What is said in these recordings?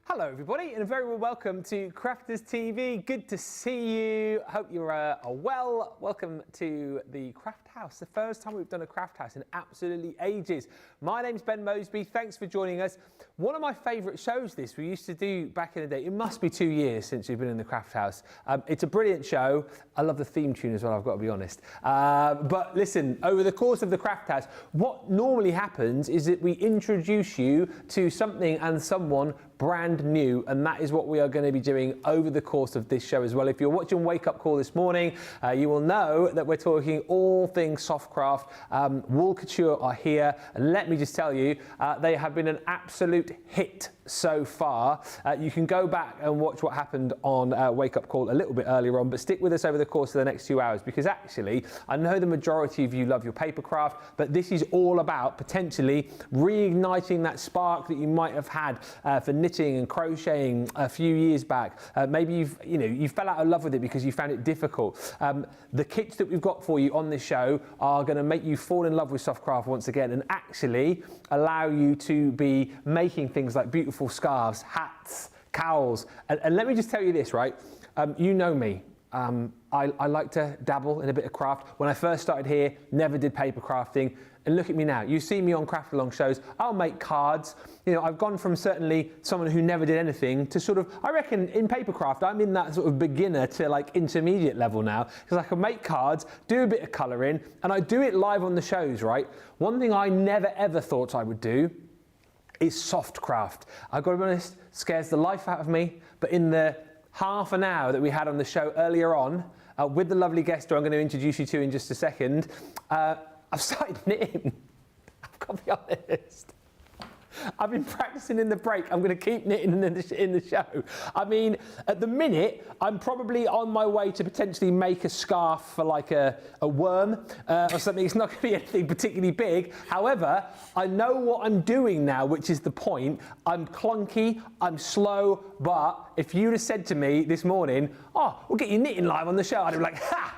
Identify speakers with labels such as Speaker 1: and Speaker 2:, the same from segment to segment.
Speaker 1: Hello everybody and a very warm welcome to Crafters TV. Good to see you. Hope you're well. Welcome to the Craft House. The first time we've done a Craft House in absolutely ages. My name's Ben Moseby. Thanks for joining us. One of my favourite shows this we used to do back in the day. It must be 2 years since we've been in the Craft House. It's a brilliant show. I love the theme tune as well, I've got to be honest. But listen, over the course of the Craft House, what normally happens is that we introduce you to something and someone brand new, and that is what we are going to be doing over the course of this show as well. If you're watching Wake Up Call this morning, you will know that we're talking all things soft craft. Wool Couture are here, and let me just tell you, they have been an absolute hit so far. You can go back and watch what happened on Wake Up Call a little bit earlier on, but stick with us over the course of the next 2 hours, because actually I know the majority of you love your paper craft, but this is all about potentially reigniting that spark that you might have had for knitting and crocheting a few years back. Maybe you fell out of love with it because you found it difficult. The kits that we've got for you on this show are going to make you fall in love with soft craft once again, and actually allow you to be making things like beautiful scarves, hats, cowls. And let me just tell you this, right? You know me. I like to dabble in a bit of craft. When I first started here, never did paper crafting. And look at me now. You see me on craft along shows. I'll make cards. You know, I've gone from certainly someone who never did anything to sort of, I reckon in paper craft, I'm in that sort of beginner to like intermediate level now, because I can make cards, do a bit of colouring, and I do it live on the shows, right? One thing I never ever thought I would do is soft craft. I've got to be honest, scares the life out of me, but in the half an hour that we had on the show earlier on, with the lovely guest who I'm going to introduce you to in just a second, I've started knitting. I've got to be honest. I've been practicing in the break. I'm going to keep knitting in the show. I mean, at the minute, I'm probably on my way to potentially make a scarf for like a worm or something. It's not going to be anything particularly big. However, I know what I'm doing now, which is the point. I'm clunky, I'm slow, but if you'd have said to me this morning, oh, we'll get you knitting live on the show, I'd be like, ha!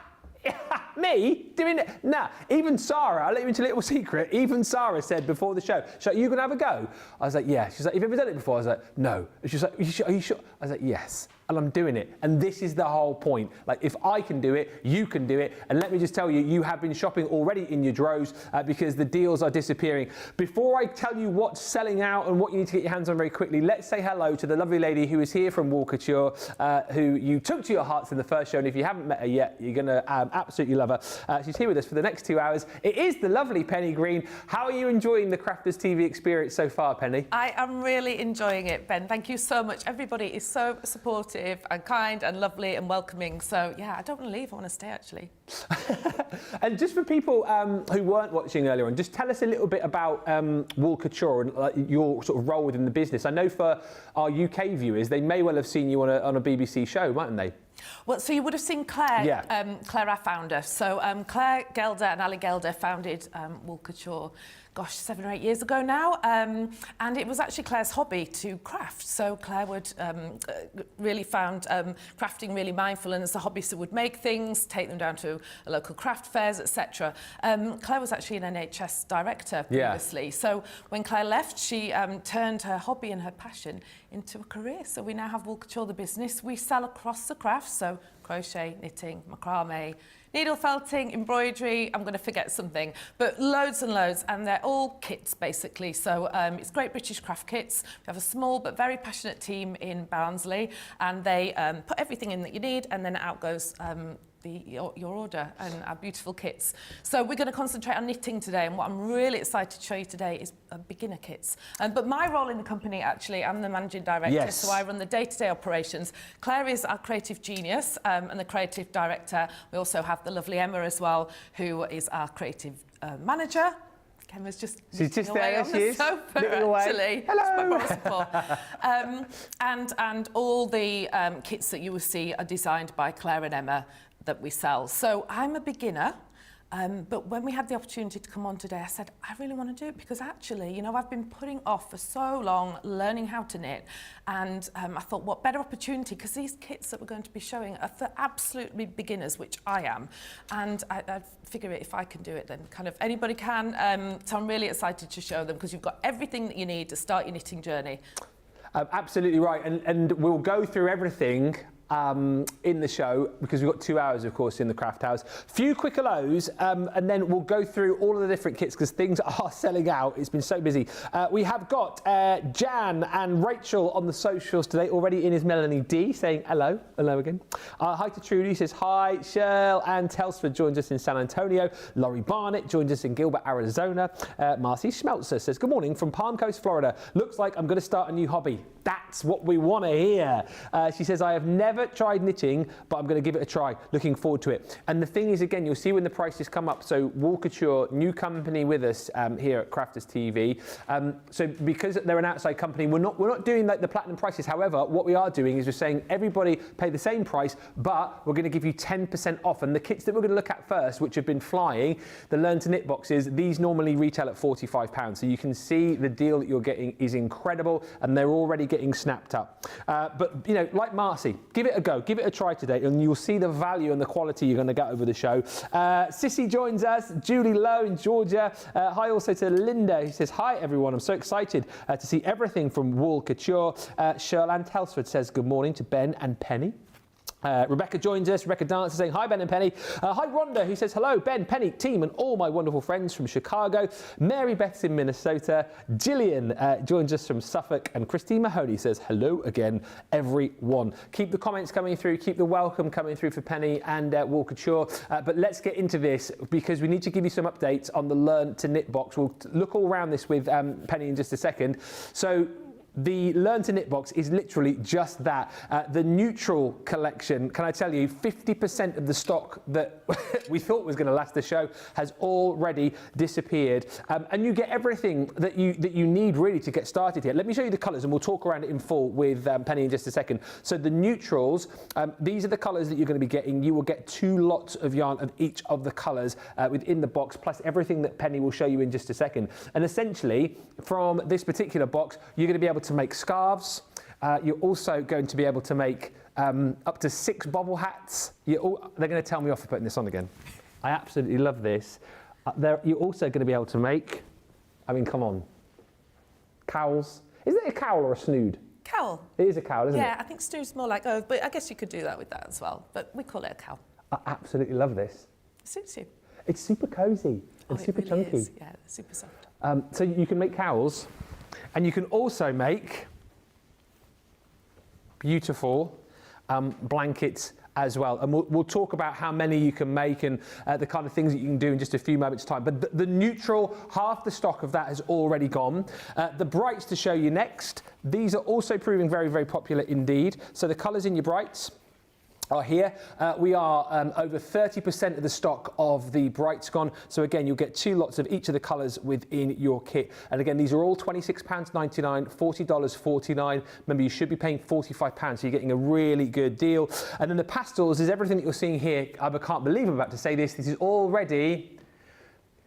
Speaker 1: Me doing it? Nah, even Sarah, I'll let you into a little secret, even Sarah said before the show, she's like, you gonna have a go? I was like, yeah. She's like, have you ever done it before? I was like, no. And she's like, are you sure? I was like, yes. And I'm doing it. And this is the whole point. Like, if I can do it, you can do it. And let me just tell you, you have been shopping already in your droves because the deals are disappearing. Before I tell you what's selling out and what you need to get your hands on very quickly, let's say hello to the lovely lady who is here from Wool Couture, who you took to your hearts in the first show. And if you haven't met her yet, you're going to absolutely love her. She's here with us for the next 2 hours. It is the lovely Penny Green. How are you enjoying the Crafters TV experience so far, Penny? I
Speaker 2: am really enjoying it, Ben. Thank you so much. Everybody is so supportive and kind and lovely and welcoming. So, yeah, I don't want to leave. I want to stay, actually.
Speaker 1: And just for people who weren't watching earlier on, just tell us a little bit about Wool Couture and your sort of role within the business. I know for our UK viewers, they may well have seen you on a BBC show, mightn't they?
Speaker 2: Well, so you would have seen Claire,
Speaker 1: yeah.
Speaker 2: Claire, our founder. So Claire Gelder and Ali Gelder founded Wool Couture, gosh, 7 or 8 years ago now. And it was actually Claire's hobby to craft. So Claire would really found crafting really mindful, and as a hobby, so would make things, take them down to local craft fairs, etc. Claire was actually an NHS director previously. Yeah. So when Claire left, she turned her hobby and her passion into a career. So we now have Wool Couture, the business. We sell across the crafts, so crochet, knitting, macrame, needle felting, embroidery, I'm going to forget something, but loads and loads, and they're all kits basically. So it's Great British Craft Kits. We have a small but very passionate team in Barnsley, and they put everything in that you need, and then out goes your order and our beautiful kits. So we're going to concentrate on knitting today, and what I'm really excited to show you today is beginner kits. But my role in the company, actually, I'm the managing director, yes. So I run the day-to-day operations. Claire is our creative genius and the creative director. We also have the lovely Emma as well, who is our creative manager. Emma's just
Speaker 1: she's just there,
Speaker 2: on the sofa, actually.
Speaker 1: Hello.
Speaker 2: And all the kits that you will see are designed by Claire and Emma that we sell. So I'm a beginner, but when we had the opportunity to come on today, I said, I really want to do it because actually, you know, I've been putting off for so long learning how to knit, and I thought, what better opportunity, because these kits that we're going to be showing are for absolutely beginners, which I am, and I figure if I can do it, then kind of anybody can. So I'm really excited to show them, because you've got everything that you need to start your knitting journey.
Speaker 1: Absolutely right, and we'll go through everything in the show because we've got 2 hours, of course, in the craft house. Few quick hellos, and then we'll go through all of the different kits because things are selling out. It's been so busy. We have got Jan and Rachel on the socials today. Already in is Melanie D saying hello, hello again. Hi to Trudy, says hi. Cheryl and Telsford joins us in San Antonio. Laurie Barnett joins us in Gilbert, Arizona. Marcy Schmelzer says good morning from Palm Coast, Florida. Looks like I'm going to start a new hobby. That's what we want to hear. She says I have never tried knitting, but I'm going to give it a try. Looking forward to it. And the thing is, again, you'll see when the prices come up. So Wool Couture, new company with us here at Crafters TV. So because they're an outside company, we're not doing like the platinum prices. However, what we are doing is we're saying everybody pay the same price, but we're going to give you 10% off. And the kits that we're going to look at first, which have been flying, the Learn to Knit boxes, these normally retail at £45. So you can see the deal that you're getting is incredible, and they're already getting snapped up. But you know, like Marcy, give it a go, give it a try today, and you'll see the value and the quality you're going to get over the show. Sissy joins us, Julie Lowe in Georgia. Hi also to Linda, who says, hi everyone, I'm so excited to see everything from Wool Couture. Cheryl Ann Telsford says good morning to Ben and Penny. Rebecca joins us, Rebecca Dancer saying hi Ben and Penny. Hi Rhonda, who says hello Ben, Penny, team and all my wonderful friends from Chicago. Mary Beth's in Minnesota. Gillian joins us from Suffolk, and Christine Mahoney says hello again everyone. Keep the comments coming through, keep the welcome coming through for Penny and Wool Couture, but let's get into this because we need to give you some updates on the Learn to Knit box. We'll look all around this with Penny in just a second. So the Learn to Knit box is literally just that. The neutral collection, can I tell you, 50% of the stock that we thought was going to last the show has already disappeared. And you get everything that you need really to get started here. Let me show you the colours and we'll talk around it in full with Penny in just a second. So the neutrals, these are the colours that you're going to be getting. You will get 2 lots of yarn of each of the colours within the box, plus everything that Penny will show you in just a second. And essentially, from this particular box, you're going to be able to make scarves. You're also going to be able to make up to 6 bobble hats. They're going to tell me off for putting this on again. I absolutely love this. You're also going to be able to make, I mean, come on, cowls. Is it a cowl or a snood?
Speaker 2: Cowl.
Speaker 1: It is a cowl, isn't it?
Speaker 2: Yeah, I think snood's more like, oh, but I guess you could do that with that as well. But we call it a cowl.
Speaker 1: I absolutely love this.
Speaker 2: It suits you.
Speaker 1: It's super cosy and super
Speaker 2: really
Speaker 1: chunky.
Speaker 2: Is. Yeah, super soft.
Speaker 1: So you can make cowls, and you can also make beautiful blankets as well. And we'll talk about how many you can make and the kind of things that you can do in just a few moments' time. But the neutral, half the stock of that has already gone. The brights to show you next. These are also proving very, very popular indeed. So the colours in your brights are here. We are over 30% of the stock of the brights gone. So again, you'll get 2 lots of each of the colours within your kit. And again, these are all £26.99, $40.49. Remember, you should be paying £45, so you're getting a really good deal. And then the pastels is everything that you're seeing here. I can't believe I'm about to say this. This is already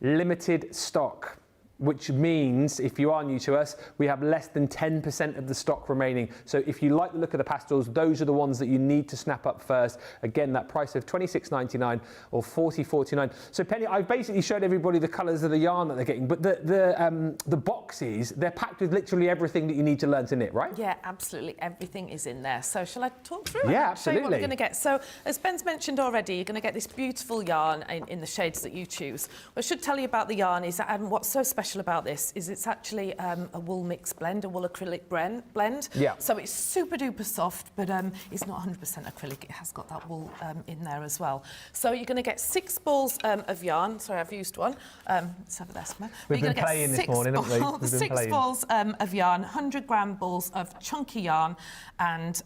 Speaker 1: limited stock, which means if you are new to us, we have less than 10% of the stock remaining. So if you like the look of the pastels, those are the ones that you need to snap up first. Again, that price of $26.99 or $40.49. So Penny, I've basically showed everybody the colours of the yarn that they're getting, but the boxes, they're packed with literally everything that you need to learn to knit, right?
Speaker 2: Yeah, absolutely. Everything is in there. So shall I talk through it?
Speaker 1: Yeah,
Speaker 2: Show
Speaker 1: absolutely.
Speaker 2: you what we're going to get. So as Ben's mentioned already, you're going to get this beautiful yarn in the shades that you choose. What I should tell you about the yarn is that what's so special about this is it's actually a wool mix blend, a wool acrylic blend.
Speaker 1: Yeah.
Speaker 2: So it's super duper soft, but it's not 100% acrylic. It has got that wool in there as well. So you're going to get 6 balls of yarn. Sorry, I've used one. Let's have a there somewhere.
Speaker 1: We've been playing this morning, haven't we?
Speaker 2: 6 balls of yarn, 100-gram balls of chunky yarn, and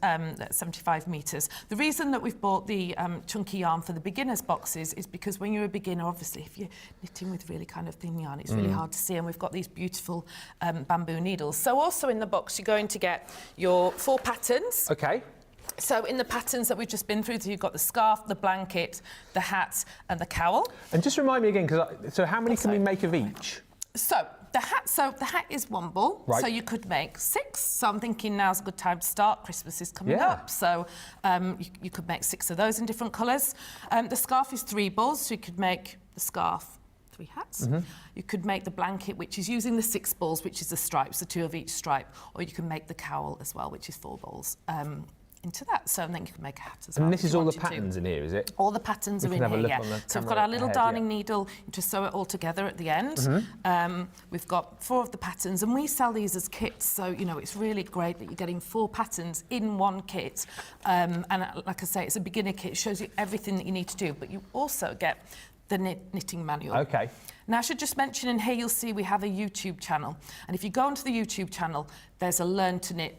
Speaker 2: 75 metres. The reason that we've bought the chunky yarn for the beginners boxes is because when you're a beginner, obviously, if you're knitting with really kind of thin yarn, it's really hard to see, and we've got these beautiful bamboo needles. So also in the box, you're going to get your 4 patterns.
Speaker 1: Okay.
Speaker 2: So in the patterns that we've just been through, so you've got the scarf, the blanket, the hat, and the cowl.
Speaker 1: And just remind me again, so how many can we make of each?
Speaker 2: So the hat is 1 ball.
Speaker 1: Right.
Speaker 2: So you could make 6. So I'm thinking now's a good time to start. Christmas is coming up. So you could make 6 of those in different colours. The scarf is 3 balls, so you could make the scarf 3 hats. You could make the blanket, which is using the 6 balls, which is the stripes, the 2 of each stripe, or you can make the cowl as well, which is 4 balls. Into that, so then you can make a hat as well.
Speaker 1: And this is all the patterns in here, is it?
Speaker 2: All the patterns are in here, yeah. So we've got our little darning needle to sew it all together at the end. We've got 4 of the patterns, and we sell these as kits, so you know it's really great that you're getting 4 patterns in one kit. And like I say, it's a beginner kit. It shows you everything that you need to do, but you also get the knitting manual.
Speaker 1: Okay.
Speaker 2: Now, I should just mention in here, you'll see we have a YouTube channel, and if you go onto the YouTube channel, there's a Learn to Knit.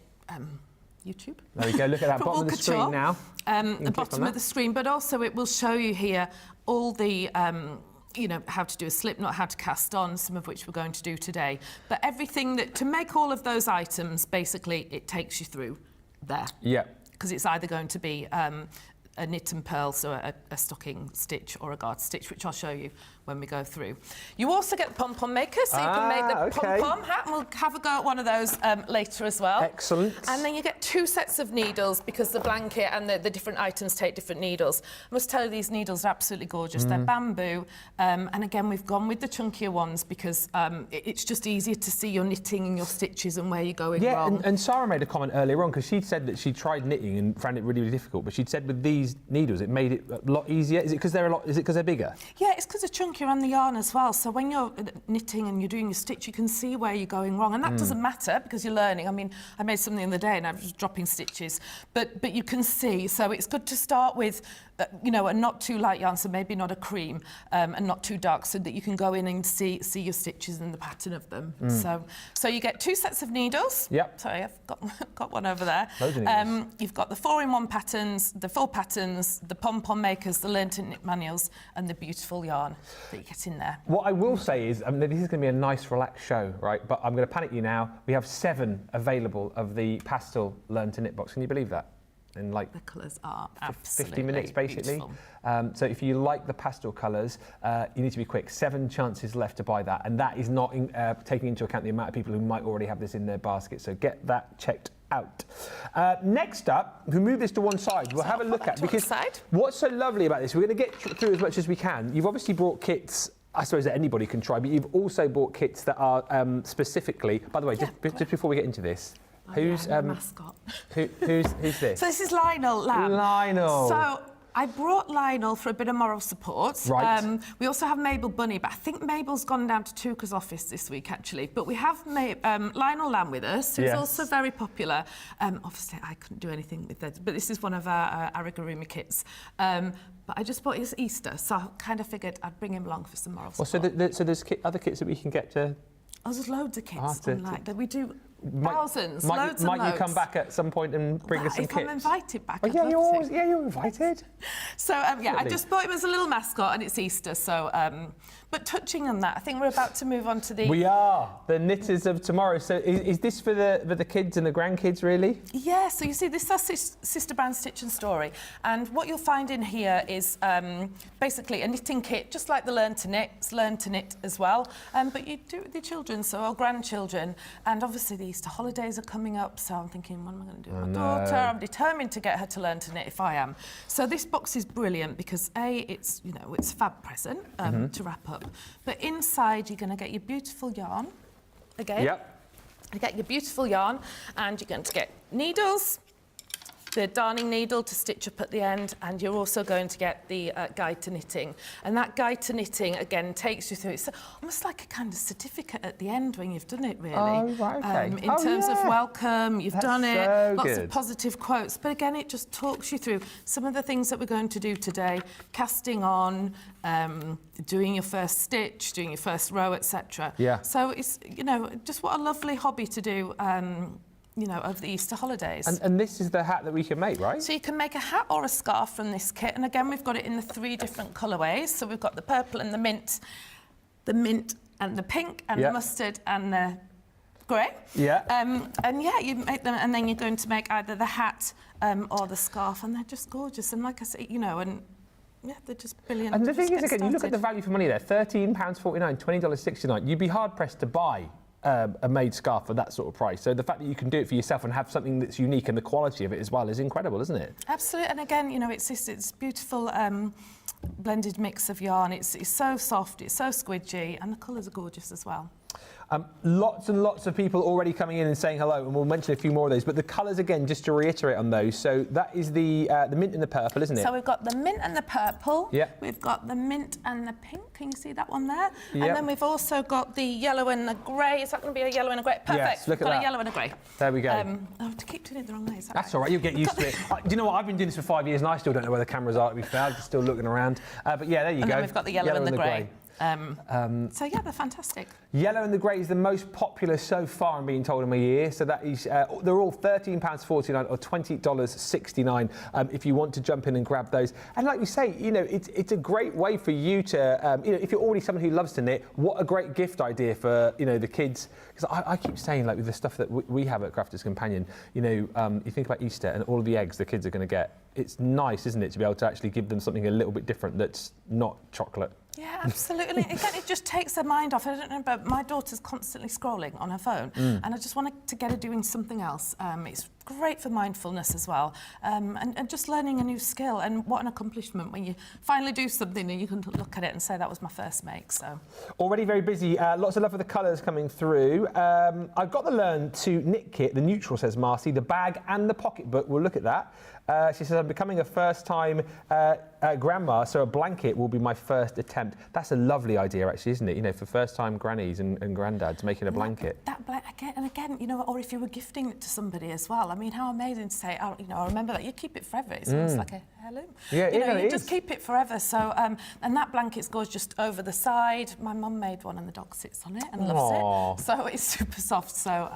Speaker 2: YouTube.
Speaker 1: There we go, look at that bottom of the screen now.
Speaker 2: The bottom of the screen, but also it will show you here all the, you know, how to do a slip knot, how to cast on, some of which we're going to do today. But everything that, to make all of those items, basically, it takes you through there. Yeah. Because it's either going to be a knit and purl, so a stocking stitch or a guard stitch, which I'll show you when we go through. You also get the Pom Pom Maker, so you can make the Pom Pom hat, and we'll have a go at one of those later as well. Excellent. And then you get 2 sets of needles, because the blanket and the different items take different needles. I must tell you, these needles are absolutely gorgeous. They're bamboo, and again, we've gone with the chunkier ones because it's just easier to see your knitting and your stitches and where you're going wrong.
Speaker 1: Yeah, and Sarah made a comment earlier on, because she'd said that she tried knitting and found it really, really difficult, but she'd said with these needles, it made it a lot easier. Is it because they're bigger?
Speaker 2: Yeah, it's because they're chunkier and the yarn as well. So when you're knitting and you're doing your stitch, you can see where you're going wrong, and that doesn't matter because you're learning. I mean, I made something the other day and I was dropping stitches, but you can see. So it's good to start with, you know, a not too light yarn, so maybe not a cream, and not too dark, so that you can go in and see your stitches and the pattern of them. So you get 2 sets of needles. Yep. Sorry, I've got one over there. You've got the 4-in-1 patterns, the 4 patterns, the Pom Pom Makers, the Learn to Knit manuals, and the beautiful yarn that you get in there.
Speaker 1: What I will say is, this is going to be a nice, relaxed show, right? But I'm going to panic you now. We have 7 available of the pastel Learn to Knit box. Can you believe that? In like
Speaker 2: the colours are absolutely
Speaker 1: 50 minutes, basically. So if you like the pastel colours, you need to be quick. 7 chances left to buy that, and that is not taking into account the amount of people who might already have this in their basket. So get that checked out. Next up, we move this to one side. We'll have a look at, because what's so lovely about this, we're going to get through as much as we can. You've obviously brought kits, I suppose, that anybody can try, but you've also bought kits that are specifically, by the way, just before we get into this, who's
Speaker 2: mascot?
Speaker 1: Who's this?
Speaker 2: So this is Lionel Lamb.
Speaker 1: Lionel.
Speaker 2: So I brought Lionel for a bit of moral support. Right. We also have Mabel Bunny, but I think Mabel's gone down to Tuka's office this week, actually. But we have Lionel Lamb with us, who's also very popular. Obviously, I couldn't do anything with that, but this is one of our Arigurumi kits. But I just thought it's Easter, so I kind of figured I'd bring him along for some moral support.
Speaker 1: Well, so there's other kits that we can get to...
Speaker 2: Oh, there's loads of kits that we do. Thousands,
Speaker 1: loads and loads. Might you come back at some point and bring us some kits?
Speaker 2: If I'm invited back,
Speaker 1: oh, you're invited.
Speaker 2: So, I just thought it was a little mascot and it's Easter, so... but touching on that, I think we're about to move on to the...
Speaker 1: We are, the knitters of tomorrow. So is this for the kids and the grandkids, really?
Speaker 2: Yeah, so you see, this is our Sister Brand Stitch and Story. And what you'll find in here is basically a knitting kit, just like the Learn to Knit. It's Learn to Knit as well. But you do it with your children, so our grandchildren. And obviously the Easter holidays are coming up, so I'm thinking, what am I going to do with my daughter? I'm determined to get her to learn to knit if I am. So this box is brilliant because it's, you know, it's a fab present to wrap up. But inside you're going to get your beautiful yarn again. Yep. You get your beautiful yarn, and you're going to get needles, the darning needle to stitch up at the end, and you're also going to get the guide to knitting. And that guide to knitting, again, takes you through. It's almost like a kind of certificate at the end when you've done it, really.
Speaker 1: Oh, right, okay.
Speaker 2: In terms of welcome, you've done it, lots of positive quotes. But again, it just talks you through some of the things that we're going to do today, casting on, doing your first stitch, doing your first row, etc. Yeah. So it's, you know, just what a lovely hobby to do, you know, over the Easter holidays.
Speaker 1: And this is the hat that we can make, right?
Speaker 2: So you can make a hat or a scarf from this kit. And again, we've got it in the 3 different colourways. So we've got the purple and the mint and the pink and the mustard and the grey. Yeah. And yeah, you make them, and then you're going to make either the hat or the scarf, and they're just gorgeous. And like I say, you know, and yeah, they're just brilliant.
Speaker 1: And the thing is, again, you look at the value for money there, £13.49, $20.69. You'd be hard-pressed to buy a made scarf for that sort of price. So the fact that you can do it for yourself and have something that's unique, and the quality of it as well, is incredible, isn't it?
Speaker 2: Absolutely. And again, you know, it's beautiful blended mix of yarn. It's so soft, it's so squidgy, and the colours are gorgeous as well.
Speaker 1: Lots and lots of people already coming in and saying hello, and we'll mention a few more of those. But the colours again, just to reiterate on those. So that is the mint and the purple, isn't it?
Speaker 2: So we've got the mint and the purple.
Speaker 1: Yeah.
Speaker 2: We've got the mint and the pink. Can you see that one there?
Speaker 1: Yep.
Speaker 2: And then we've also got the yellow and the grey. Is that going to be a yellow and a grey? Perfect.
Speaker 1: Yes, look at
Speaker 2: got
Speaker 1: that.
Speaker 2: a yellow and a grey.
Speaker 1: There we go.
Speaker 2: Oh, to keep doing it the wrong way.
Speaker 1: That's all right. You'll get used to it. Do you know what? I've been doing this for 5 years, and I still don't know where the cameras are. To be fair, I'm just still looking around. But yeah, there you go.
Speaker 2: And then we've got the yellow and the grey. So yeah, they're fantastic.
Speaker 1: Yellow and the grey is the most popular so far, I'm being told, in my year. So that is, they're all £13.49 or $20.69 if you want to jump in and grab those. And like we say, you know, it's a great way for you to, you know, if you're already someone who loves to knit, what a great gift idea for, you know, the kids. Because I keep saying, like, with the stuff that we have at Crafters Companion, you know, you think about Easter and all of the eggs the kids are going to get. It's nice, isn't it, to be able to actually give them something a little bit different that's not chocolate.
Speaker 2: Yeah, absolutely. Again, it just takes their mind off. I don't know, but my daughter's constantly scrolling on her phone, and I just wanted to get her doing something else. It's great for mindfulness as well, and just learning a new skill. And what an accomplishment when you finally do something and you can look at it and say that was my first make. So
Speaker 1: already very busy. Lots of love for the colours coming through. I've got the Learn to Knit kit, the neutral, says Marcy, the bag and the pocket book. We'll look at that. She says, I'm becoming a first-time grandma, so a blanket will be my first attempt. That's a lovely idea, actually, isn't it? You know, for first-time grannies and granddads making a blanket.
Speaker 2: Again, you know, or if you were gifting it to somebody as well. I mean, how amazing to say, oh, you know, I remember that. You keep it forever. It's almost like a heirloom.
Speaker 1: Yeah,
Speaker 2: you know, you
Speaker 1: it
Speaker 2: just
Speaker 1: is.
Speaker 2: keep it forever. So, and that blanket goes just over the side. My mum made one, and the dog sits on it and loves it. So it's super soft. So.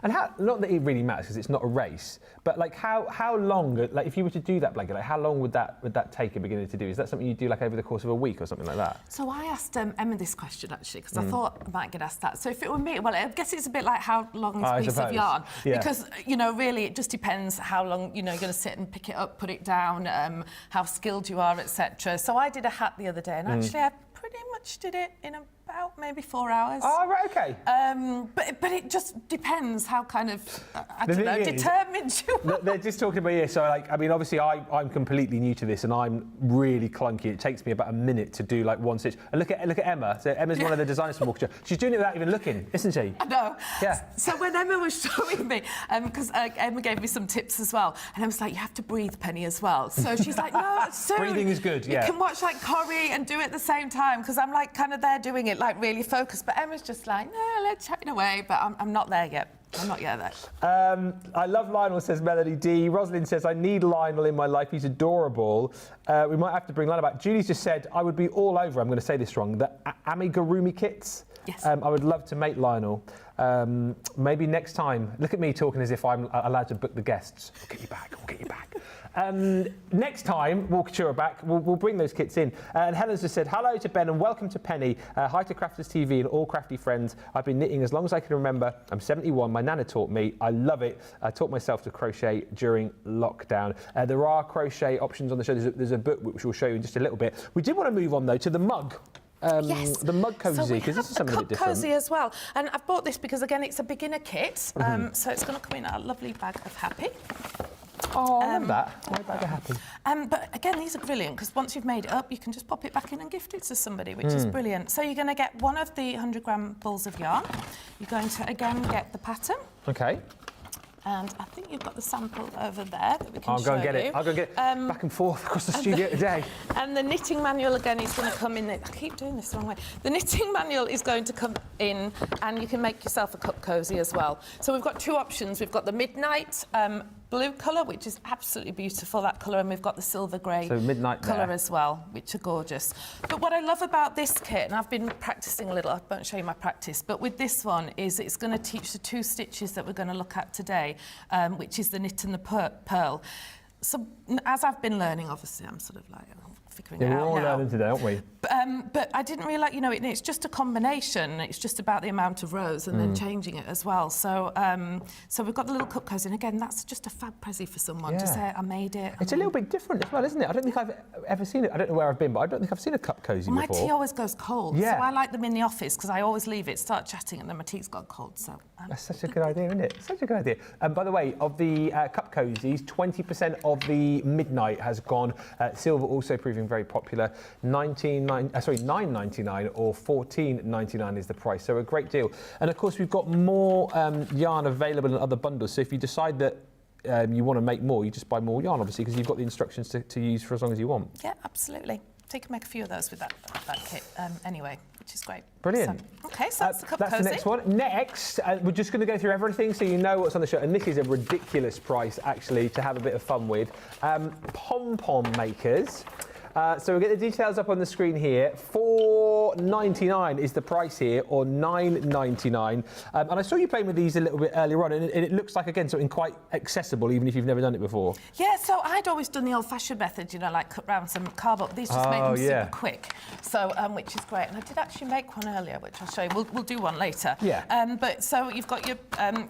Speaker 1: And how, not that it really matters because it's not a race, but like how long, like if you were to do that blanket, like how long would that take a beginner to do? Is that something you do like over the course of a week or something like that?
Speaker 2: So I asked Emma this question actually because I thought I might get asked that. So if it were me, well, I guess it's a bit like how long is a piece of yarn?
Speaker 1: Yeah.
Speaker 2: Because, you know, really it just depends how long, you know, you're going to sit and pick it up, put it down, how skilled you are, etc. So I did a hat the other day and actually I pretty much did it in about maybe 4 hours.
Speaker 1: Oh, right, okay.
Speaker 2: But it just depends how kind of, I don't know, determined you are.
Speaker 1: They're just talking about here, so like, I mean, obviously I'm completely new to this and I'm really clunky. It takes me about a minute to do like one stitch. And look at Emma. So Emma's one of the designers from Wool Couture. She's doing it without even looking, isn't she?
Speaker 2: I know.
Speaker 1: Yeah.
Speaker 2: So when Emma was showing me, because Emma gave me some tips as well, and I was like, you have to breathe, Penny, as well. So she's like, no, soon.
Speaker 1: Breathing is good, yeah.
Speaker 2: You can watch like Corrie and do it at the same time, because I'm like kind of there doing it like really focused. But Emma's just like, no, let's chat away. But I'm not there yet. I'm not yet there.
Speaker 1: I love Lionel, says Melody D. Rosalind says, I need Lionel in my life. He's adorable. We might have to bring Lionel back. Julie's just said, I would be all over, I'm going to say this wrong, the amigurumi kits.
Speaker 2: Yes.
Speaker 1: I would love to make Lionel. Maybe next time. Look at me talking as if I'm allowed to book the guests. We'll get you back. We'll get you back. Next time, Wool Couture are back, we'll bring those kits in. And Helen's just said, hello to Ben and welcome to Penny. Hi to Crafters TV and all crafty friends. I've been knitting as long as I can remember. I'm 71. My nana taught me. I love it. I taught myself to crochet during lockdown. There are crochet options on the show. There's a book which we'll show you in just a little bit. We did want to move on, though, to the mug.
Speaker 2: Yes.
Speaker 1: The mug cozy, because this is something a bit different.
Speaker 2: Cozy as well, and I've bought this because again it's a beginner kit, so it's going to come in a lovely bag of Happy.
Speaker 1: Oh, I love that. My bag of Happy.
Speaker 2: But again, these are brilliant because once you've made it up, you can just pop it back in and gift it to somebody, which is brilliant. So you're going to get one of the 100-gram balls of yarn. You're going to again get the pattern.
Speaker 1: Okay.
Speaker 2: And I think you've got the sample over there that we can
Speaker 1: I'll
Speaker 2: show
Speaker 1: go and get
Speaker 2: you.
Speaker 1: it. I'll go and get it back and forth across the studio today.
Speaker 2: And the knitting manual, again, is going to come in. I keep doing this the wrong way. The knitting manual is going to come in, and you can make yourself a cup cosy as well. So we've got two options. We've got the midnight blue colour, which is absolutely beautiful, that colour, and we've got the silver grey colour as well, which are gorgeous. But what I love about this kit, and I've been practising a little, I won't show you my practice, but with this one is it's going to teach the two stitches that we're going to look at today, which is the knit and the purl. So as I've been learning, obviously, I'm sort of like figuring it out now.
Speaker 1: We're all learning today, aren't we?
Speaker 2: But I didn't realise, you know, it's just a combination. It's just about the amount of rows and then changing it as well. So so we've got the little cup cozy, and again, that's just a fab prezi for someone to say, I made it.
Speaker 1: It's a little bit different as well, isn't it? I don't think I've ever seen it. I don't know where I've been, but I don't think I've seen a cup cozy before.
Speaker 2: My tea always goes cold,
Speaker 1: Yeah.
Speaker 2: so I like them in the office because I always leave it, start chatting, and then my tea's gone cold. So
Speaker 1: that's such a good idea, isn't it? Such a good idea. By the way, of the cup cozies, 20% of the midnight has gone silver, also proving becoming very popular. $9.99 or $14.99 is the price, so a great deal. And of course, we've got more yarn available in other bundles. So if you decide that you want to make more, you just buy more yarn, obviously, because you've got the instructions to use for as long as you want.
Speaker 2: Yeah, absolutely. So you can make a few of those with that kit anyway, which is great.
Speaker 1: Brilliant.
Speaker 2: So, okay, so that's the cup
Speaker 1: That's
Speaker 2: cozy.
Speaker 1: the next one. Next, we're just going to go through everything so you know what's on the show. And this is a ridiculous price, actually, to have a bit of fun with. Pom Pom Makers. So we'll get the details up on the screen here. $4.99 is the price here, or $9.99. And I saw you playing with these a little bit earlier on, and it looks like, again, something quite accessible, even if you've never done it before.
Speaker 2: Yeah, so I'd always done the old-fashioned method, you know, like cut round some cardboard. These just made them super quick, so which is great. And I did actually make one earlier, which I'll show you. We'll do one later.
Speaker 1: Yeah.
Speaker 2: But so you've got your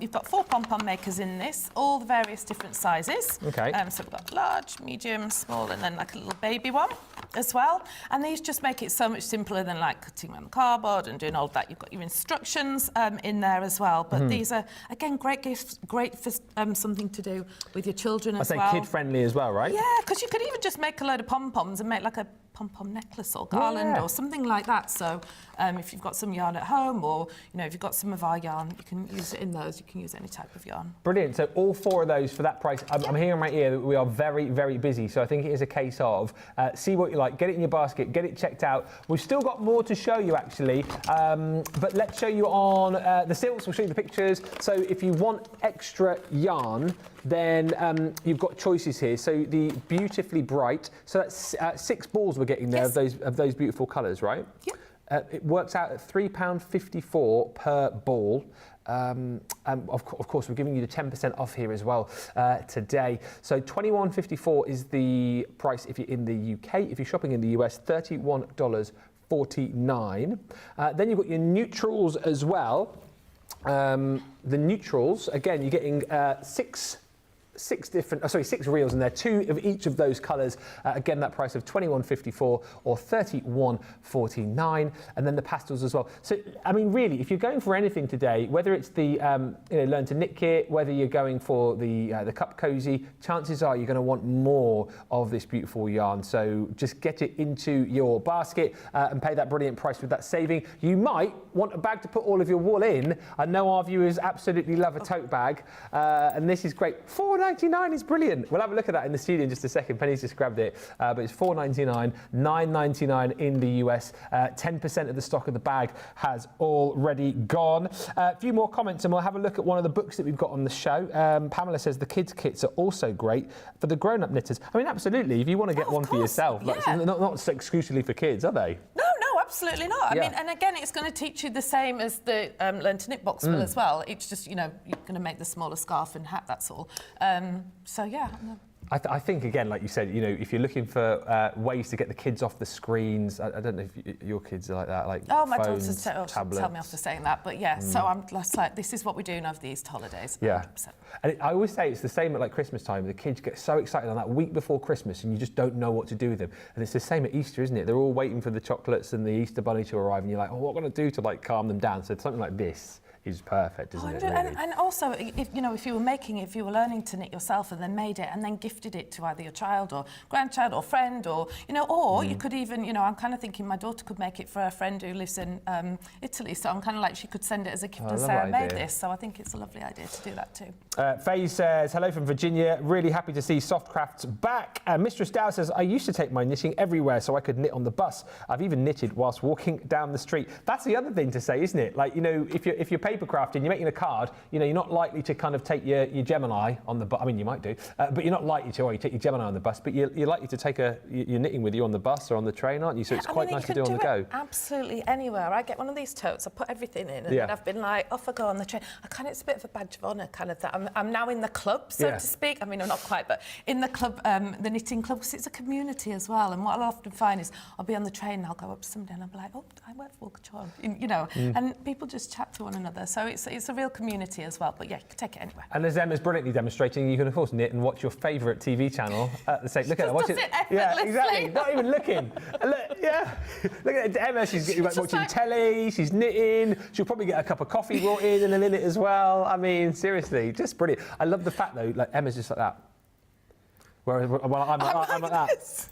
Speaker 2: you've got 4 pom pom makers in this, all the various different sizes.
Speaker 1: Okay.
Speaker 2: So we've got large, medium, small, and then like a little baby one as well. And these just make it so much simpler than like cutting around the cardboard and doing all of that. You've got your instructions in there as well. But these are, again, great gifts, great for something to do with your children as well.
Speaker 1: I say kid-friendly as well, right?
Speaker 2: Yeah, because you could even just make a load of pom-poms and make like a pom-pom necklace or garland or something like that. So if you've got some yarn at home, or you know, if you've got some of our yarn, you can use it in those. You can use any type of yarn.
Speaker 1: Brilliant. So all 4 of those for that price. I'm hearing right here that we are very, very busy. So I think it is a case of see what you like, get it in your basket, get it checked out. We've still got more to show you, actually. But let's show you on the silks. We'll show you the pictures. So if you want extra yarn, then you've got choices here. So the beautifully bright, so that's 6 balls we're getting there of those beautiful colours, right?
Speaker 2: Yep.
Speaker 1: It works out at £3.54 per ball. Of course, we're giving you the 10% off here as well today. So £21.54 is the price if you're in the UK. If you're shopping in the US, $31.49. Then you've got your neutrals as well. The neutrals, again, you're getting 6 reels in there, 2 of each of those colours. Again, that price of £21.54 or £31.49, and then the pastels as well. So, I mean, really, if you're going for anything today, whether it's the Learn to Knit kit, whether you're going for the Cup Cosy, chances are you're going to want more of this beautiful yarn. So just get it into your basket and pay that brilliant price with that saving. You might want a bag to put all of your wool in. I know our viewers absolutely love a tote bag, and this is great. $4.99 is brilliant. We'll have a look at that in the studio in just a second. Penny's just grabbed it, but it's $4.99, $9.99 in the US. 10% of the stock of the bag has already gone. A few more comments and we'll have a look at one of the books that we've got on the show. Pamela says the kids' kits are also great for the grown-up knitters. I mean, absolutely. If you want to get one for yourself, like, not exclusively for kids, are they?
Speaker 2: No, absolutely not. I mean, and again, it's going to teach you the same as the Learn to Knit box will as well. It's just, you know, you're going to make the smaller scarf and hat, that's all. So, yeah.
Speaker 1: I think, again, like you said, you know, if you're looking for ways to get the kids off the screens, I don't know if your kids are like that, like
Speaker 2: my
Speaker 1: phones,
Speaker 2: daughter's
Speaker 1: tablets.
Speaker 2: tell me off for saying that, but yeah, so I'm just like, this is what we're doing over the Easter holidays. 100%.
Speaker 1: And I always say it's the same at like Christmas time. The kids get so excited on that week before Christmas and you just don't know what to do with them. And it's the same at Easter, isn't it? They're all waiting for the chocolates and the Easter bunny to arrive and you're like, oh, what am I going to do to like calm them down? So something like this is perfect, isn't it? Really?
Speaker 2: And also, if you were making it, if you were learning to knit yourself and then made it and then gifted it to either your child or grandchild or friend, or or you could even, I'm kind of thinking my daughter could make it for a friend who lives in Italy, so I'm kind of like she could send it as a gift and say I made this. So I think it's a lovely idea to do that too.
Speaker 1: Faye says hello from Virginia. Really happy to see Soft Crafts back. Mistress Dow says I used to take my knitting everywhere so I could knit on the bus. I've even knitted whilst walking down the street. That's the other thing to say, isn't it? Like, if you're paper crafting, you're making a card, you're not likely to kind of take your Gemini on the bus. I mean, you might do, but you're not likely to, or you take your Gemini on the bus, but you're likely to take your knitting with you on the bus or on the train, aren't you? So it's quite nice to do on the go.
Speaker 2: Absolutely anywhere. I get one of these totes, I put everything in, and then I've been like, off I go on the train. It's a bit of a badge of honour, kind of that. I'm now in the club, so to speak. I mean, I'm not quite, but in the club, the knitting club, because it's a community as well. And what I'll often find is I'll be on the train and I'll go up to somebody and I'll be like, oh, I work for Wool Couture, and people just chat to one another. So it's a real community as well. But yeah, you can take it anywhere.
Speaker 1: And as Emma's brilliantly demonstrating, you can of course knit and watch your favourite TV channel at the same. Look at her, watch it. Yeah, exactly. Not even looking. Look at Emma. She's watching telly. She's knitting. She'll probably get a cup of coffee brought in a minute as well. I mean, seriously, just brilliant. I love the fact though, like Emma's just like that. Whereas I'm like that.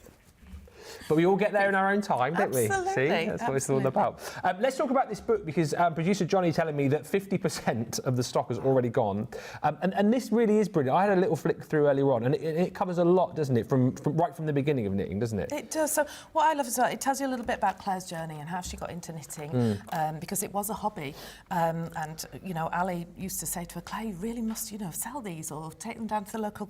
Speaker 1: But we all get there in our own time, don't we?
Speaker 2: Absolutely,
Speaker 1: See, that's what it's all about. Let's talk about this book, because producer Johnny telling me that 50% of the stock has already gone. And this really is brilliant. I had a little flick through earlier on, and it covers a lot, doesn't it, from right from the beginning of knitting, doesn't it?
Speaker 2: It does. So what I love is that it tells you a little bit about Claire's journey and how she got into knitting, because it was a hobby. And, you know, Ali used to say to her, Claire, you really must, you know, sell these or take them down to the local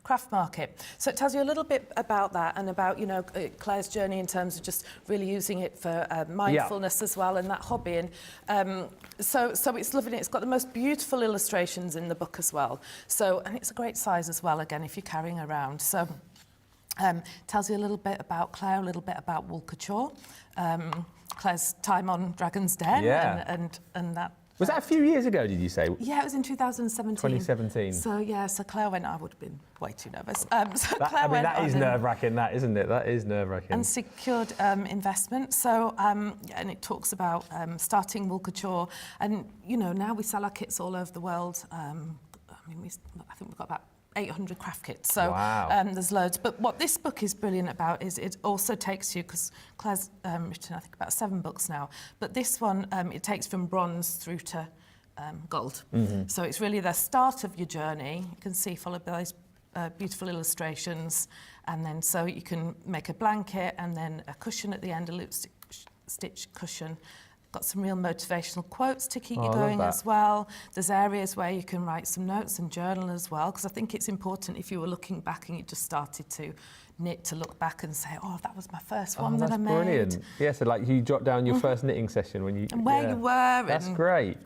Speaker 2: craft market. So it tells you a little bit about that and about, you know, Claire's journey in terms of just really using it for mindfulness as well, and that hobby. And so it's lovely. It's got the most beautiful illustrations in the book as well. So, and it's a great size as well, again, if you're carrying around. So tells you a little bit about Claire, a little bit about Wool Couture, Claire's time on Dragon's Den, and that.
Speaker 1: Was that a few years ago, did you say?
Speaker 2: Yeah, it was in 2017.
Speaker 1: 2017.
Speaker 2: So, yeah, so Claire went, I would have been way too nervous.
Speaker 1: That is nerve-wracking, that, isn't it? That is nerve-wracking.
Speaker 2: And secured investment. So, and it talks about starting Wool Couture. And, you know, now we sell our kits all over the world. I think we've got about 800 craft kits, so
Speaker 1: wow.
Speaker 2: There's loads. But what this book is brilliant about is it also takes you, because Claire's written, I think, about 7 books now, but this one, it takes from bronze through to gold. So it's really the start of your journey. You can see, followed by those beautiful illustrations, and then so you can make a blanket and then a cushion at the end, a loop stitch cushion. Got some real motivational quotes to keep you going as well. There's areas where you can write some notes and journal as well, because I think it's important if you were looking back and you just started to knit, to look back and say, oh, that was my first one that I made.
Speaker 1: That's brilliant. Yeah, so like you jot down your first knitting session when you...
Speaker 2: And where you were.
Speaker 1: That's great.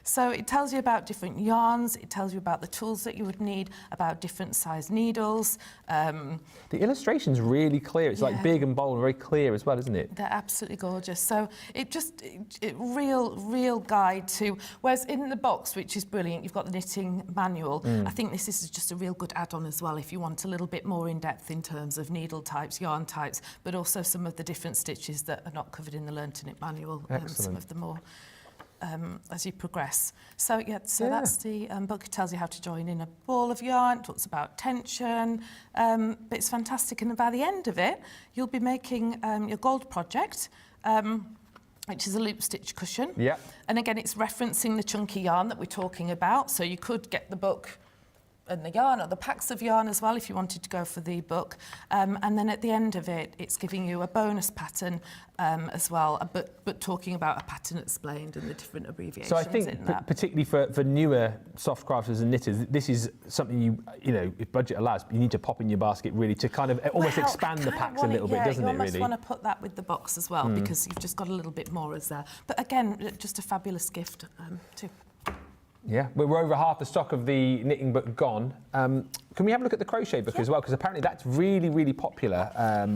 Speaker 2: So it tells you about different yarns, it tells you about the tools that you would need, about different size needles.
Speaker 1: The illustration's really clear. It's like big and bold and very clear as well, isn't it?
Speaker 2: They're absolutely gorgeous. So it real guide to, whereas in the box, which is brilliant, you've got the knitting manual. I think this is just a real good add-on as well if you want a little bit more in depth in terms of needle types, yarn types, but also some of the different stitches that are not covered in the Learn to Knit manual. Some of the more as you progress. So that's the book. It tells you how to join in a ball of yarn, talks about tension, but it's fantastic. And by the end of it, you'll be making your gold project, which is a loop stitch cushion. Yeah. And again, it's referencing the chunky yarn that we're talking about. So you could get the book and the yarn, or the packs of yarn as well, if you wanted to go for the book. And then at the end of it, it's giving you a bonus pattern as well, but talking about a pattern explained and the different abbreviations.
Speaker 1: So I think particularly for newer soft crafters and knitters, this is something you know, if budget allows, you need to pop in your basket really to kind of almost expand the packs a little bit, doesn't it, really?
Speaker 2: You almost want to put that with the box as well, because you've just got a little bit more as there. But again, just a fabulous gift too.
Speaker 1: Yeah, we're over half the stock of the knitting book gone. Can we have a look at the crochet book as well? Because apparently that's really, really popular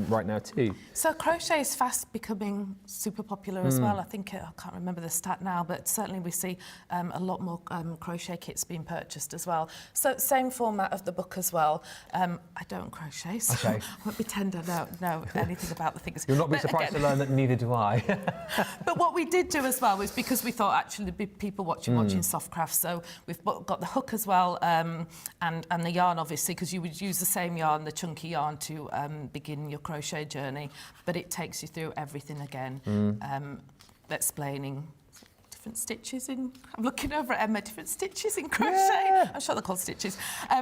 Speaker 1: right now too.
Speaker 2: So crochet is fast becoming super popular as well. I think, I can't remember the stat now, but certainly we see a lot more crochet kits being purchased as well. So same format of the book as well. I don't crochet, so I won't pretend I don't know anything about the things.
Speaker 1: You'll not be surprised to learn that neither do I.
Speaker 2: But what we did do as well was, because we thought actually there'd be people watching soft crafts, so we've got the hook as well, and the yarn obviously, because you would use the same yarn, the chunky yarn, to begin your crochet journey, but it takes you through everything again, explaining different stitches in, I'm looking over at Emma, different stitches in crochet. Yeah. I'm sure they're called stitches.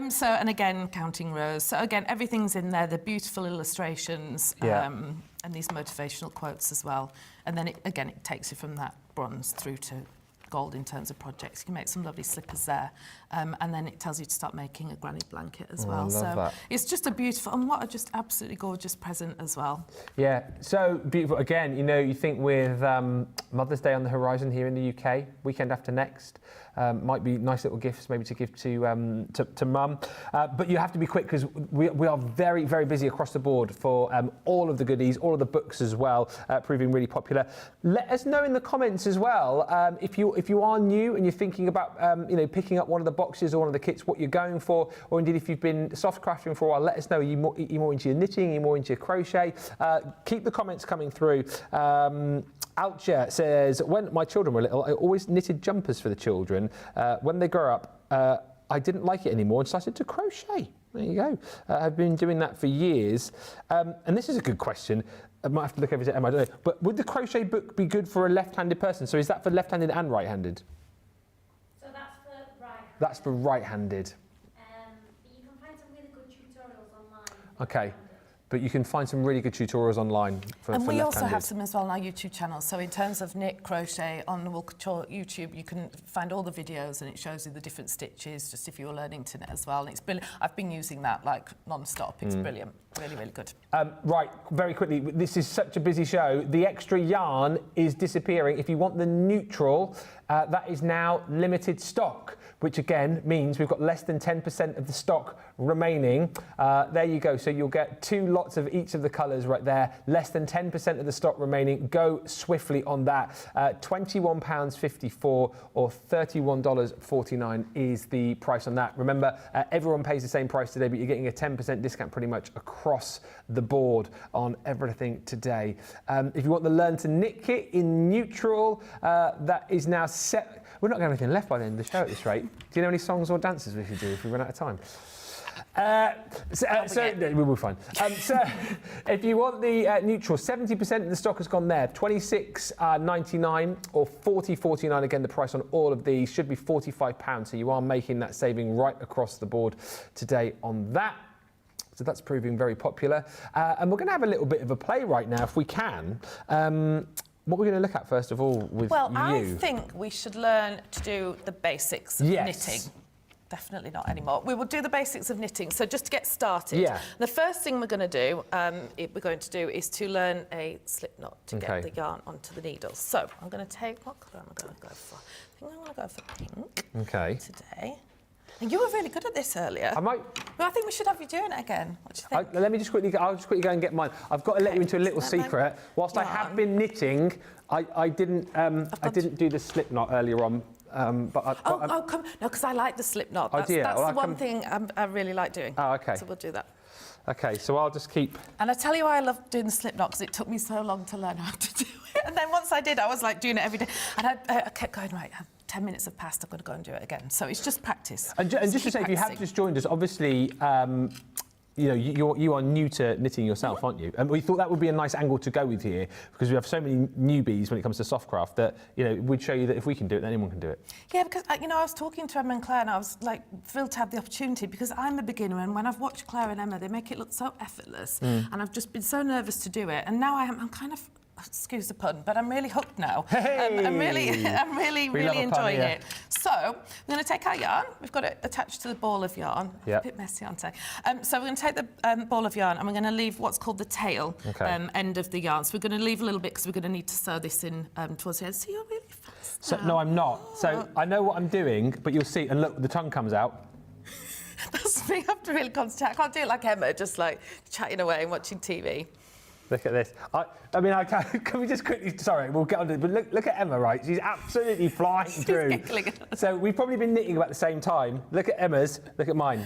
Speaker 2: So, and again, counting rows. So again, everything's in there, the beautiful illustrations, and these motivational quotes as well. And then it takes you from that bronze through to gold in terms of projects. You can make some lovely slippers there, and then it tells you to start making a granny blanket as well. So that. It's just a beautiful, and what a just absolutely gorgeous present as well. Yeah, so beautiful. Again, you know, you think with Mother's Day on the horizon here in the UK, weekend after next, might be nice little gifts maybe to give to mum, but you have to be quick, because we are very, very busy across the board for all of the goodies, all of the books as well, proving really popular. Let us know in the comments as well if you are new and you're thinking about you know, picking up one of the boxes or one of the kits, what you're going for, or indeed if you've been soft crafting for a while, let us know. Are you more into your knitting? Are you more into your crochet? Keep the comments coming through. Alcha says, when my children were little, I always knitted jumpers for the children. When they grow up, I didn't like it anymore and started to crochet.
Speaker 1: There you go. I've been doing that for years. And this is a good question. I might have to look over to Emma, I don't know. But would the crochet book be good for a left-handed person? So is that for left-handed and right-handed?
Speaker 3: So that's for right-handed.
Speaker 1: That's for right-handed.
Speaker 3: You can find some really good tutorials online.
Speaker 1: Okay. But you can find some really good tutorials online for
Speaker 2: And we also
Speaker 1: left-handed.
Speaker 2: have some as well on our YouTube channel. So in terms of knit, crochet, on the Wool Couture YouTube, you can find all the videos and it shows you the different stitches, just if you're learning to knit as well. And it's brilliant. I've been using that like non-stop. It's brilliant. Really, really good.
Speaker 1: Right, very quickly, this is such a busy show. The extra yarn is disappearing. If you want the neutral, that is now limited stock, which again means we've got less than 10% of the stock remaining. There you go. So you'll get 2 lots of each of the colours right there. Less than 10% of the stock remaining. Go swiftly on that. £21.54 or $31.49 is the price on that. Remember, everyone pays the same price today, but you're getting a 10% discount pretty much across the board on everything today. If you want the Learn to Knit kit in neutral, that is now set. We're not going to have anything left by the end of the show at this rate. Do you know any songs or dances we should do if we run out of time? We will find. So if you want the neutral, 70% of the stock has gone there. $26.99 or $40.49. Again, the price on all of these should be £45. So you are making that saving right across the board today on that. So that's proving very popular. And we're going to have a little bit of a play right now, if we can. What we're going to look at first of all with you.
Speaker 2: Well, I think we should learn to do the basics of knitting. Definitely not anymore. We will do the basics of knitting. So just to get started, the first thing we're going to do, is to learn a slip knot to get the yarn onto the needles. So I'm going to take, what colour am I going to go for? I think I'm going to go for pink today. And you were really good at this earlier. I might. Well, I think we should have you doing it again. What do you think?
Speaker 1: Let me just quickly. I'll just quickly go and get mine. I've got to let you into a little secret. Whilst I have been knitting, I didn't do the slip knot earlier on.
Speaker 2: Come no, because I like the slip knot. That's the one thing I really like doing. Oh, okay. So we'll do that.
Speaker 1: Okay, so I'll just keep.
Speaker 2: And I tell you why I love doing the slip knot, because it took me so long to learn how to do it. And then once I did, I was like doing it every day. And I kept going, right, 10 minutes have passed, I've got to go and do it again. So it's just practice.
Speaker 1: And just to say, if you have just joined us, obviously, you know, you are new to knitting yourself, aren't you? And we thought that would be a nice angle to go with here, because we have so many newbies when it comes to softcraft that, you know, we'd show you that if we can do it, then anyone can do it.
Speaker 2: Yeah, because, you know, I was talking to Emma and Claire and I was, like, thrilled to have the opportunity, because I'm a beginner, and when I've watched Claire and Emma, they make it look so effortless. And I've just been so nervous to do it. And now I'm kind of, excuse the pun, but I'm really hooked now. I'm really enjoying it. So we're going to take our yarn. We've got it attached to the ball of yarn. A bit messy, aren't I? So we're going to take the ball of yarn and we're going to leave what's called the tail end of the yarn. So we're going to leave a little bit because we're going to need to sew this in towards the end. So you're really fast.
Speaker 1: So, no, I'm not. So I know what I'm doing, but you'll see. And look, the tongue comes out.
Speaker 2: That's me. I have to really concentrate. I can't do it like Emma, just like chatting away and watching TV.
Speaker 1: Look at this. I mean, can we just quickly... Sorry, we'll get on to it, but look at Emma, right? She's absolutely flying through. So we've probably been knitting about the same time. Look at Emma's, look at mine.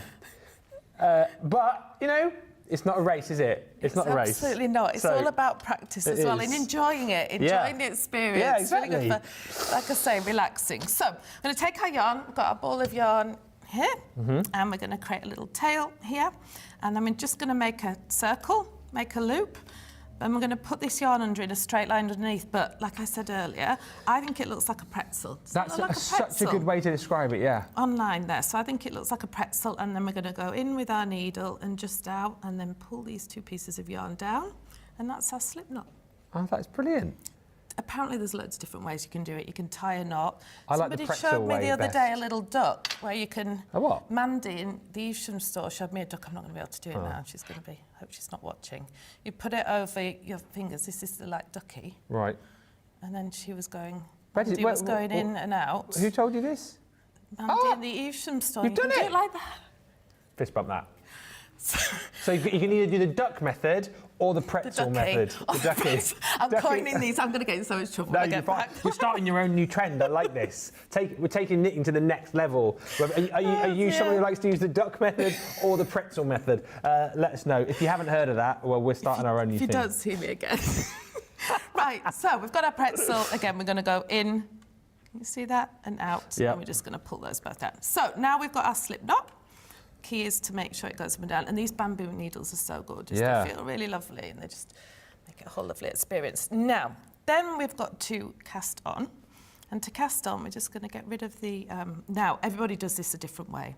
Speaker 1: But, you know, it's not a race, is it? It's not a race.
Speaker 2: Absolutely not. It's all about practice as well, and enjoying it, enjoying the experience.
Speaker 1: Yeah, exactly.
Speaker 2: Really good for, like I say, relaxing. So I'm going to take our yarn. We've got our ball of yarn here, and we're going to create a little tail here. And then we're just going to make a circle, make a loop. And we're going to put this yarn under in a straight line underneath, but like I said earlier, I think it looks like a pretzel.
Speaker 1: That's such a good way to describe it, yeah.
Speaker 2: Online there, so I think it looks like a pretzel, and then we're going to go in with our needle and just out, and then pull these 2 pieces of yarn down, and that's our slip knot.
Speaker 1: Oh, that's brilliant.
Speaker 2: Apparently there's loads of different ways you can do it. You can tie a knot.
Speaker 1: I like the pretzel
Speaker 2: showed me
Speaker 1: way
Speaker 2: the other
Speaker 1: best.
Speaker 2: day a little duck where you can...
Speaker 1: A what?
Speaker 2: Mandy in the Evesham store showed me a duck. I'm not going to be able to do it now. She's going to be... hope she's not watching. You put it over your fingers. This is the, like, ducky. Right. And then she was going... Mandy was going in and out.
Speaker 1: Who told you this?
Speaker 2: Mandy in the Evesham store.
Speaker 1: You've done it?
Speaker 2: Do it like that.
Speaker 1: Fist bump that. So you can either do the duck method or the pretzel method. The ducky.
Speaker 2: I'm coining these. I'm going to get in so much trouble.
Speaker 1: No, you're fine. You're starting your own new trend. I like this. We're taking knitting to the next level. Are you someone who likes to use the duck method or the pretzel method? Let us know. If you haven't heard of that, well, we're starting our own new thing.
Speaker 2: If you don't see me again. Right, so we've got our pretzel. Again, we're going to go in. You see that? And out. And we're just going to pull those both down. So now we've got our slip knot. key is to make sure it goes up and down. And these bamboo needles are so gorgeous.
Speaker 1: Yeah.
Speaker 2: They feel really lovely and they just make it a whole lovely experience. Now, then we've got to cast on. And to cast on, we're just going to get rid of the... now, everybody does this a different way.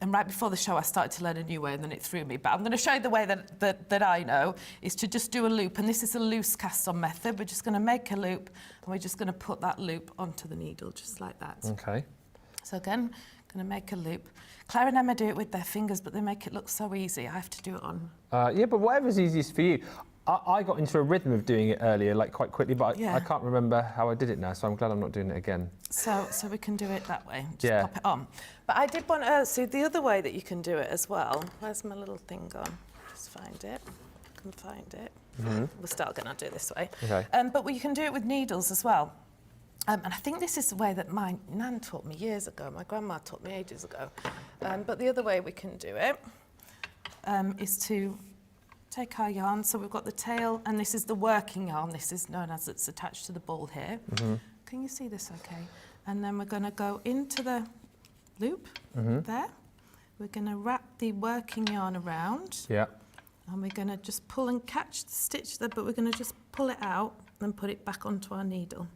Speaker 2: And right before the show, I started to learn a new way and then it threw me. But I'm going to show you the way that I know, is to just do a loop. And this is a loose cast on method. We're just going to make a loop and we're just going to put that loop onto the needle, just like that.
Speaker 1: Okay.
Speaker 2: So again, going to make a loop. Claire and Emma do it with their fingers, but they make it look so easy. I have to do it on...
Speaker 1: yeah, but whatever's easiest for you. I got into a rhythm of doing it earlier, like quite quickly, but I can't remember how I did it now, so I'm glad I'm not doing it again.
Speaker 2: So we can do it that way, just pop it on. But I did want to see the other way that you can do it as well. Where's my little thing gone? Just find it. I can find it. We're still going to do it this way.
Speaker 1: Okay.
Speaker 2: But you can do it with needles as well. And I think this is the way that my nan taught me years ago. My grandma taught me ages ago. But the other way we can do it is to take our yarn. So we've got the tail, and this is the working yarn. This is known as it's attached to the ball here. Can you see this okay? And then we're going to go into the loop there. We're going to wrap the working yarn around.
Speaker 1: Yeah.
Speaker 2: And we're going to just pull and catch the stitch there, but we're going to just pull it out and put it back onto our needle.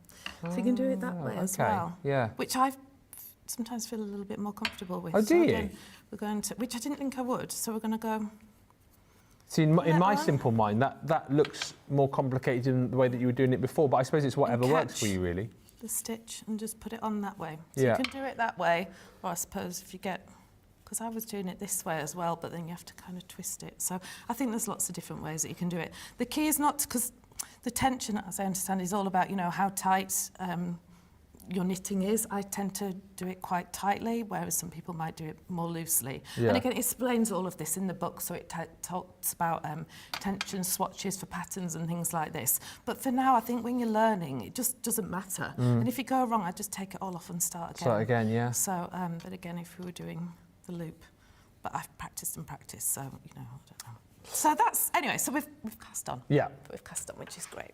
Speaker 2: So you can do it that way as well.
Speaker 1: Yeah.
Speaker 2: Which I sometimes feel a little bit more comfortable with.
Speaker 1: Oh, do
Speaker 2: so
Speaker 1: you?
Speaker 2: Again, we're going to, which I didn't think I would. So we're going to go...
Speaker 1: See, in my simple mind, that looks more complicated than the way that you were doing it before, but I suppose it's whatever works for you, really.
Speaker 2: The stitch and just put it on that way. So
Speaker 1: Yeah.
Speaker 2: you can do it that way, or I suppose if you get... Because I was doing it this way as well, but then you have to kind of twist it. So I think there's lots of different ways that you can do it. The key is not... Because the tension, as I understand, is all about, you know, how tight your knitting is. I tend to do it quite tightly, whereas some people might do it more loosely.
Speaker 1: Yeah.
Speaker 2: And again, it explains all of this in the book, so it talks about tension swatches for patterns and things like this. But for now, I think when you're learning, it just doesn't matter. And if you go wrong, I just take it all off and start again.
Speaker 1: Start again, yeah.
Speaker 2: So, but again, if we were doing the loop, but I've practiced and practiced, so, you know, I don't know. So that's, anyway, so we've cast on.
Speaker 1: Yeah.
Speaker 2: We've cast on, which is great.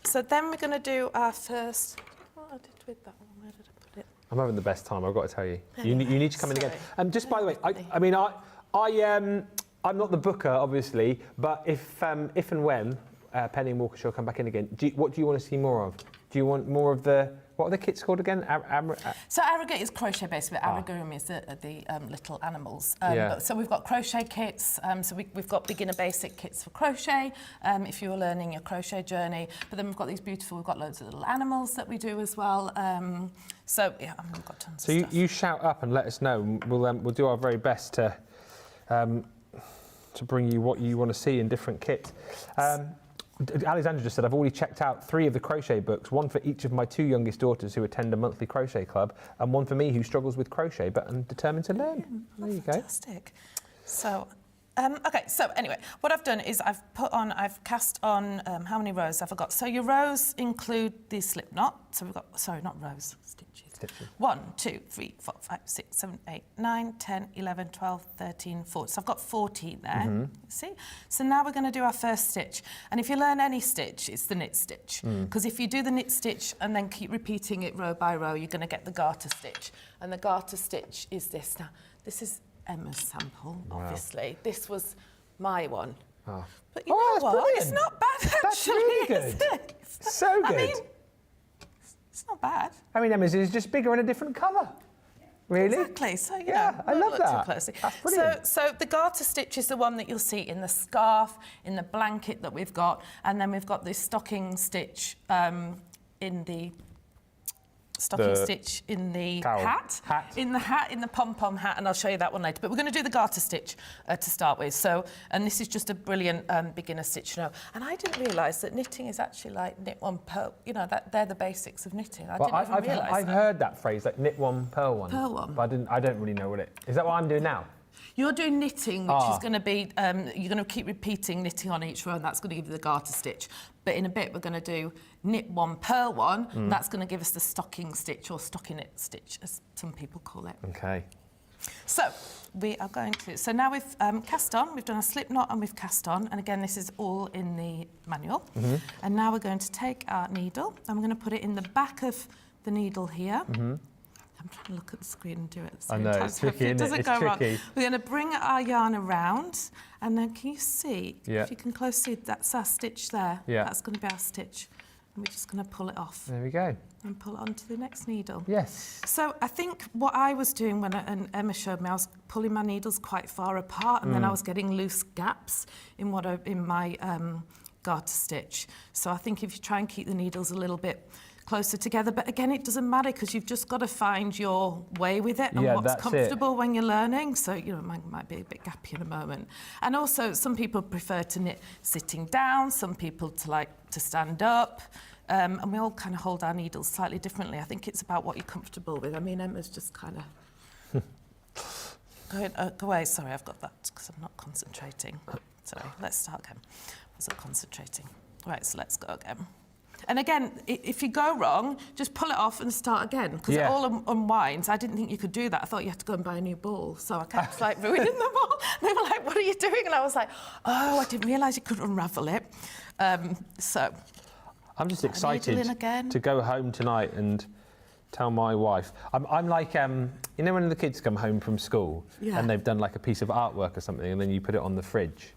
Speaker 2: So then we're going to do our first... What I did with that one, where did I put it?
Speaker 1: I'm having the best time, I've got to tell you.
Speaker 2: Anyway,
Speaker 1: you need to come in again. Just by the way, I mean, I'm not the booker, obviously, but if and when Penny and Wool Couture come back in again, what do you want to see more of? Do you want more of the... What are the kits called again?
Speaker 2: So arrogate is crochet based, but aragami is the little animals. So we've got crochet kits. So we've got beginner basic kits for crochet, if you're learning your crochet journey. But then we've got these beautiful, we've got loads of little animals that we do as well. So yeah, we've got tons of stuff.
Speaker 1: So you shout up and let us know. We'll do our very best to bring you what you want to see in different kits. Alexandra just said, I've already checked out 3 of the crochet books, one for each of my 2 youngest daughters who attend a monthly crochet club, and one for me who struggles with crochet but I'm determined to learn. There you go.
Speaker 2: Fantastic. So, okay, so anyway, what I've done is I've cast on, how many rows have I got? So your rows include the slip knot. So we've got, sorry, not rows, stitches. 1, 2, 3, 4, 5, 6, 7, 8, 9, 10, 11, 12, 13, 14. So I've got 14 there, see? So now we're going to do our first stitch. And if you learn any stitch, it's the knit stitch. Because if you do the knit stitch and then keep repeating it row by row, you're going to get the garter stitch. And the garter stitch is this. Now, this is Emma's sample, obviously. This was my one.
Speaker 1: Oh.
Speaker 2: But you know what?
Speaker 1: Brilliant.
Speaker 2: It's not bad, actually.
Speaker 1: That's really good.
Speaker 2: Is it?
Speaker 1: So good.
Speaker 2: I mean, it's not bad.
Speaker 1: I mean, Emma's is just bigger and a different colour. Really?
Speaker 2: Exactly. So, you
Speaker 1: Yeah,
Speaker 2: know,
Speaker 1: I love
Speaker 2: look
Speaker 1: that.
Speaker 2: Too closely.
Speaker 1: That's brilliant.
Speaker 2: So the garter stitch is the one that you'll see in the scarf, in the blanket that we've got, and then we've got this stocking stitch in the stitch in the hat, in the pom-pom hat, and I'll show you that one later. But we're going to do the garter stitch to start with. So, and this is just a brilliant beginner stitch now. And I didn't realise that knitting is actually like knit one, purl. You know, that they're the basics of knitting. I didn't even realise
Speaker 1: I've heard that phrase, like knit one, purl one.
Speaker 2: Purl one.
Speaker 1: But I don't really know what it is. That what I'm doing now?
Speaker 2: You're doing knitting, which is going to be, you're going to keep repeating knitting on each row, and that's going to give you the garter stitch. But in a bit, we're going to do knit one, purl one, and that's going to give us the stocking stitch, or stockinette stitch, as some people call it.
Speaker 1: Okay.
Speaker 2: So, we are going to, so now we've cast on, we've done a slip knot and we've cast on, and again, this is all in the manual. And now we're going to take our needle, and we're going to put it in the back of the needle here. I'm trying to look at the screen and do it at the
Speaker 1: I
Speaker 2: same
Speaker 1: know,
Speaker 2: time.
Speaker 1: it's
Speaker 2: so
Speaker 1: tricky,
Speaker 2: it
Speaker 1: isn't it?
Speaker 2: doesn't
Speaker 1: It's
Speaker 2: go wrong.
Speaker 1: tricky.
Speaker 2: We're going to bring our yarn around, and then can you see,
Speaker 1: Yeah.
Speaker 2: if you can closely see, that's our stitch there.
Speaker 1: Yeah.
Speaker 2: That's going to be our stitch. And we're just going to pull it off
Speaker 1: There we go.
Speaker 2: and pull it onto the next needle.
Speaker 1: Yes.
Speaker 2: So I think what I was doing when and Emma showed me, I was pulling my needles quite far apart, and then I was getting loose gaps in my garter stitch. So I think if you try and keep the needles a little bit closer together, but again, it doesn't matter because you've just got to find your way with it and
Speaker 1: Yeah,
Speaker 2: what's
Speaker 1: that's
Speaker 2: comfortable when you're learning. So, you know, it might be a bit gappy in a moment. And also, some people prefer to knit sitting down, some people like to stand up. And we all kind of hold our needles slightly differently. I think it's about what you're comfortable with. I mean, Emma's just kind of go away. Sorry, I've got that because I'm not concentrating. Sorry, let's start again. I wasn't concentrating. Right, so let's go again. And again, if you go wrong, just pull it off and start again, because it all unwinds. I didn't think you could do that. I thought you had to go and buy a new ball. So I kept like ruining them all. They were like, what are you doing? And I was like, oh, I didn't realise you could unravel it. So
Speaker 1: I'm just excited to go home tonight and tell my wife. I'm like, you know when the kids come home from school and they've done like a piece of artwork or something and then you put it on the fridge.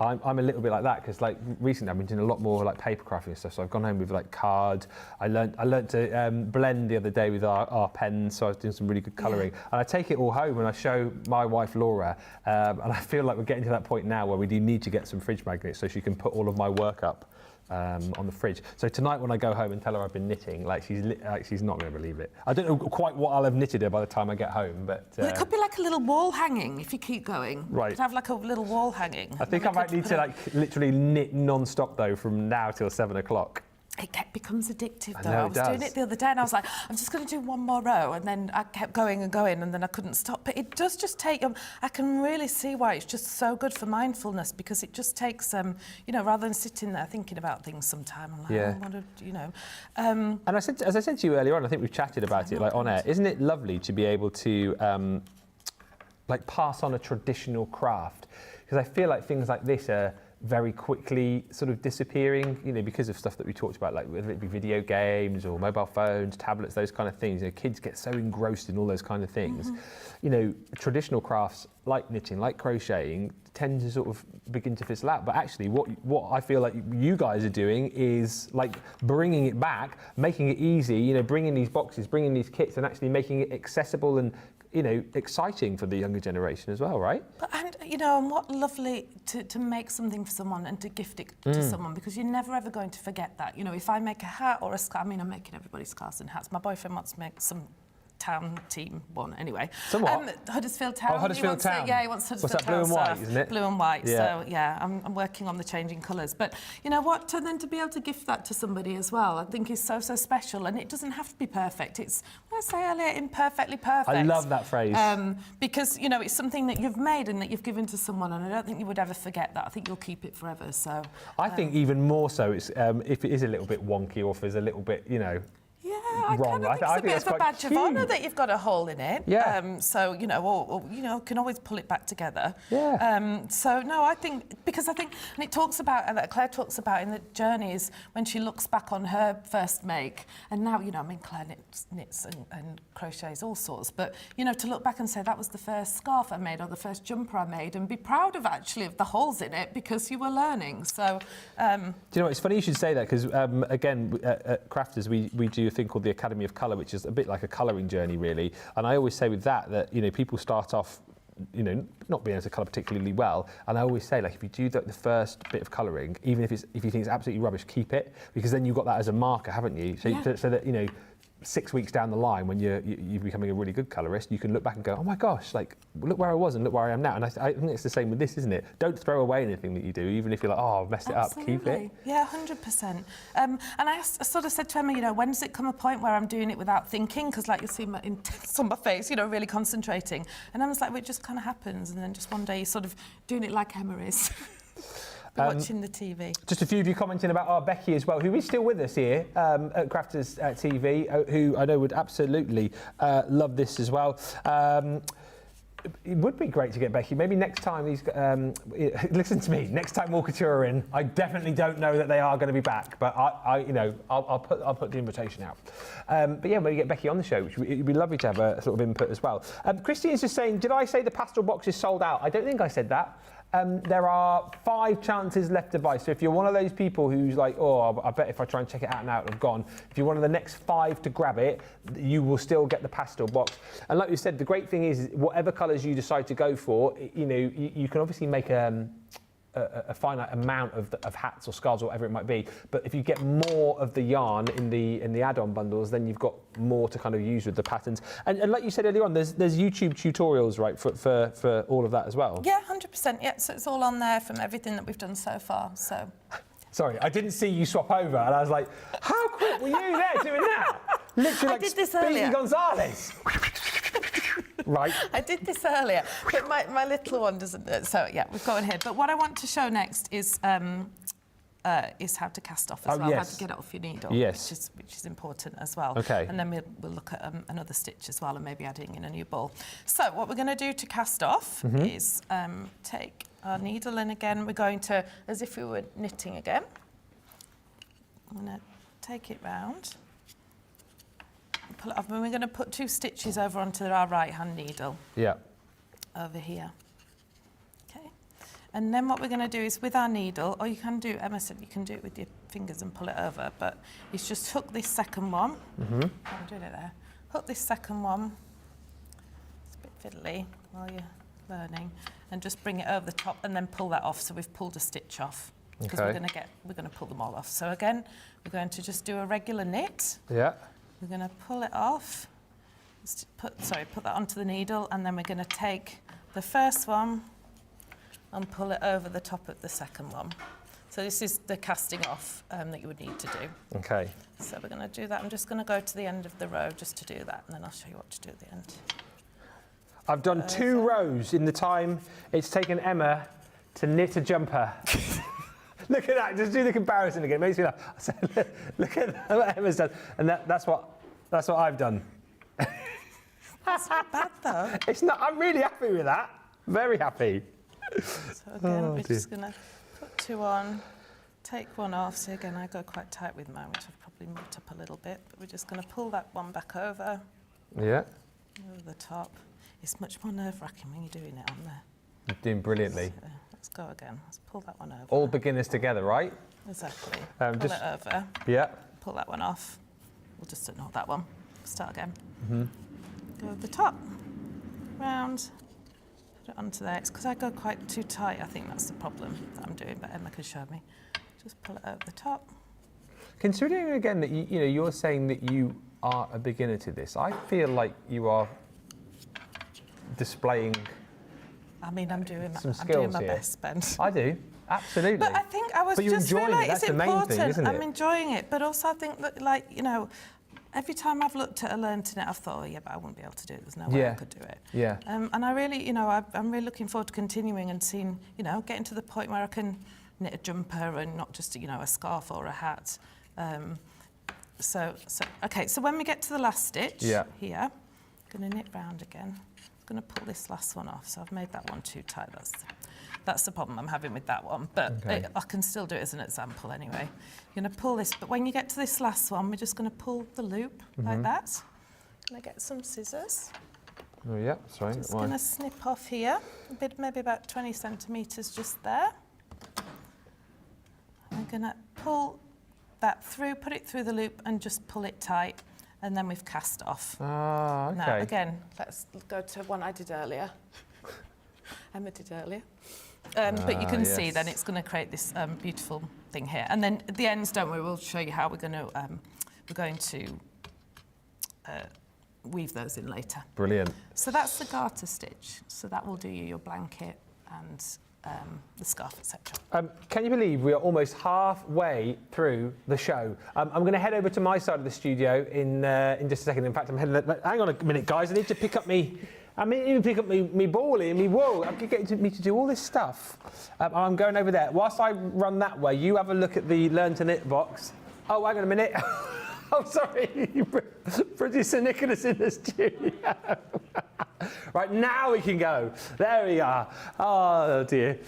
Speaker 1: I'm a little bit like that because like recently I've been doing a lot more like paper crafting and stuff. So I've gone home with like cards. I learnt to blend the other day with our pens. So I was doing some really good colouring. And I take it all home and I show my wife Laura. And I feel like we're getting to that point now where we do need to get some fridge magnets so she can put all of my work up on the fridge. So tonight when I go home and tell her I've been knitting, like she's not going to believe it. I don't know quite what I'll have knitted her by the time I get home, but
Speaker 2: well, it could be like a little wall hanging if you keep going.
Speaker 1: Right.
Speaker 2: You could have like a little wall hanging.
Speaker 1: I think I might need to like literally knit non-stop though from now till 7 o'clock.
Speaker 2: It becomes addictive though.
Speaker 1: I know,
Speaker 2: I was doing it the other day and I was like, I'm just going to do one more row, and then I kept going and going and then I couldn't stop. But it does just take, I can really see why it's just so good for mindfulness, because it just takes, you know, rather than sitting there thinking about things sometime, I'm like, I want to, you know.
Speaker 1: And as I said to you earlier on, I think we've chatted about it like on air, isn't it lovely to be able to like pass on a traditional craft? Because I feel like things like this are very quickly sort of disappearing, you know, because of stuff that we talked about, like whether it be video games or mobile phones, tablets, those kind of things. You know, kids get so engrossed in all those kind of things. You know, traditional crafts like knitting, like crocheting, tend to sort of begin to fizzle out. But actually, what I feel like you guys are doing is like bringing it back, making it easy. You know, bringing these boxes, bringing these kits, and actually making it accessible and, you know, exciting for the younger generation as well, right?
Speaker 2: And, you know, and what lovely to make something for someone and to gift it to someone, because you're never ever going to forget that. You know, if I make a hat or a scarf, I mean, I'm making everybody's scarves and hats. My boyfriend wants to make some town team one anyway.
Speaker 1: So what?
Speaker 2: Huddersfield Town.
Speaker 1: Oh, Huddersfield Town.
Speaker 2: He wants Huddersfield
Speaker 1: What's that, blue
Speaker 2: Town
Speaker 1: and white,
Speaker 2: stuff.
Speaker 1: isn't it?
Speaker 2: Blue and white.
Speaker 1: Yeah.
Speaker 2: So yeah, I'm working on the changing colours. But you know what? To then to be able to gift that to somebody as well, I think is so special. And it doesn't have to be perfect. It's, what did I say earlier, imperfectly perfect.
Speaker 1: I love that phrase.
Speaker 2: Because you know it's something that you've made and that you've given to someone, and I don't think you would ever forget that. I think you'll keep it forever. So
Speaker 1: I think even more so, it's if it is a little bit wonky or if there's a little bit, you know.
Speaker 2: I
Speaker 1: wrong.
Speaker 2: kind of think it's a bit of a badge of honour that you've got a hole in it.
Speaker 1: Yeah.
Speaker 2: So, you know, or, you know, can always pull it back together.
Speaker 1: Yeah.
Speaker 2: So, no, I think, because I think, and it talks about, and that Claire talks about in the journeys, when she looks back on her first make, and now, you know, I mean, Claire knits and crochets all sorts, but, you know, to look back and say that was the first scarf I made or the first jumper I made, and be proud of actually of the holes in it because you were learning. So,
Speaker 1: do you know what, it's funny you should say that, because again, at Crafters, we do a thing called the Academy of Colour, which is a bit like a colouring journey, really. And I always say with that, you know, people start off, you know, not being able to colour particularly well. And I always say, like, if you do the first bit of colouring, even if you think it's absolutely rubbish, keep it, because then you've got that as a marker, haven't you? So that, you know, 6 weeks down the line, when you're becoming a really good colourist, you can look back and go, oh my gosh, like, look where I was and look where I am now. And I think it's the same with this, isn't it? Don't throw away anything that you do, even if you're like, oh, I've messed it up, keep it.
Speaker 2: Yeah, 100%. And I sort of said to Emma, you know, when does it come a point where I'm doing it without thinking? Because like you'll see my intense on my face, you know, really concentrating. And Emma's like, well, it just kind of happens. And then just one day you're sort of doing it like Emma is. Watching the TV.
Speaker 1: Just a few of you commenting about our Becky as well, who is still with us here at Crafters TV, who I know would absolutely love this as well. It would be great to get Becky. Maybe next time these, listen to me. Next time Wool Couture are in, I definitely don't know that they are going to be back, but I'll put the invitation out. But yeah, maybe get Becky on the show, which would be lovely to have a sort of input as well. Christine's just saying, did I say the pastel box is sold out? I don't think I said that. There are 5 chances left to buy. So if you're one of those people who's like, oh, I bet if I try and check it out now, it'll have gone. If you're one of the next 5 to grab it, you will still get the pastel box. And like you said, the great thing is whatever colours you decide to go for, you can obviously make a finite amount of hats or scarves or whatever it might be, but if you get more of the yarn in the add-on bundles, then you've got more to kind of use with the patterns. And like you said earlier on, there's YouTube tutorials, right, for all of that as well.
Speaker 2: Yeah, 100%. Yeah, so it's all on there from everything that we've done so far. So.
Speaker 1: Sorry, I didn't see you swap over, and I was like, how quick were you there doing that? Literally, like
Speaker 2: I did this
Speaker 1: Speedy
Speaker 2: earlier.
Speaker 1: Gonzalez. Right.
Speaker 2: I did this earlier, but my little one doesn't. So yeah, we've got it here. But what I want to show next is how to cast off as well,
Speaker 1: yes.
Speaker 2: how to get it off your needle,
Speaker 1: yes.
Speaker 2: which is important as well.
Speaker 1: Okay.
Speaker 2: And then we'll look at another stitch as well, and maybe adding in a new ball. So what we're going to do to cast off is take our needle, and again we're going to, as if we were knitting again, I'm going to take it round. Pull it off, and we're going to put 2 stitches over onto our right-hand needle.
Speaker 1: Yeah.
Speaker 2: Over here. Okay. And then what we're going to do is with our needle, or you can do, Emma said you can do it with your fingers and pull it over, but it's just hook this second one. I'm doing it there. Hook this second one. It's a bit fiddly while you're learning, and just bring it over the top, and then pull that off. So we've pulled a stitch off because we're going to pull them all off. So again, we're going to just do a regular knit.
Speaker 1: Yeah.
Speaker 2: We're going to pull it off, put that onto the needle, and then we're going to take the first one and pull it over the top of the second one. So this is the casting off that you would need to do.
Speaker 1: Okay.
Speaker 2: So we're going to do that. I'm just going to go to the end of the row just to do that, and then I'll show you what to do at the end.
Speaker 1: I've done 2 rows in the time it's taken Emma to knit a jumper. Look at that, just do the comparison again. It makes me laugh. Look at what Emma's done. And that's what I've done.
Speaker 2: That's not bad though.
Speaker 1: It's not, I'm really happy with that. Very happy.
Speaker 2: So again, we're just going to put 2 on, take 1 off. So again, I go quite tight with mine, which I've probably moved up a little bit. But we're just going to pull that one back over.
Speaker 1: Yeah.
Speaker 2: Over the top. It's much more nerve-wracking when you're doing it on there.
Speaker 1: You're doing brilliantly.
Speaker 2: So, let's go again. Let's pull that one over.
Speaker 1: All beginners together, right?
Speaker 2: Exactly. Pull
Speaker 1: just,
Speaker 2: it over.
Speaker 1: Yeah.
Speaker 2: Pull that one off. We'll just ignore that one. Start again. Go over the top. Round. Put it onto there. It's because I go quite too tight. I think that's the problem that I'm doing, but Emma can show me. Just pull it over the top.
Speaker 1: Considering again that you're saying that you are a beginner to this, I feel like you are displaying.
Speaker 2: I mean, I'm doing my
Speaker 1: here.
Speaker 2: best, Ben.
Speaker 1: I do, absolutely.
Speaker 2: But I think I was
Speaker 1: but you're
Speaker 2: just feel
Speaker 1: enjoying
Speaker 2: like
Speaker 1: it. That's
Speaker 2: it's
Speaker 1: the main
Speaker 2: important.
Speaker 1: thing, isn't it?
Speaker 2: I'm enjoying it, but also I think that, like, every time I've looked at a learn to knit, I've thought, oh yeah, but I wouldn't be able to do it. There's no way I could do it.
Speaker 1: Yeah.
Speaker 2: And I really, I'm really looking forward to continuing and seeing, getting to the point where I can knit a jumper and not just, a scarf or a hat. Okay, so when we get to the last stitch here, I'm going to knit round again. I'm going to pull this last one off. So I've made that one too tight. That's the problem I'm having with that one. But I can still do it as an example anyway. You're going to pull this, but when you get to this last one, we're just going to pull the loop like that. I'm going to get some scissors.
Speaker 1: Oh yeah, sorry.
Speaker 2: Just going to snip off here, maybe about 20 centimetres just there. I'm going to pull that through, put it through the loop and just pull it tight, and then we've cast off.
Speaker 1: Ah, okay.
Speaker 2: Now, again, let's go to one I did earlier. Emma did earlier. But you can see then it's going to create this beautiful thing here. And then at the ends, don't worry, we'll show you how we're going to weave those in later.
Speaker 1: Brilliant.
Speaker 2: So that's the garter stitch. So that will do you your blanket and the scarf, etc.
Speaker 1: Can you believe we are almost halfway through the show? I'm going to head over to my side of the studio in just a second. In fact, I'm heading. Hang on a minute, guys. I need to pick up me ballie and me wool. I'm getting me to do all this stuff. I'm going over there. Whilst I run that way, you have a look at the Learn to Knit box. Oh, hang on a minute. Oh, sorry. Producer Nicholas in the studio. Right, now we can go. There we are. Oh dear.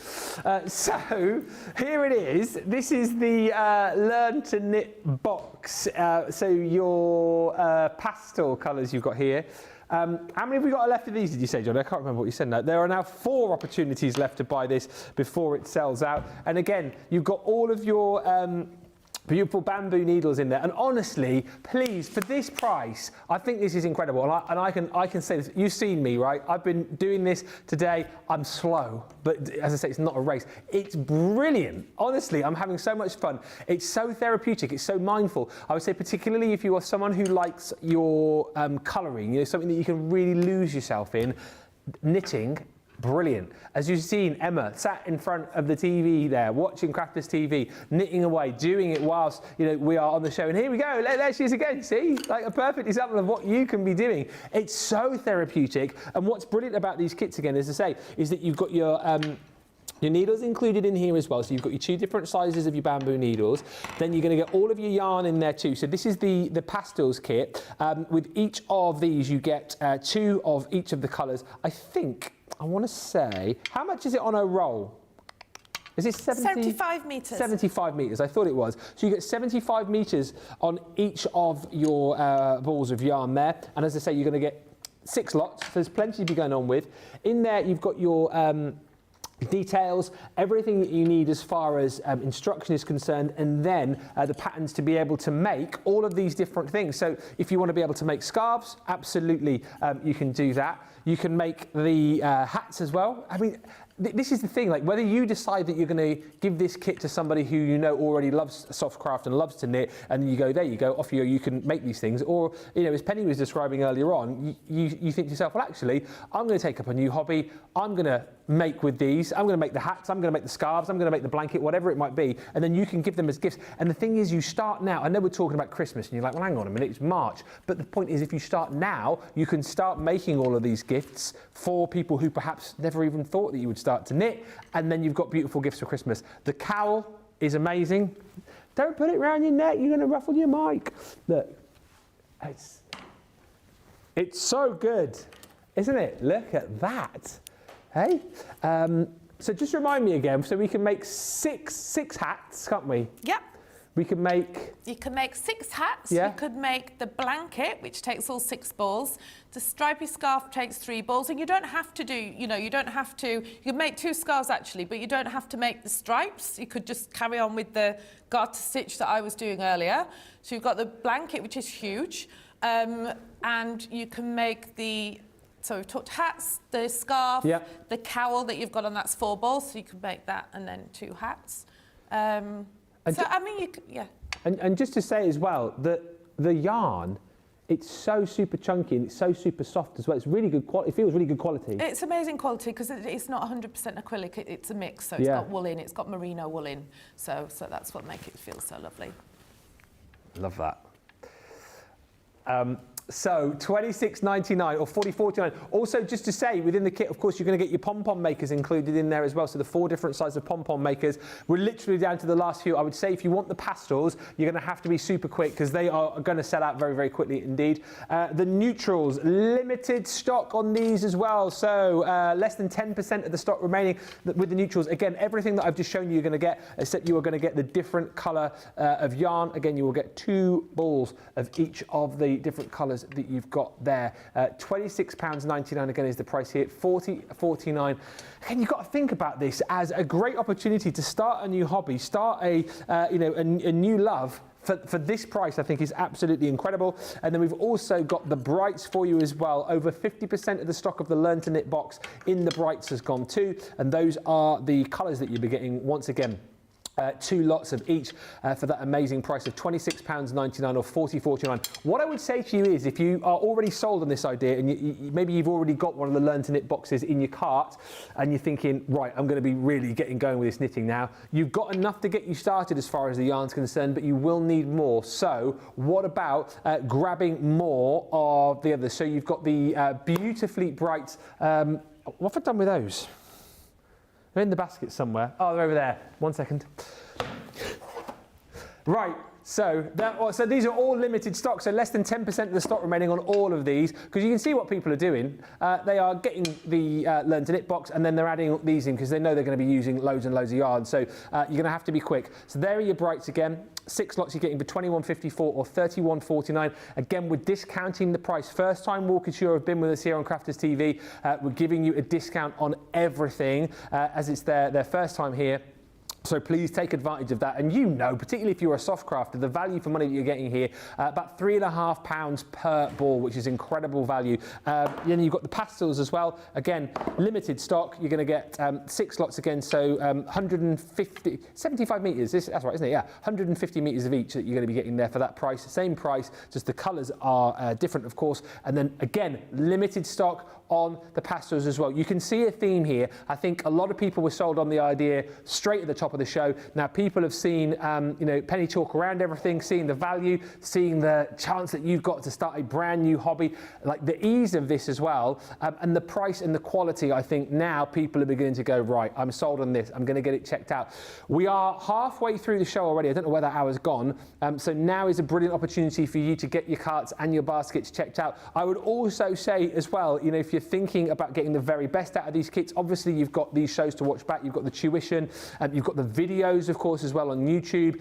Speaker 1: So here it is. This is the Learn to Knit box. So your pastel colours you've got here. How many have we got left of these, did you say, John? I can't remember what you said now. There are now 4 opportunities left to buy this before it sells out. And again, you've got all of your beautiful bamboo needles in there. And honestly, please, for this price, I think this is incredible. And I can say this. You've seen me, right? I've been doing this today. I'm slow, but as I say, it's not a race. It's brilliant. Honestly, I'm having so much fun. It's so therapeutic. It's so mindful. I would say particularly if you are someone who likes your colouring, you know, something that you can really lose yourself in, knitting. Brilliant. As you've seen, Emma sat in front of the TV there, watching Crafters TV, knitting away, doing it whilst, you know, we are on the show. And here we go. There she is again. See, like a perfect example of what you can be doing. It's so therapeutic. And what's brilliant about these kits, again, as I say, is that you've got your needles included in here as well. So you've got your 2 different sizes of your bamboo needles. Then you're going to get all of your yarn in there too. So this is the pastels kit. With each of these, you get 2 of each of the colours. I want to say, how much is it on a roll? Is it
Speaker 2: 75 metres.
Speaker 1: 75 metres, I thought it was. So you get 75 metres on each of your balls of yarn there. And as I say, you're going to get 6 lots. So there's plenty to be going on with. In there, you've got your details, everything that you need as far as instruction is concerned, and then the patterns to be able to make all of these different things. So if you want to be able to make scarves, absolutely you can do that. You can make the hats as well. I mean, this is the thing, like whether you decide that you're going to give this kit to somebody who you know already loves soft craft and loves to knit, and you go, there you go, off you can make these things. Or, you know, as Penny was describing earlier on, you think to yourself, well, actually, I'm going to take up a new hobby. I'm going to make with these. I'm going to make the hats. I'm going to make the scarves. I'm going to make the blanket, whatever it might be. And then you can give them as gifts. And the thing is, you start now. I know we're talking about Christmas, and you're like, well, hang on a minute, it's March. But the point is, if you start now, you can start making all of these gifts for people who perhaps never even thought that you would start to knit. And then you've got beautiful gifts for Christmas. The cowl is amazing. Don't put it around your neck. You're going to ruffle your mic. Look, it's so good, isn't it? Look at that. Hey? So just remind me again, so we can make six hats, can't we?
Speaker 2: Yep.
Speaker 1: We can make...
Speaker 2: You can make 6 hats.
Speaker 1: Yeah.
Speaker 2: You could make the blanket, which takes all 6 balls. The stripy scarf takes 3 balls. And you don't have to do, you know, you don't have to... You can make 2 scarves, actually, but you don't have to make the stripes. You could just carry on with the garter stitch that I was doing earlier. So you've got the blanket, which is huge. And you can make the... So we've talked hats, the scarf,
Speaker 1: yeah.
Speaker 2: The cowl that you've got on, that's 4 balls. So you can make that and then 2 hats. So, I mean, you could, yeah.
Speaker 1: And just to say as well, that the yarn, it's so super chunky and it's so super soft as well. It's really good quality. It feels really good quality.
Speaker 2: It's amazing quality because it's not 100% acrylic. It's a mix. So it's got wool in, it's got merino wool in. So that's what makes it feel so lovely.
Speaker 1: Love that. So $26.99 or $40.49. Also, just to say, within the kit, of course, you're going to get your Pom Pom Makers included in there as well. So the 4 different sizes of Pom Pom Makers. We're literally down to the last few. I would say if you want the pastels, you're going to have to be super quick because they are going to sell out very, very quickly indeed. The neutrals, limited stock on these as well. So less than 10% of the stock remaining with the neutrals. Again, everything that I've just shown you, you're going to get, except you are going to get the different colour of yarn. Again, you will get 2 balls of each of the different colours that you've got there. £26.99 again is the price here. $40.49. Again, you've got to think about this as a great opportunity to start a new hobby, start a new love. For this price, I think is absolutely incredible. And then we've also got the brights for you as well. Over 50% of the stock of the Learn to Knit box in the brights has gone too. And those are the colours that you'll be getting once again. 2 lots of each for that amazing price of £26.99 or $40.49. What I would say to you is, if you are already sold on this idea and maybe you've already got one of the Learn to Knit boxes in your cart and you're thinking, right, I'm going to be really getting going with this knitting now, you've got enough to get you started as far as the yarn's concerned, but you will need more. So what about grabbing more of the others? So you've got the beautifully bright, what have I done with those? They're in the basket somewhere. Oh, they're over there. 1 second. Right, So, so these are all limited stock, so less than 10% of the stock remaining on all of these, because you can see what people are doing. They are getting the Learn to Knit box, and then they're adding these in because they know they're going to be using loads and loads of yarn. So you're going to have to be quick. So there are your brights again. 6 lots you're getting for £21.54 or £31.49. Again, we're discounting the price. First time Wool Couture have been with us here on Crafters TV. We're giving you a discount on everything as it's their first time here. So please take advantage of that. And you know, particularly if you're a soft crafter, the value for money that you're getting here, about £3.50 per ball, which is incredible value. Then you've got the pastels as well. Again, limited stock. You're going to get 6 lots again, so 75 metres. That's right, isn't it? Yeah, 150 metres of each that you're going to be getting there for that price. Same price, just the colours are different, of course. And then again, limited stock on the pastels as well. You can see a theme here. I think a lot of people were sold on the idea straight at the top of the show. Now people have seen, you know, penny talk around everything, seeing the value, seeing the chance that you've got to start a brand new hobby, like the ease of this as well, and the price and the quality. I think now people are beginning to go, right, I'm sold on this. I'm going to get it checked out. We are halfway through the show already. I don't know where that hour's gone. So now is a brilliant opportunity for you to get your carts and your baskets checked out. I would also say as well, you know, if you're thinking about getting the very best out of these kits, obviously you've got these shows to watch back. You've got the tuition, you've got the videos, of course, as well on YouTube.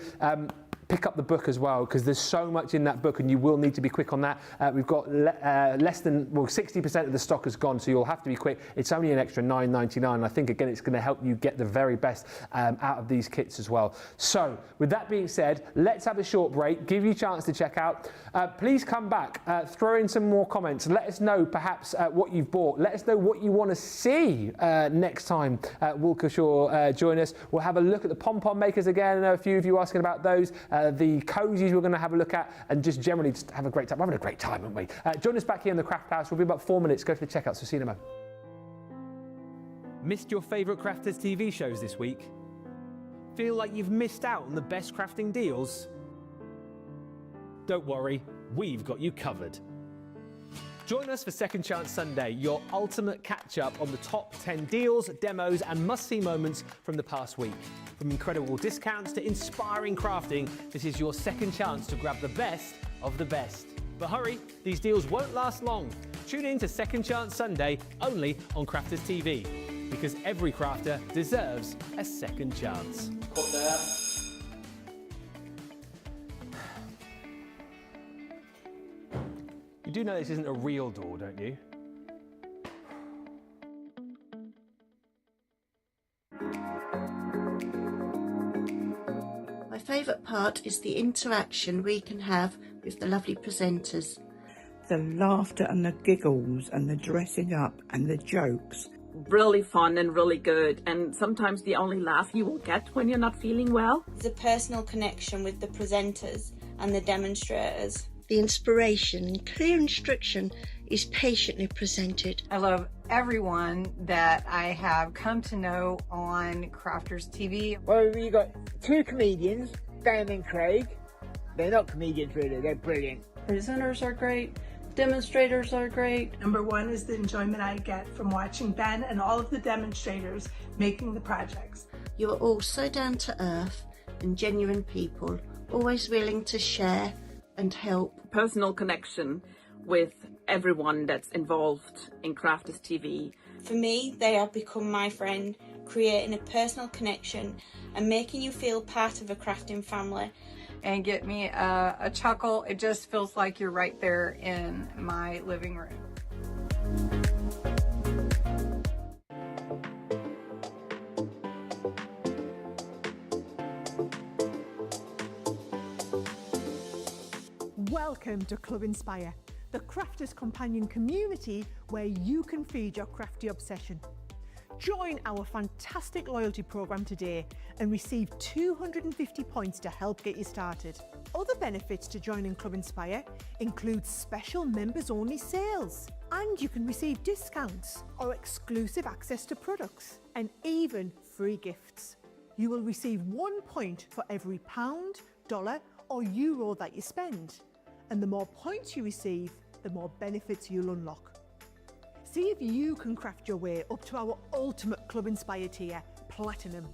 Speaker 1: Pick up the book as well, because there's so much in that book and you will need to be quick on that. We've got less than, well, 60% of the stock is gone, so you'll have to be quick. It's only an extra £9.99. I think, again, it's going to help you get the very best out of these kits as well. So, with that being said, let's have a short break, give you a chance to check out. Please come back, throw in some more comments. Let us know, perhaps, what you've bought. Let us know what you want to see next time Wool Couture join us. We'll have a look at the Pom Pom Makers again. I know a few of you asking about those. The cozies we're going to have a look at, and just generally just have a great time. We're having a great time, aren't we? Join us back here in the Craft House. We'll be about 4 minutes. Go to the checkout, so see you in a moment. Missed your favourite Crafters TV shows this week? Feel like you've missed out on the best crafting deals? Don't worry, we've got you covered. Join us for Second Chance Sunday, your ultimate catch-up on the top 10 deals, demos and must-see moments from the past week. From incredible discounts to inspiring crafting, this is your second chance to grab the best of the best. But hurry, these deals won't last long. Tune in to Second Chance Sunday, only on Crafters TV. Because every crafter deserves a second chance. You do know this isn't a real door, don't you?
Speaker 4: My favourite part is the interaction we can have with the lovely presenters.
Speaker 5: The laughter and the giggles and the dressing up and the jokes.
Speaker 6: Really fun and really good, and sometimes the only laugh you will get when you're not feeling well.
Speaker 7: The personal connection with the presenters and the demonstrators.
Speaker 4: The inspiration and clear instruction is patiently presented.
Speaker 8: I love everyone that I have come to know on Crafters TV.
Speaker 9: Well, we got 2 comedians, Dan and Craig. They're not comedians really, they're brilliant.
Speaker 10: Presenters are great. Demonstrators are great.
Speaker 11: Number one is the enjoyment I get from watching Ben and all of the demonstrators making the projects.
Speaker 4: You are all so down to earth and genuine people, always willing to share and help.
Speaker 6: Personal connection with everyone that's involved in Crafters TV.
Speaker 7: For me, they have become my friend, creating a personal connection and making you feel part of a crafting family.
Speaker 8: And get me a chuckle. It just feels like you're right there in my living room.
Speaker 12: Welcome to Club Inspire, the crafters' companion community where you can feed your crafty obsession. Join our fantastic loyalty program today and receive 250 points to help get you started. Other benefits to joining Club Inspire include special members-only sales, and you can receive discounts or exclusive access to products, and even free gifts. You will receive 1 point for every pound, dollar or euro that you spend, and the more points you receive, the more benefits you'll unlock. See if you can craft your way up to our ultimate Club Inspire tier, Platinum,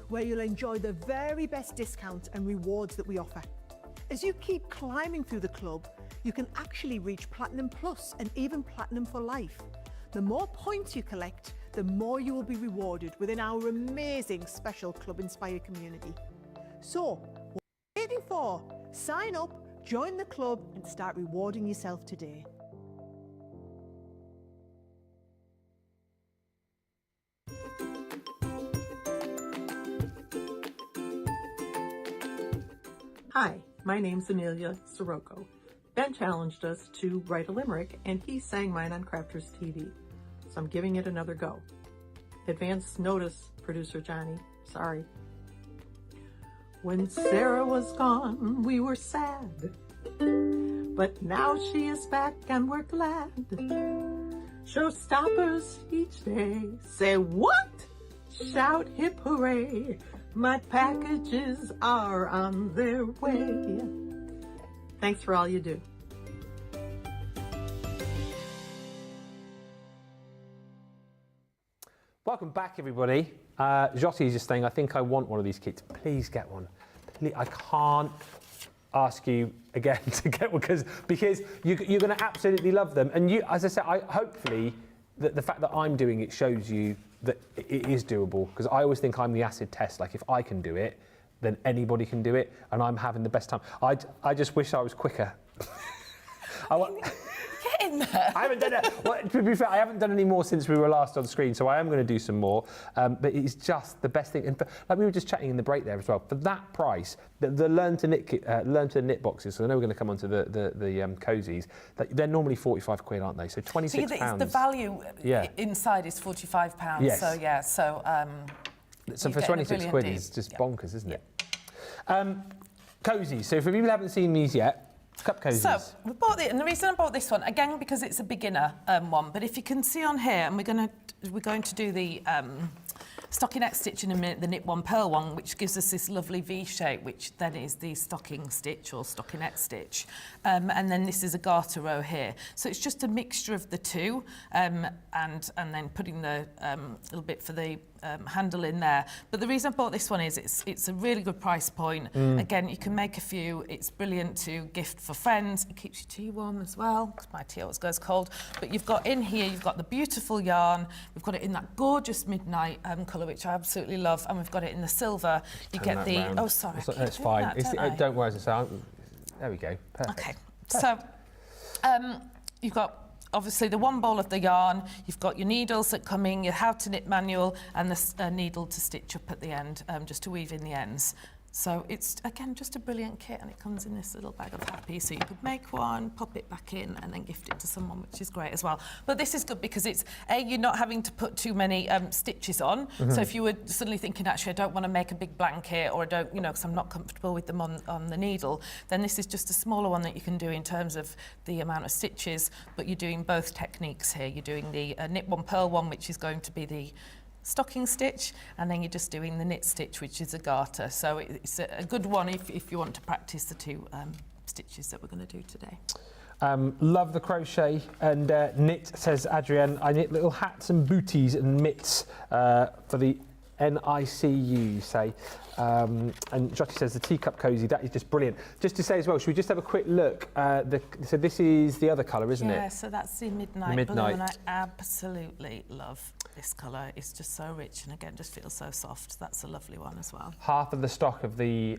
Speaker 12: where you'll enjoy the very best discounts and rewards that we offer. As you keep climbing through the club, you can actually reach Platinum Plus and even Platinum for life. The more points you collect, the more you will be rewarded within our amazing special Club Inspire community. So, what are you waiting for? Sign up, join the club and start rewarding yourself today.
Speaker 13: Hi, my name's Amelia Sirocco. Ben challenged us to write a limerick, and he sang mine on Crafters TV, so I'm giving it another go. Advance notice, producer Johnny. Sorry. When Sarah was gone, we were sad, but now she is back and we're glad. Showstoppers each day say what? Shout hip hooray, my packages are on their way. Thanks for all you do.
Speaker 1: Welcome back, everybody. Jotty is just saying, I think I want one of these kits. Please get one. Please, I can't ask you again to get one because you're going to absolutely love them. And you, as I said, hopefully the fact that I'm doing it shows you that it is doable, because I always think I'm the acid test. Like, if I can do it, then anybody can do it, and I'm having the best time. I just wish I was quicker.
Speaker 2: Get in there.
Speaker 1: I haven't done it. Well, to be fair, I haven't done any more since we were last on screen, so I am going to do some more. But it's just the best thing. And like we were just chatting in the break there as well. For that price, the Learn to Knit boxes. So I know we're going to come on to the cozies. They're normally 45 quid, aren't they? So 26 pounds.
Speaker 2: The value inside is 45 pounds.
Speaker 1: Yes.
Speaker 2: So yeah.
Speaker 1: So for 26 quid, it's just bonkers, isn't it? Cozies. So for people who haven't seen these yet. Cup cozies.
Speaker 2: So we bought it, and the reason I bought this one again because it's a beginner one. But if you can see on here, and we're going to do the stockinette stitch in a minute, the knit one purl one, which gives us this lovely V shape, which then is the stocking stitch or stockinette stitch, and then this is a garter row here. So it's just a mixture of the two, and then putting the little bit for the handle in there. But the reason I bought this one is it's a really good price point. Again, you can make a few. It's brilliant to gift for friends. It keeps your tea warm as well, because my tea always goes cold. But you've got in here, you've got the beautiful yarn. We've got it in that gorgeous midnight colour, which I absolutely love, and we've got it in the silver. You get the
Speaker 1: round.
Speaker 2: Oh, sorry,
Speaker 1: it's fine. Don't worry, there we go. Perfect.
Speaker 2: Okay, so you've got obviously the one ball of the yarn, you've got your needles that come in, your how to knit manual, and the needle to stitch up at the end, just to weave in the ends. So it's, again, just a brilliant kit, and it comes in this little bag of happy, so you could make one, pop it back in, and then gift it to someone, which is great as well. But this is good because it's, you're not having to put too many stitches on. So if you were suddenly thinking, actually, I don't want to make a big blanket, or I don't, because I'm not comfortable with them on the needle, then this is just a smaller one that you can do in terms of the amount of stitches, but you're doing both techniques here. You're doing the knit one, purl one, which is going to be the stocking stitch, and then you're just doing the knit stitch, which is a garter. So it's a good one if you want to practice the two stitches that we're going to do today.
Speaker 1: Love the crochet, and knit, says Adrienne. I knit little hats and booties and mitts for the NICU, say. And Jotty says the teacup cozy, that is just brilliant. Just to say as well, should we just have a quick look? So this is the other colour, isn't it?
Speaker 2: Yeah, so that's the midnight blue, and I absolutely love this colour. It's just so rich, and again, just feels so soft. That's a lovely one as well.
Speaker 1: Half of the stock of the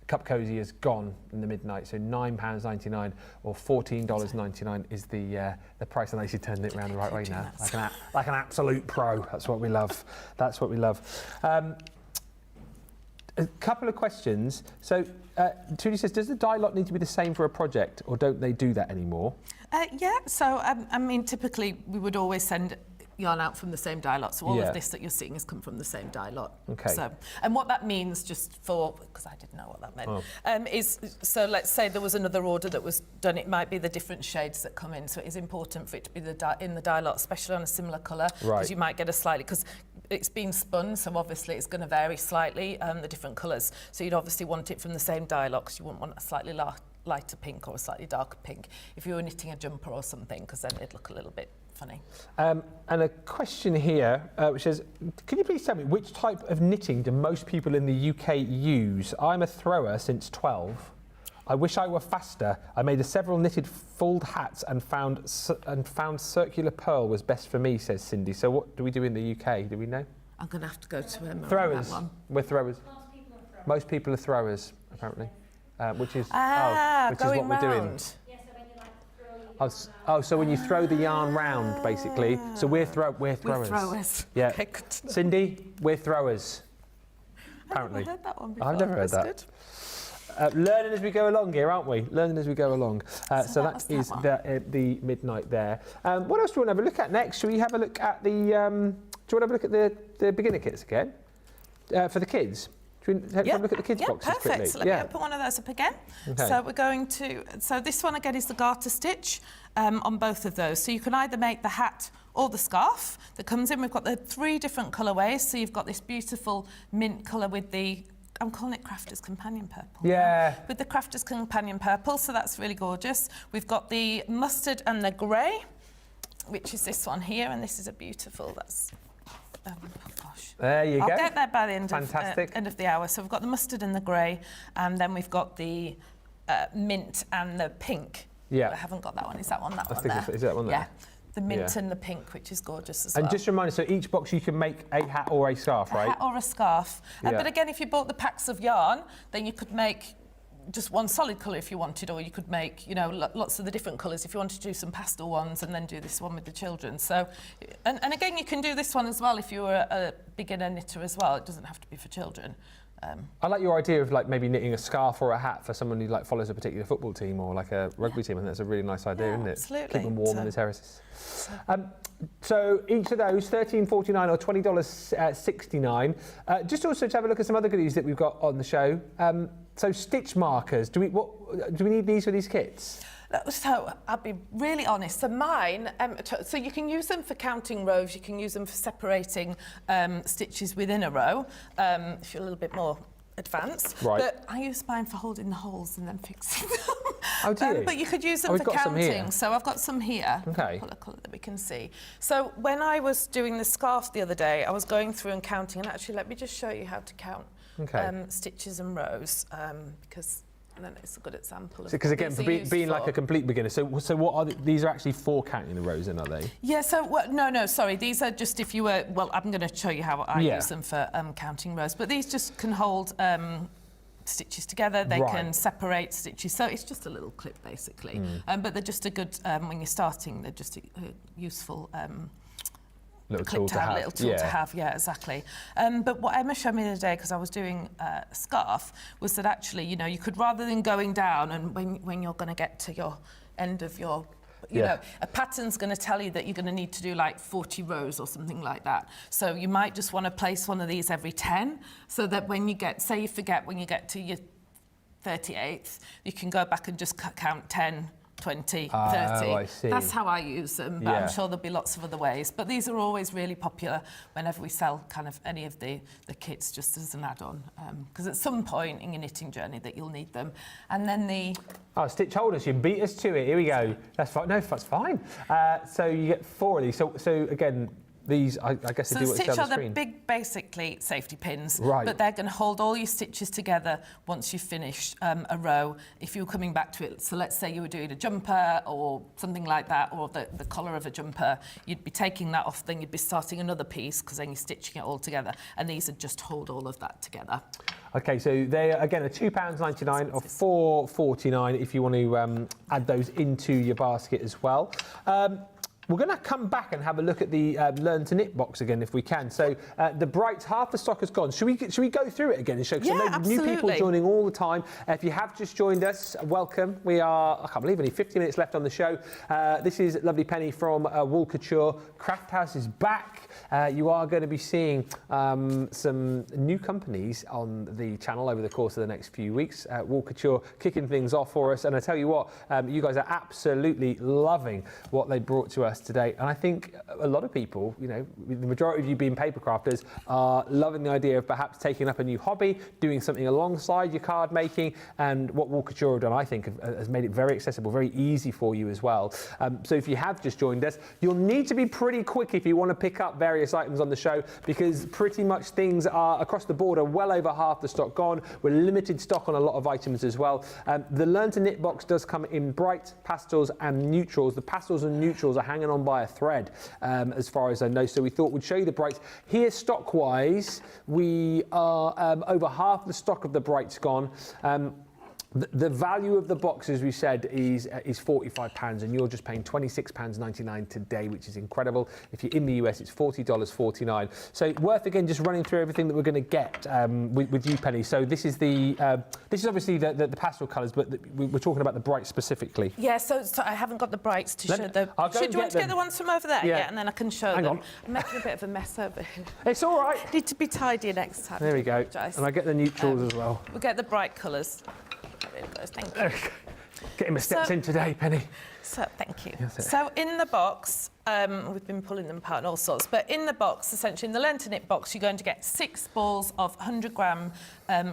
Speaker 1: cup cozy is gone in the midnight, so £9.99 or $14.99 is the price. And I should turn it around the right way now, like an absolute pro. That's what we love. That's what we love. A couple of questions. So, Trudy says, does the dye lot need to be the same for a project, or don't they do that anymore?
Speaker 2: Yeah, so I mean, typically we would always send yarn out from the same dye lot, so all of this that you're seeing has come from the same dye lot.
Speaker 1: Okay.
Speaker 2: So, and what that means, just for, because I didn't know what that meant, is, so let's say there was another order that was done, it might be the different shades that come in, so it is important for it to be in the dye lot, especially on a similar colour, because you might get a slightly, because it's been spun, so obviously it's going to vary slightly, the different colours, so you'd obviously want it from the same dye lot, because you wouldn't want a slightly lighter pink or a slightly darker pink if you were knitting a jumper or something, because then it'd look a little bit funny.
Speaker 1: And a question here, which says, can you please tell me which type of knitting do most people in the UK use? I'm a thrower since 12. I wish I were faster. I made several knitted fold hats and found circular pearl was best for me, says Cindy. So what do we do in the UK? Do we know?
Speaker 2: I'm going to have to go to him.
Speaker 1: Throwers.
Speaker 2: On that one.
Speaker 1: We're throwers. Most people are throwers, apparently. Which is
Speaker 2: what
Speaker 1: we're doing. Oh, so when you throw the yarn round, basically. So we're throwers.
Speaker 2: We're throwers.
Speaker 1: Yeah.
Speaker 2: Okay, good to know.
Speaker 1: Cindy, we're throwers. Apparently.
Speaker 2: I've never heard that one before.
Speaker 1: I've never heard that. Learning as we go along here, aren't we? Learning as we go along. So that is the midnight there. What else do you want to have a look at next? Should we have a look at the? Do you want to have a look at the beginner kits again for the kids? Should we have a look at the kids' boxes
Speaker 2: perfect.
Speaker 1: quickly?
Speaker 2: So let me put one of those up again.
Speaker 1: Okay.
Speaker 2: So we're going to. So this one again is the garter stitch on both of those. So you can either make the hat or the scarf that comes in. We've got the 3 different colourways. So you've got this beautiful mint colour with the. I'm calling it Crafter's Companion Purple.
Speaker 1: Yeah.
Speaker 2: With the Crafter's Companion Purple, so that's really gorgeous. We've got the mustard and the grey, which is this one here, and this is a beautiful, that's, oh gosh.
Speaker 1: There you go.
Speaker 2: I'll get there by the end of the hour. So we've got the mustard and the grey, and then we've got the mint and the pink.
Speaker 1: Yeah.
Speaker 2: I haven't got that one. Is that one there?
Speaker 1: Is that one there?
Speaker 2: Yeah. The mint and the pink, which is gorgeous as well.
Speaker 1: And just a reminder, so each box you can make a hat or a scarf, right?
Speaker 2: A hat or a scarf. But again, if you bought the packs of yarn, then you could make just one solid colour if you wanted, or you could make, you know, lots of the different colours if you wanted to do some pastel ones and then do this one with the children. So, and again, you can do this one as well if you're a beginner knitter as well. It doesn't have to be for children.
Speaker 1: I like your idea of like maybe knitting a scarf or a hat for someone who like follows a particular football team or like a rugby team. I think that's a really nice idea, isn't it?
Speaker 2: Absolutely.
Speaker 1: Keep them warm in the terraces. So each of those $13.49 or $20.69. Just also to have a look at some other goodies that we've got on the show. So stitch markers. Do we need these for these kits?
Speaker 2: So I'll be really honest. So mine, so you can use them for counting rows. You can use them for separating stitches within a row. If you're a little bit more advanced.
Speaker 1: Right.
Speaker 2: But I use mine for holding the holes and then fixing them.
Speaker 1: Oh, do you?
Speaker 2: But you could use them for counting. So I've got some here.
Speaker 1: Okay.
Speaker 2: Colour that we can see. So when I was doing the scarf the other day, I was going through and counting. And actually, let me just show you how to count stitches and rows because. And then it's a good example.
Speaker 1: Because again, for being like a complete beginner, so what are these? Are actually for counting the rows, then, are they?
Speaker 2: Yeah. So no, sorry. These are just if you were. Well, I'm going to show you how I use them for counting rows. But these just can hold stitches together. They can separate stitches. So it's just a little clip, basically. But they're just a good when you're starting. They're just a useful.
Speaker 1: Little tool to have.
Speaker 2: Yeah, exactly. But what Emma showed me the other day, because I was doing a scarf, was that actually, you know, you could, rather than going down and when you're going to get to your end of your, you know, a pattern's going to tell you that you're going to need to do like 40 rows or something like that. So you might just want to place one of these every 10, so that when you get, say you forget when you get to your 38th, you can go back and just count 10, 20, 30.
Speaker 1: I see.
Speaker 2: That's how I use them, but I'm sure there'll be lots of other ways. But these are always really popular whenever we sell kind of any of the kits, just as an add-on, because at some point in your knitting journey that you'll need them. And then the...
Speaker 1: Oh, stitch holders, you beat us to it. Here we go. That's fine. No, that's fine. So you get 4 of these. So again, these, I guess they do what they say on the screen. So the stitch are the
Speaker 2: big, basically, safety pins.
Speaker 1: Right.
Speaker 2: But they're going to hold all your stitches together once you've finished a row. If you're coming back to it, so let's say you were doing a jumper or something like that, or the collar of a jumper, you'd be taking that off, then you'd be starting another piece, because then you're stitching it all together. And these would just hold all of that together.
Speaker 1: Okay, so they again are £2.99 or $4.49 if you want to add those into your basket as well. We're going to come back and have a look at the Learn to Knit box again, if we can. So the bright, half the stock has gone. Should we go through it again and show?
Speaker 2: Yeah, absolutely.
Speaker 1: New people joining all the time. If you have just joined us, welcome. We are, I can't believe, only 50 minutes left on the show. This is lovely Penny from Wool Couture. Craft House is back. You are going to be seeing some new companies on the channel over the course of the next few weeks. Wool Couture kicking things off for us. And I tell you what, you guys are absolutely loving what they brought to us us today. And I think a lot of people, you know, the majority of you being paper crafters, are loving the idea of perhaps taking up a new hobby, doing something alongside your card making. And what Wool Couture have done, I think, has made it very accessible, very easy for you as well. So if you have just joined us, you'll need to be pretty quick if you want to pick up various items on the show, because pretty much things are across the board are well over half the stock gone. We're limited stock on a lot of items as well. The Learn to Knit box does come in bright, pastels and neutrals. The pastels and neutrals are hanging on by a thread as far as I know, so we thought we'd show you the brights. Here stock wise, we are over half the stock of the brights gone. The value of the box, as we said, is £45, and you're just paying £26.99 today, which is incredible. If you're in the US, it's $40.49. So worth again just running through everything that we're going to get with you, Penny. So this is obviously the pastel colours, but we're talking about the brights specifically.
Speaker 2: Yeah. So I haven't got the brights to show the. Do you want to get the ones from over there? Yeah, and then I can show them. I'm making a bit of a mess over here.
Speaker 1: It's all right.
Speaker 2: Need to be tidier next time.
Speaker 1: There we go. And I get the neutrals as well.
Speaker 2: We'll get the bright colours. There it goes, thank you.
Speaker 1: Getting my steps in today, Penny.
Speaker 2: So, thank you. So in the box, we've been pulling them apart and all sorts, but in the box, essentially in the Learn to Knit box, you're going to get 6 balls of 100-gram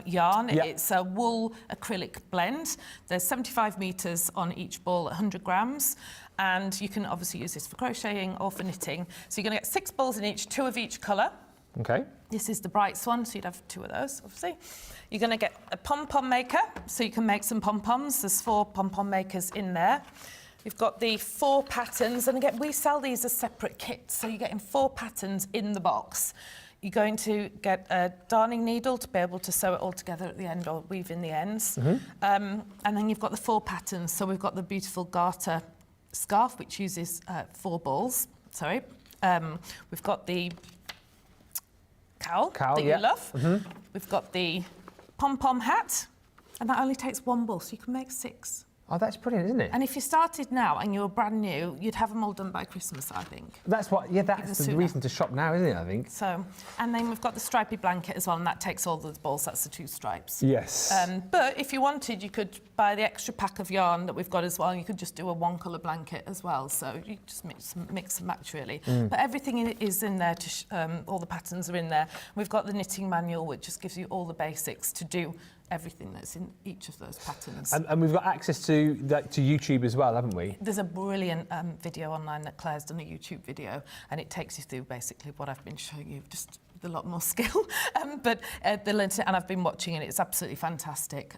Speaker 2: yarn. Yep. It's a wool acrylic blend. There's 75 metres on each ball at 100 grams. And you can obviously use this for crocheting or for knitting. So you're going to get 6 balls in each, 2 of each colour.
Speaker 1: Okay.
Speaker 2: This is the brights one, so you'd have 2 of those, obviously. You're going to get a Pom Pom Maker, so you can make some pom-poms. There's 4 Pom Pom Makers in there. You've got the 4 patterns, and again, we sell these as separate kits, so you're getting 4 patterns in the box. You're going to get a darning needle to be able to sew it all together at the end or weave in the ends. And then you've got the 4 patterns, so we've got the beautiful garter scarf, which uses 4 balls. Sorry. We've got the cowl that you love. We've got the pom-pom hat, and that only takes 1 ball, so you can make 6.
Speaker 1: Oh, that's brilliant, isn't it?
Speaker 2: And if you started now and you're brand new, you'd have them all done by Christmas, I think.
Speaker 1: That's what, yeah, that's the reason to shop now, isn't it, I think?
Speaker 2: So, and then we've got the stripy blanket as well, and that takes all the balls, that's the 2 stripes.
Speaker 1: Yes.
Speaker 2: But if you wanted, you could buy the extra pack of yarn that we've got as well, and you could just do a 1-colour blanket as well. So you just mix and match, really. But everything is in there, all the patterns are in there. We've got the knitting manual, which just gives you all the basics to do everything that's in each of those patterns.
Speaker 1: And we've got access to YouTube as well, haven't we?
Speaker 2: There's a brilliant video online that Claire's done, a YouTube video, and it takes you through basically what I've been showing you, just with a lot more skill. But and I've been watching it, it's absolutely fantastic,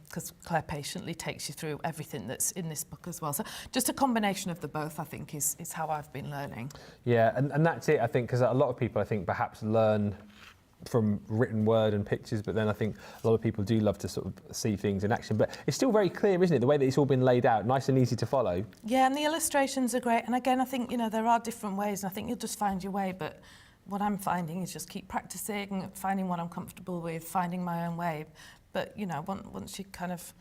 Speaker 2: because Claire patiently takes you through everything that's in this book as well. So just a combination of the both, I think, is how I've been learning.
Speaker 1: Yeah, and that's it, I think, because a lot of people, I think, perhaps learn from written word and pictures, but then I think a lot of people do love to sort of see things in action. But it's still very clear, isn't it, the way that it's all been laid out, nice and easy to follow.
Speaker 2: Yeah, and the illustrations are great. And again, I think, you know, there are different ways, and I think you'll just find your way. But what I'm finding is just keep practicing, finding what I'm comfortable with, finding my own way. But, you know, once you kind of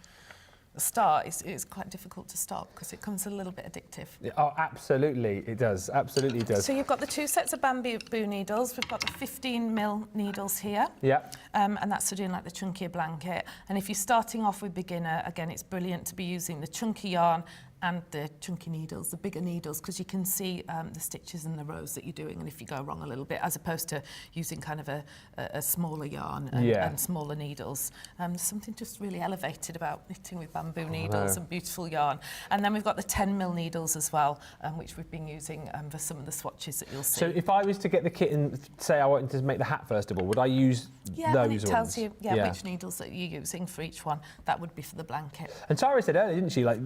Speaker 2: start, it's quite difficult to stop because it becomes a little bit addictive.
Speaker 1: Oh, absolutely, it does. Absolutely, it does.
Speaker 2: So you've got the 2 sets of bamboo needles. We've got the 15mm needles here.
Speaker 1: Yeah.
Speaker 2: And that's for doing like the chunkier blanket. And if you're starting off with beginner, again, it's brilliant to be using the chunky yarn and the chunky needles, the bigger needles, because you can see the stitches and the rows that you're doing, and if you go wrong a little bit, as opposed to using kind of a smaller yarn and smaller needles. There's something just really elevated about knitting with bamboo needles and beautiful yarn. And then we've got the 10mm needles as well, which we've been using for some of the swatches that you'll see.
Speaker 1: So if I was to get the kit and say I wanted to make the hat first of all, would I use those
Speaker 2: and it tells
Speaker 1: ones?
Speaker 2: you which needles that you're using for each one. That would be for the blanket.
Speaker 1: And Tara said earlier, didn't she, like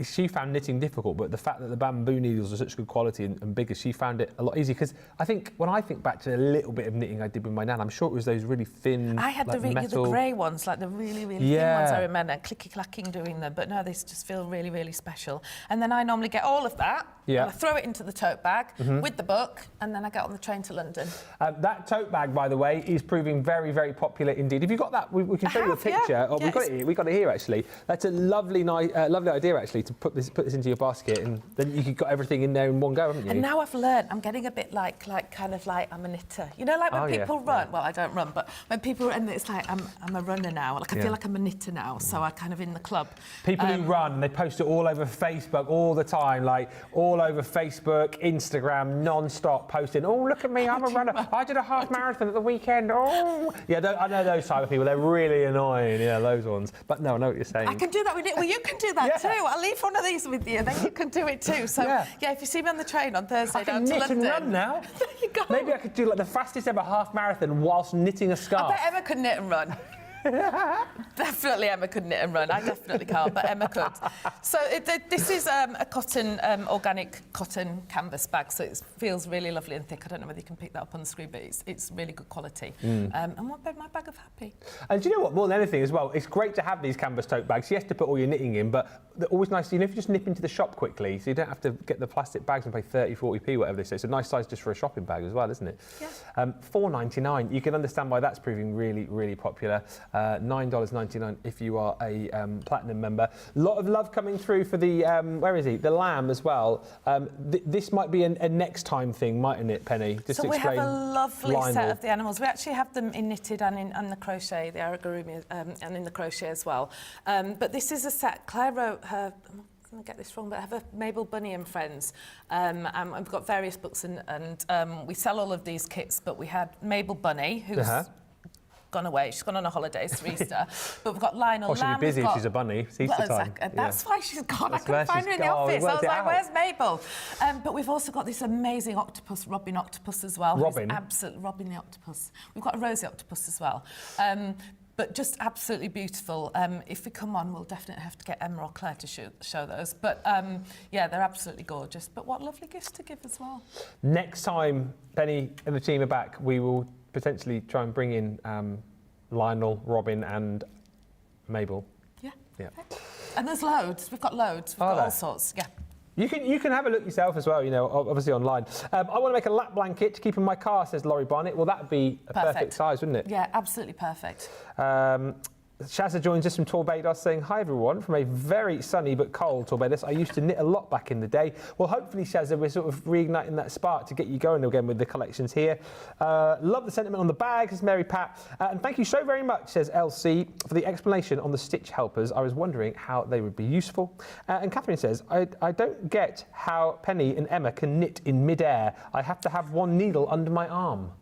Speaker 1: she found knitting difficult, but the fact that the bamboo needles are such good quality and bigger, she found it a lot easier. Because I think when I think back to a little bit of knitting I did with my nan, I'm sure it was those really thin,
Speaker 2: I had
Speaker 1: like,
Speaker 2: the grey ones, like the really, really thin ones. I remember clicky-clacking doing them, but no, they just feel really, really special. And then I normally get all of that, and I throw it into the tote bag with the book, and then I get on the train to London. That
Speaker 1: tote bag, by the way, is proving very, very popular indeed. Have you got that? We can show you a picture.
Speaker 2: Yeah.
Speaker 1: We've got it here actually. That's a lovely idea actually, to put this just put this into your basket, and then you've got everything in there in one go, haven't you?
Speaker 2: And now I've learned, I'm getting a bit like I'm a knitter. You know, like when people run. Well, I don't run, but when people run, it's like I'm a runner now. Like I feel like I'm a knitter now, so I kind of in the club.
Speaker 1: People who run, they post it all over Facebook all the time, like all over Facebook, Instagram, non-stop posting. Oh, look at me, I'm a runner. I did a half marathon at the weekend. Oh, yeah, I know those type of people. They're really annoying. Yeah, those ones. But no, I know what you're saying.
Speaker 2: I can do that with it. Well, you can do that too. I'll leave one of these with you, then you can do it too. So yeah, if you see me on the train on Thursday down to London,
Speaker 1: and run now.
Speaker 2: There you go.
Speaker 1: Maybe I could do like the fastest ever half marathon whilst knitting a scarf.
Speaker 2: I bet Emma could knit and run. Definitely Emma could knit and run. I definitely can't, but Emma could. So this is a cotton, organic cotton canvas bag, so it feels really lovely and thick. I don't know whether you can pick that up on the screen, but it's really good quality. And my bag of happy. And
Speaker 1: do you know what, more than anything as well, it's great to have these canvas tote bags. Yes, to put all your knitting in, but they're always nice, you know, if you just nip into the shop quickly, so you don't have to get the plastic bags and pay 30, 40p, whatever they say. It's a nice size just for a shopping bag as well, isn't it? Yeah. $4.99. You can understand why that's proving really, really popular. $9.99 if you are a platinum member. A lot of love coming through for the where is he? The lamb as well. This might be a next time thing, mightn't it, Penny? Just
Speaker 2: so we have a lovely
Speaker 1: Lionel.
Speaker 2: set of the animals. We actually have them in knitted and in the crochet, the origami, and in the crochet as well. But this is a set. Claire wrote her. I'm going to get this wrong, but I have a Mabel Bunny and Friends. And we've got various books, and we sell all of these kits. But we had Mabel Bunny, who's gone away. She's gone on a holiday for Easter. But we've got Lionel.
Speaker 1: Oh, she'll be busy if she's a bunny. It's Easter time.
Speaker 2: That's why she's gone. I couldn't find her in the office. I was like, where's Mabel? But we've also got this amazing octopus, Robin Octopus as well.
Speaker 1: Robin?
Speaker 2: Absolutely, Robin the Octopus. We've got a Rosie Octopus as well. But just absolutely beautiful. If we come on, we'll definitely have to get Emma or Claire to show those. But yeah, they're absolutely gorgeous. But what lovely gifts to give as well.
Speaker 1: Next time Penny and the team are back, we will potentially try and bring in Lionel, Robin and Mabel.
Speaker 2: Yeah. And there's loads. We've got loads. We've got all sorts. Yeah.
Speaker 1: You can have a look yourself as well, you know, obviously online. I want to make a lap blanket to keep in my car, says Laurie Barnett. Well, that would be a perfect size, wouldn't it?
Speaker 2: Yeah, absolutely perfect.
Speaker 1: Shazza joins us from Torbados saying, hi everyone, from a very sunny but cold Torbados. I used to knit a lot back in the day. Well, hopefully, Shazza, we're sort of reigniting that spark to get you going again with the collections here. Love the sentiment on the bag, says Mary Pat. And thank you so very much, says LC, for the explanation on the stitch helpers. I was wondering how they would be useful. And Catherine says, I don't get how Penny and Emma can knit in mid-air. I have to have one needle under my arm.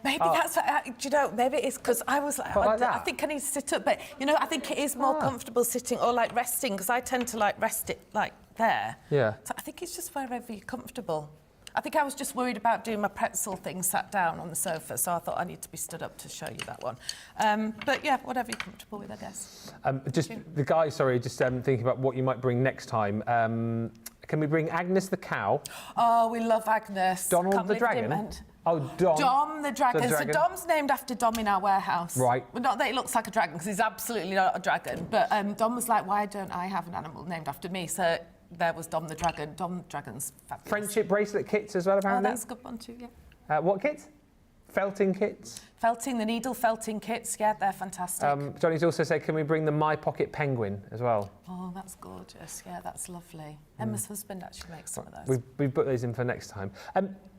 Speaker 2: Maybe that's, do you know, maybe it's because I was like, I think I need to sit up, but, you know, I think it is more comfortable sitting or like resting, because I tend to like rest it like there.
Speaker 1: Yeah.
Speaker 2: So I think it's just wherever you're comfortable. I think I was just worried about doing my pretzel thing sat down on the sofa, so I thought I need to be stood up to show you that one. But yeah, whatever you're comfortable with, I guess.
Speaker 1: Just the guy, sorry, just thinking about what you might bring next time. Can we bring Agnes the cow?
Speaker 2: Oh, we love Agnes.
Speaker 1: Donald the dragon? Oh,
Speaker 2: Dom the dragon. So Dom's named after Dom in our warehouse.
Speaker 1: Right.
Speaker 2: Well, not that he looks like a dragon, because he's absolutely not a dragon. But Dom was like, why don't I have an animal named after me? So there was Dom the dragon. Dom the dragon's fabulous.
Speaker 1: Friendship bracelet kits as well, apparently?
Speaker 2: Oh, that's a good one too, yeah.
Speaker 1: What kits? Felting kits?
Speaker 2: Felting, the needle felting kits, yeah, they're fantastic.
Speaker 1: Johnny's also said, can we bring the My Pocket Penguin as well?
Speaker 2: Oh, that's gorgeous. Yeah, that's lovely. Emma's husband actually makes some of those.
Speaker 1: We've put those in for next time.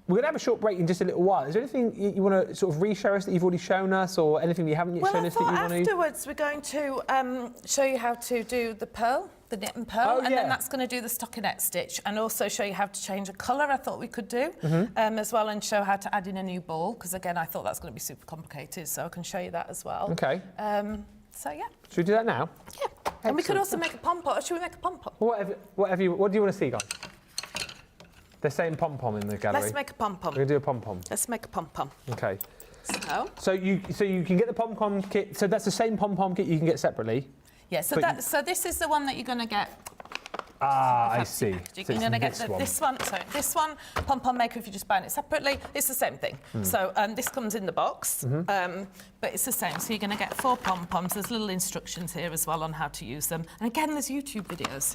Speaker 1: We're going to have a short break in just a little while. Is there anything you want to sort of re-show us that you've already shown us, or anything you haven't yet shown us that you want to...
Speaker 2: afterwards we're going to show you how to do the pearl, the knit and pearl, and then that's going to do the stockinette stitch, and also show you how to change a colour, I thought we could do, as well, and show how to add in a new ball, because again, I thought that's going to be super complicated, so I can show you that as well.
Speaker 1: Okay.
Speaker 2: So yeah.
Speaker 1: Should we do that now?
Speaker 2: Yeah. Excellent. And we could also make a pom-pom. Should we make a pom-pom?
Speaker 1: What do you want to see, guys? They're saying pom-pom in the gallery.
Speaker 2: Let's make a pom-pom.
Speaker 1: We're going to do a pom-pom.
Speaker 2: Let's make a pom-pom.
Speaker 1: Okay.
Speaker 2: So
Speaker 1: you can get the pom-pom kit. So that's the same pom-pom kit you can get separately?
Speaker 2: Yeah, so this is the one that you're going to get.
Speaker 1: I see.
Speaker 2: So you're going to get this one, Pom Pom Maker, if you're just buying it separately, it's the same thing. So this comes in the box, but it's the same. So you're going to get 4 pom-poms. There's little instructions here as well on how to use them. And again, there's YouTube videos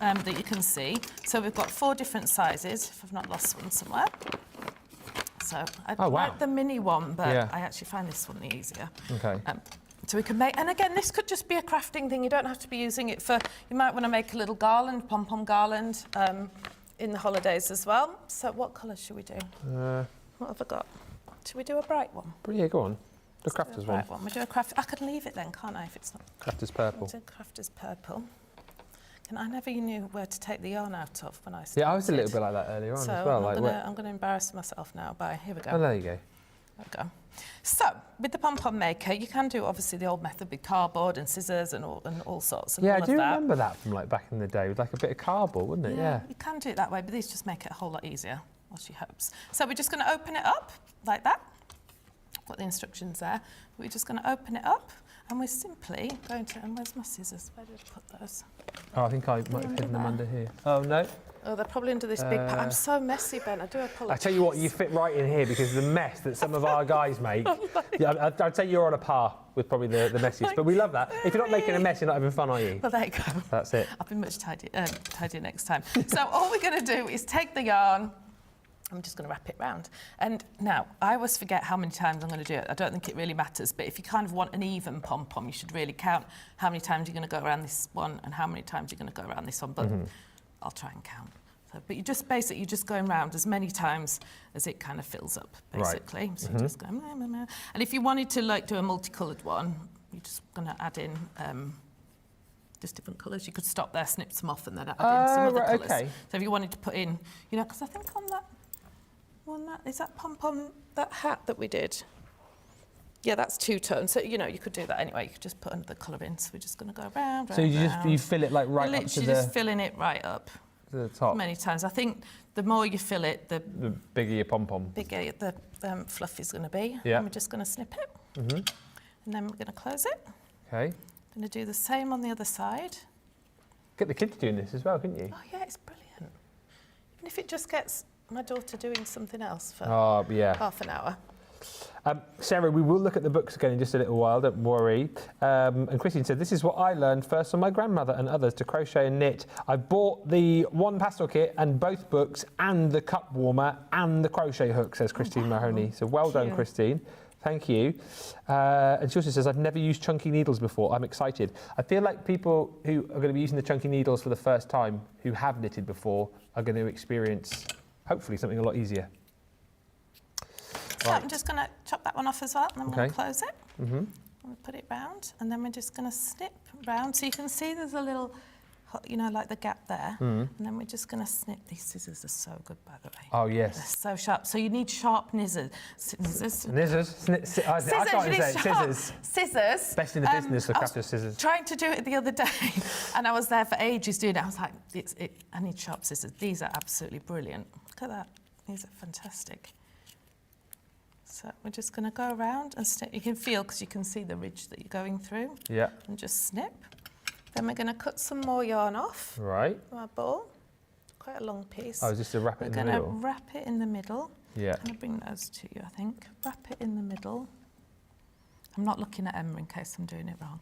Speaker 2: that you can see. So we've got 4 different sizes, if I've not lost one somewhere. So I like the mini one, but I actually find this one easier.
Speaker 1: Okay.
Speaker 2: So we can make, and again, this could just be a crafting thing. You don't have to be using it for, you might want to make a little garland, pom-pom garland, in the holidays as well. So what colours should we do? What have I got? Should we do a bright one?
Speaker 1: Yeah, go on. The crafter's one.
Speaker 2: We do a craft. I can leave it then, can't I? If it's not.
Speaker 1: Crafter's purple.
Speaker 2: We'll do crafter's purple. And I never knew where to take the yarn out of when I started.
Speaker 1: Yeah, I was a little bit like that earlier on as well.
Speaker 2: I'm going to embarrass myself now by, here we go.
Speaker 1: Oh, there you go.
Speaker 2: There we go. So, with the Pom Pom Maker, you can do obviously the old method with cardboard and scissors and all sorts. And
Speaker 1: yeah,
Speaker 2: all
Speaker 1: I do
Speaker 2: of that.
Speaker 1: remember that from like back in the day with like a bit of cardboard, wouldn't it? Yeah.
Speaker 2: You can do it that way, but these just make it a whole lot easier, or she hopes. So we're just going to open it up like that. Got the instructions there. We're just going to open it up, and we're simply going to. And where's my scissors? Where did I put those?
Speaker 1: Oh, I think I might have hidden them under here. Oh no.
Speaker 2: Oh, they're probably under this big pack. I'm so messy, Ben. I do apologise.
Speaker 1: I tell you what, you fit right in here because the mess that some of our guys make. Yeah, I'd say you're on a par with probably the messiest, but we love that. If you're not making a mess, you're not having fun, are you?
Speaker 2: Well, there you go.
Speaker 1: That's it.
Speaker 2: I'll be much tidier next time. So all we're going to do is take the yarn. I'm just going to wrap it round. And now, I always forget how many times I'm going to do it. I don't think it really matters, but if you kind of want an even pom-pom, you should really count how many times you're going to go around this one and how many times you're going to go around this one. But I'll try and count. So, but you're just going round as many times as it kind of fills up, basically. Right. So you're just going, and if you wanted to like do a multicoloured one, you're just going to add in just different colours. You could stop there, snip some off, and then add in some other colours. Okay. So if you wanted to put in, you know, because I think on that one, is that pom-pom, that hat that we did? Yeah, that's two-tone. So, you know, you could do that anyway. You could just put another colour in. So we're just going to go round,
Speaker 1: So you fill it like right up to the...
Speaker 2: Literally just filling it right up.
Speaker 1: To the top.
Speaker 2: Many times. I think the more you fill it, the
Speaker 1: bigger your pom-pom.
Speaker 2: Bigger the fluff is going to be.
Speaker 1: Yeah.
Speaker 2: And we're just going to snip it. And then we're going to close it.
Speaker 1: Okay.
Speaker 2: Going to do the same on the other side.
Speaker 1: Get the kids doing this as well, couldn't you?
Speaker 2: Oh, yeah, it's brilliant. Even if it just gets my daughter doing something else for half an hour.
Speaker 1: Sarah, we will look at the books again in just a little while, don't worry. And Christine said, this is what I learned first from my grandmother and others to crochet and knit. I bought the one pastel kit and both books and the cup warmer and the crochet hook, says Christine Mahoney. So well done, Christine. Thank you. And she also says, I've never used chunky needles before. I'm excited. I feel like people who are going to be using the chunky needles for the first time, who have knitted before, are going to experience, hopefully, something a lot easier.
Speaker 2: So I'm just going to chop that one off as well, and then we'll close it. We'll put it round, and then we're just going to snip round. So you can see there's a little, you know, like the gap there. And then we're just going to snip. These scissors are so good, by the way.
Speaker 1: Oh, yes.
Speaker 2: They're so sharp. So you need sharp scissors.
Speaker 1: Scissors. I can't even say it. Scissors.
Speaker 2: Scissors.
Speaker 1: Best in the business, look after scissors.
Speaker 2: Trying to do it the other day, and I was there for ages doing it. I was like, I need sharp scissors. These are absolutely brilliant. Look at that. These are fantastic. So we're just going to go around and snip. You can feel, because you can see the ridge that you're going through. Yeah. And just snip. Then we're going to cut some more yarn off. Right. From our ball. Quite a long piece.
Speaker 1: Oh, just to wrap it in the middle?
Speaker 2: We're going to wrap it in the middle.
Speaker 1: Yeah.
Speaker 2: I'm going to bring those to you, I think. Wrap it in the middle. I'm not looking at Emma in case I'm doing it wrong.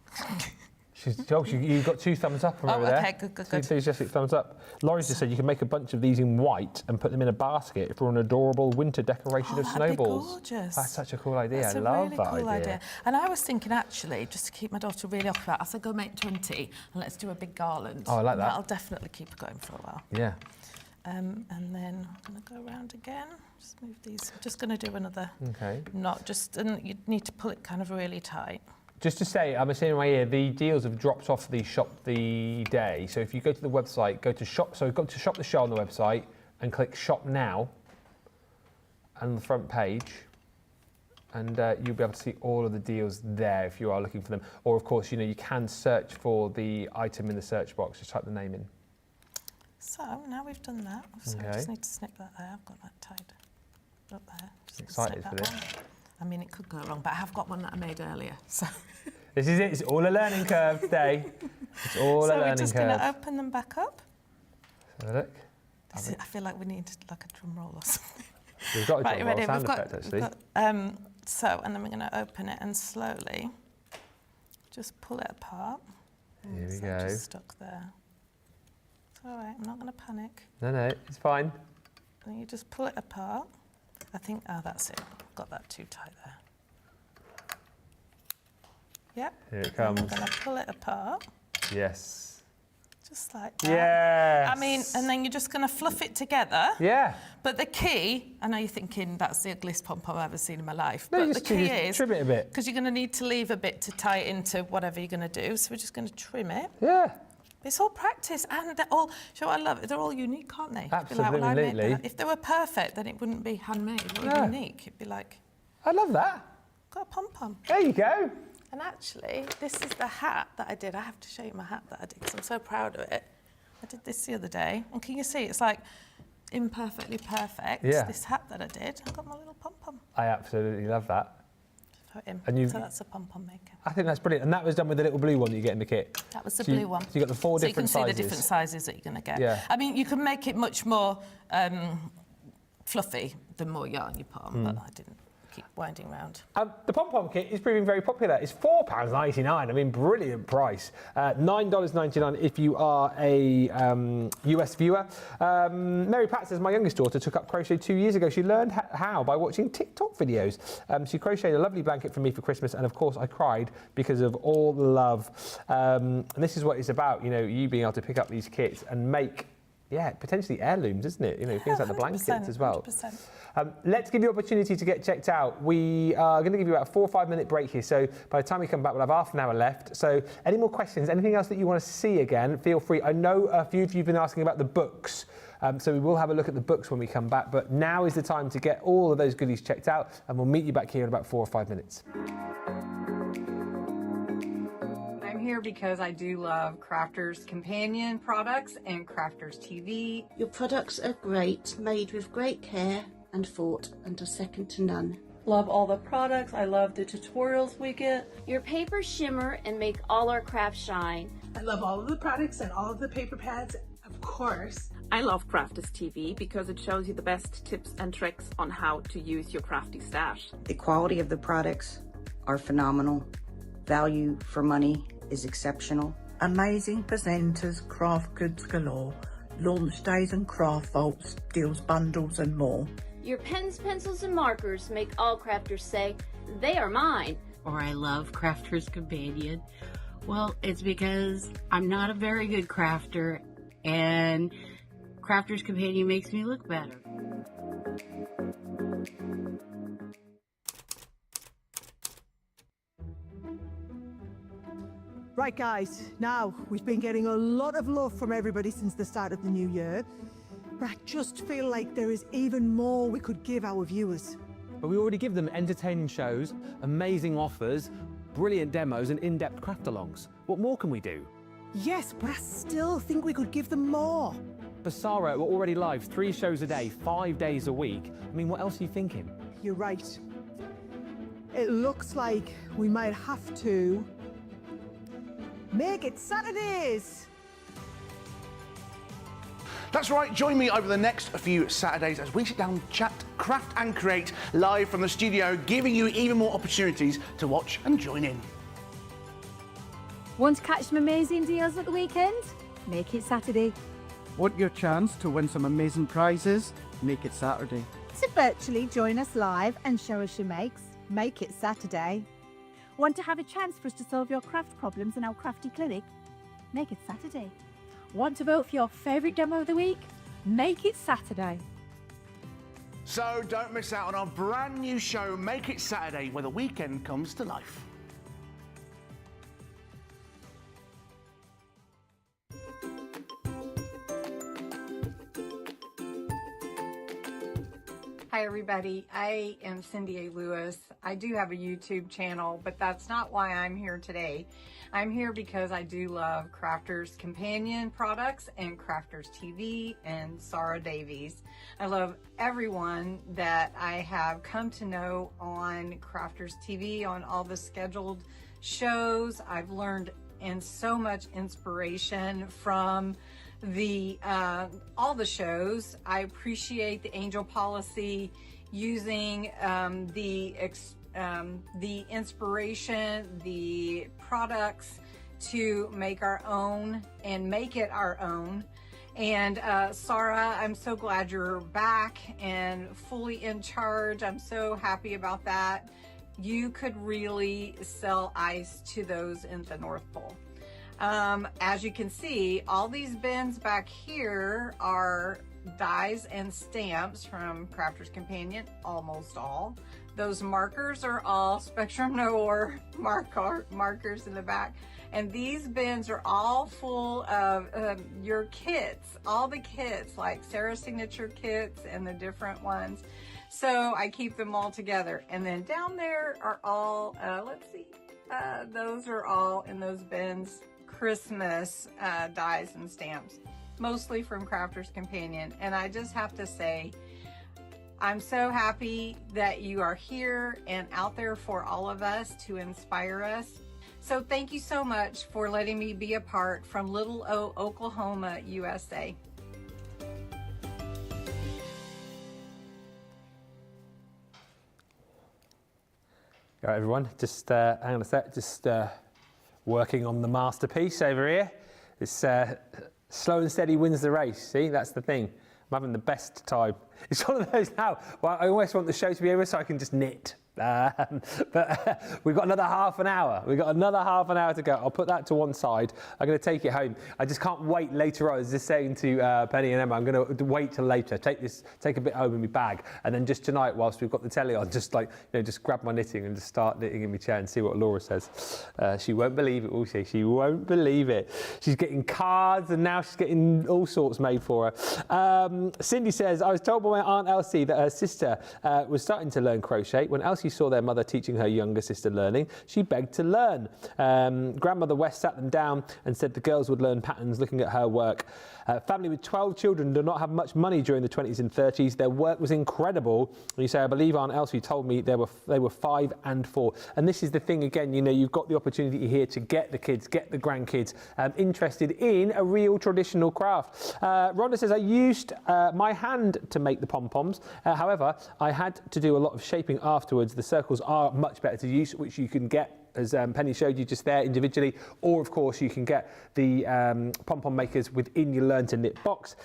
Speaker 1: You've got 2 thumbs up from over there.
Speaker 2: Okay, good.
Speaker 1: Enthusiastic thumbs up. Laurie's just said you can make a bunch of these in white and put them in a basket for an adorable winter decoration of snowballs.
Speaker 2: Gorgeous.
Speaker 1: That's such a cool idea.
Speaker 2: That's
Speaker 1: I love
Speaker 2: really
Speaker 1: that
Speaker 2: cool idea. And I was thinking, actually, just to keep my daughter really occupied, I said go make 20 and let's do a big garland.
Speaker 1: Oh, I like that.
Speaker 2: That'll definitely keep her going for a while.
Speaker 1: Yeah.
Speaker 2: And then I'm going to go around again. Just move these. I'm just going to do another knot. And you need to pull it kind of really tight.
Speaker 1: Just to say, I'm seeing in my ear, the deals have dropped off the Shop the Day. So if you go to the website, go to Shop the Show on the website and click Shop Now on the front page. And you'll be able to see all of the deals there if you are looking for them. Or of course, you know, you can search for the item in the search box. Just type the name in.
Speaker 2: So now we've done that. So I just need to snip that there. I've got that tied up there. Just
Speaker 1: excited for this.
Speaker 2: I mean, it could go wrong, but I have got one that I made earlier. So
Speaker 1: this is it. It's all a learning curve today. It's all a learning curve. So
Speaker 2: we're just going to open them back up.
Speaker 1: Have a look.
Speaker 2: I feel like we need like a drum roll or something.
Speaker 1: We've got a drum roll sound effect, actually.
Speaker 2: And then we're going to open it and slowly just pull it apart.
Speaker 1: Here we go.
Speaker 2: Just stuck there. It's all right. I'm not going to panic.
Speaker 1: No, it's fine.
Speaker 2: And you just pull it apart. I think, that's it. Got that too tight there. Yep.
Speaker 1: Here it
Speaker 2: And
Speaker 1: comes.
Speaker 2: we're going to pull it apart.
Speaker 1: Yes.
Speaker 2: Just like that.
Speaker 1: Yes.
Speaker 2: I mean, and then you're just going to fluff it together.
Speaker 1: Yeah.
Speaker 2: But the key, I know you're thinking that's the ugliest pom-pom I've ever seen in my life.
Speaker 1: No,
Speaker 2: but
Speaker 1: just,
Speaker 2: the key
Speaker 1: just
Speaker 2: is,
Speaker 1: trim it a bit.
Speaker 2: because you're going to need to leave a bit to tie it into whatever you're going to do. So we're just going to trim it.
Speaker 1: Yeah.
Speaker 2: It's all practice, and they're all, you know what I love? They're all unique, aren't they?
Speaker 1: Absolutely.
Speaker 2: Like, well, I made that. If they were perfect, then it wouldn't be handmade or unique. It'd be like,
Speaker 1: I love that.
Speaker 2: got a pom-pom.
Speaker 1: There you go.
Speaker 2: And actually, this is the hat that I did. I have to show you my hat that I did because I'm so proud of it. I did this the other day, and can you see? It's like imperfectly perfect.
Speaker 1: Yeah.
Speaker 2: This hat that I did, I got my little pom-pom.
Speaker 1: I absolutely love that.
Speaker 2: For him.
Speaker 1: And
Speaker 2: So that's a Pom Pom Maker.
Speaker 1: I think that's brilliant. And that was done with the little blue one that you get in the kit.
Speaker 2: That was the blue one.
Speaker 1: So you got the four different sizes.
Speaker 2: So you can see the different sizes that you're going to get.
Speaker 1: Yeah.
Speaker 2: I mean, you can make it much more fluffy the more yarn you put on, but I didn't keep winding round.
Speaker 1: The Pom Pom kit is proving very popular. It's £4.99. I mean, brilliant price. $9.99 if you are a US viewer. Mary Pat says, my youngest daughter took up crochet 2 years ago. She learned how by watching TikTok videos. She crocheted a lovely blanket for me for Christmas, and of course I cried because of all the love. And this is what it's about, you know, you being able to pick up these kits and make, potentially heirlooms, isn't it? You know, things like the blankets as well.
Speaker 2: 100%.
Speaker 1: Let's give you an opportunity to get checked out. We are going to give you about a 4 or 5 minute break here. So by the time we come back, we'll have half an hour left. So any more questions, anything else that you want to see again, feel free. I know a few of you have been asking about the books. So we will have a look at the books when we come back. But now is the time to get all of those goodies checked out. And we'll meet you back here in about 4 or 5 minutes.
Speaker 8: I'm here because I do love Crafters Companion products and Crafters TV.
Speaker 4: Your products are great, made with great care and thought, and are second to none.
Speaker 10: Love all the products. I love the tutorials we get.
Speaker 3: Your papers shimmer and make all our crafts shine.
Speaker 11: I love all of the products and all of the paper pads, of course.
Speaker 6: I love Crafters TV because it shows you the best tips and tricks on how to use your crafty stash.
Speaker 14: The quality of the products are phenomenal. Value for money is exceptional.
Speaker 5: Amazing presenters, craft goods galore, launch days and craft vaults, deals bundles and more.
Speaker 3: Your pens, pencils, and markers make all crafters say, they are mine.
Speaker 15: Or I love Crafters Companion. Well, it's because I'm not a very good crafter, and Crafters Companion makes me look better.
Speaker 12: Right guys, now we've been getting a lot of love from everybody since the start of the new year, but I just feel like there is even more we could give our viewers.
Speaker 16: But we already give them entertaining shows, amazing offers, brilliant demos and in-depth craft-alongs. What more can we do?
Speaker 12: Yes, but I still think we could give them more.
Speaker 16: For Sarah, we're already live 3 shows a day, 5 days a week. I mean, what else are you thinking?
Speaker 12: You're right. It looks like we might have to make it Saturdays.
Speaker 17: That's right, join me over the next few Saturdays as we sit down, chat, craft and create live from the studio, giving you even more opportunities to watch and join in.
Speaker 18: Want to catch some amazing deals at the weekend? Make it Saturday.
Speaker 19: Want your chance to win some amazing prizes? Make it Saturday.
Speaker 20: To virtually join us live and show us your makes? Make it Saturday.
Speaker 18: Want to have a chance for us to solve your craft problems in our crafty clinic? Make it Saturday. Want to vote for your favourite demo of the week? Make it Saturday.
Speaker 17: So don't miss out on our brand new show, Make It Saturday, where the weekend comes to life.
Speaker 8: Hi everybody, I am Cindy A. Lewis. I do have a YouTube channel, but that's not why I'm here today. I'm here because I do love Crafters Companion products and Crafters TV and Sarah Davies. I love everyone that I have come to know on Crafters TV, on all the scheduled shows. I've learned so much inspiration from all the shows. I appreciate the Angel Policy using the inspiration, the products to make our own and make it our own. And Sarah, I'm so glad you're back and fully in charge. I'm so happy about that. you could really sell ice to those in the North Pole. As you can see, all these bins back here are dies and stamps from Crafter's Companion, almost all. Those markers are all Spectrum Noir markers in the back. And these bins are all full of your kits, all the kits, like Sarah's signature kits and the different ones. So I keep them all together. And then down there are all, let's see, those are all in those bins, Christmas dies and stamps, mostly from Crafter's Companion. And I just have to say, I'm so happy that you are here and out there for all of us to inspire us. So thank you so much for letting me be a part from Little O, Oklahoma, USA.
Speaker 1: All right, everyone, just hang on a sec, just working on the masterpiece over here. It's slow and steady wins the race, see, that's the thing. I'm having the best time. It's one of those now, well, I always want the show to be over so I can just knit. But we've got another half an hour. We've got another half an hour to go. I'll put that to one side. I'm going to take it home. I just can't wait later on. I was just saying to Penny and Emma, I'm going to wait till later. Take a bit home in my bag, and then just tonight, whilst we've got the telly on, just just grab my knitting and just start knitting in my chair and see what Laura says. She won't believe it, will she? She won't believe it. She's getting cards, and now she's getting all sorts made for her. Cindy says, I was told by my Aunt Elsie that her sister was starting to learn crochet. When Elsie saw their mother teaching her younger sister learning, she begged to learn. Grandmother West sat them down and said the girls would learn patterns looking at her work. Family with 12 children did not have much money during the 20s and 30s. Their work was incredible. And you say, I believe Aunt Elsie told me they were 5 and 4. And this is the thing again, you've got the opportunity here to get the kids, get the grandkids interested in a real traditional craft. Rhonda says, I used my hand to make the pom-poms. However, I had to do a lot of shaping afterwards. The circles are much better to use, which you can get, as Penny showed you just there, individually, or of course you can get the Pom Pom Makers within your Learn to Knit box.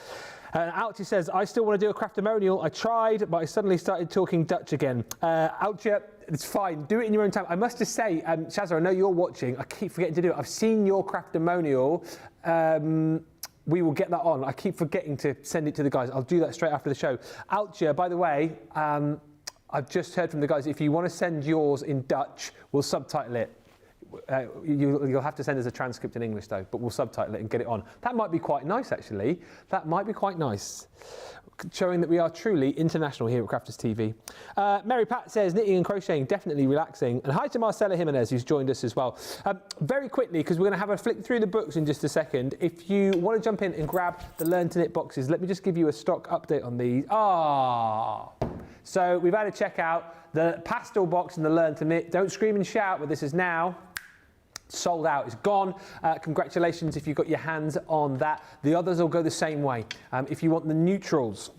Speaker 1: Alchia says, I still want to do a craftimonial. I tried, but I suddenly started talking Dutch again. Alchia, it's fine. Do it in your own time. I must just say, Shazza, I know you're watching. I keep forgetting to do it. I've seen your craftimonial. We will get that on. I keep forgetting to send it to the guys. I'll do that straight after the show. Alchia, by the way, I've just heard from the guys, if you want to send yours in Dutch, we'll subtitle it. You'll have to send us a transcript in English though, but we'll subtitle it and get it on. That might be quite nice actually. That might be quite nice. Showing that we are truly international here at Crafters TV. Mary Pat says, knitting and crocheting, definitely relaxing. And hi to Marcella Jimenez, who's joined us as well. Very quickly, because we're going to have a flick through the books in just a second. If you want to jump in and grab the Learn to Knit boxes, let me just give you a stock update on these. So we've had a check out the pastel box and the Learn to Knit. Don't scream and shout, but this is now sold out. It's gone. Congratulations if you've got your hands on that. The others will go the same way. If you want the neutrals,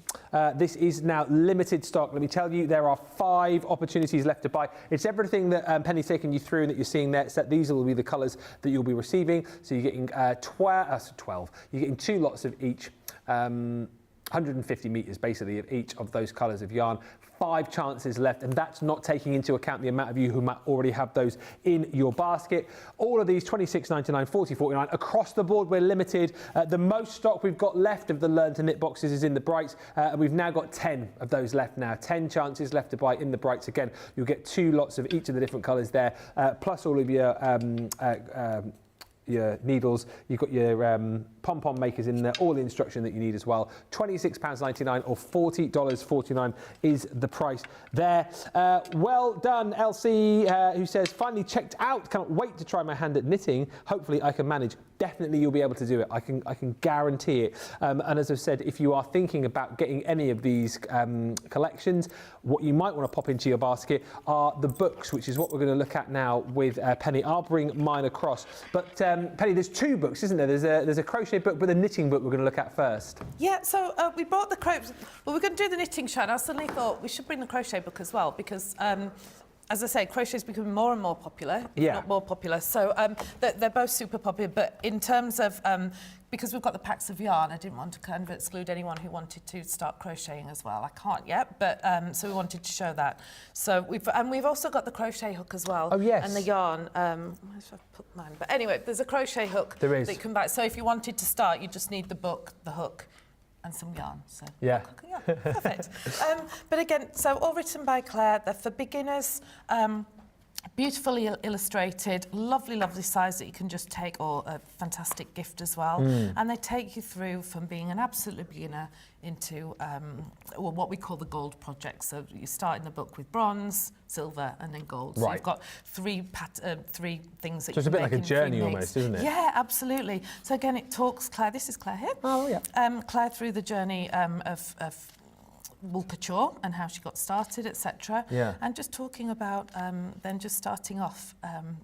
Speaker 1: this is now limited stock. Let me tell you, there are 5 opportunities left to buy. It's everything that Penny's taken you through and that you're seeing there. So these will be the colours that you'll be receiving. So you're getting 12. You're getting 2 lots of each. 150 metres basically of each of those colours of yarn. 5 chances left, and that's not taking into account the amount of you who might already have those in your basket. All of these $26.99, $40.49 across the board. We're limited. The most stock we've got left of the Learn to Knit boxes is in the brights, and we've now got 10 of those left now. 10 chances left to buy in the brights. Again, you'll get 2 lots of each of the different colours there, plus all of your needles. You've got your Pom Pom Makers in there, all the instruction that you need as well. £26.99 or $40.49 is the price there. Well done, Elsie, who says, finally checked out. Cannot wait to try my hand at knitting. Hopefully I can manage. Definitely you'll be able to do it. I can guarantee it. And as I've said, if you are thinking about getting any of these collections, what you might want to pop into your basket are the books, which is what we're going to look at now with Penny. I'll bring mine across. But Penny, there's 2 books, isn't there? There's a crochet book, but a knitting book we're going to look at first.
Speaker 2: Yeah, so we brought the crochet. Well, we're going to do the knitting show, and I suddenly thought we should bring the crochet book as well, because as I say, crochet's becoming more and more popular,
Speaker 1: Yeah.
Speaker 2: not more popular. So they're both super popular, but in terms of, because we've got the packs of yarn, I didn't want to kind of exclude anyone who wanted to start crocheting as well. I can't yet, but so we wanted to show that. So we've also got the crochet hook as well.
Speaker 1: Oh, yes.
Speaker 2: And the yarn. Where should I put mine? But anyway, there's a crochet hook
Speaker 1: There is.
Speaker 2: that you can buy. So if you wanted to start, you just need the book, the hook, and some yarn. So
Speaker 1: Yeah.
Speaker 2: yeah, perfect. But again, so all written by Claire. They're for beginners. Beautifully illustrated, lovely, lovely size that you can just take, or a fantastic gift as well. And they take you through from being an absolute beginner into well, what we call the gold project. So you start in the book with bronze, silver, and then gold. So
Speaker 1: Right.
Speaker 2: you've got three things that
Speaker 1: So it's a bit like a journey almost, isn't it?
Speaker 2: Yeah, absolutely. So again, it talks Claire. This is Claire here.
Speaker 1: Oh yeah.
Speaker 2: Claire through the journey of Wool Couture and how she got started, etc.
Speaker 1: Yeah.
Speaker 2: And just talking about then just starting off,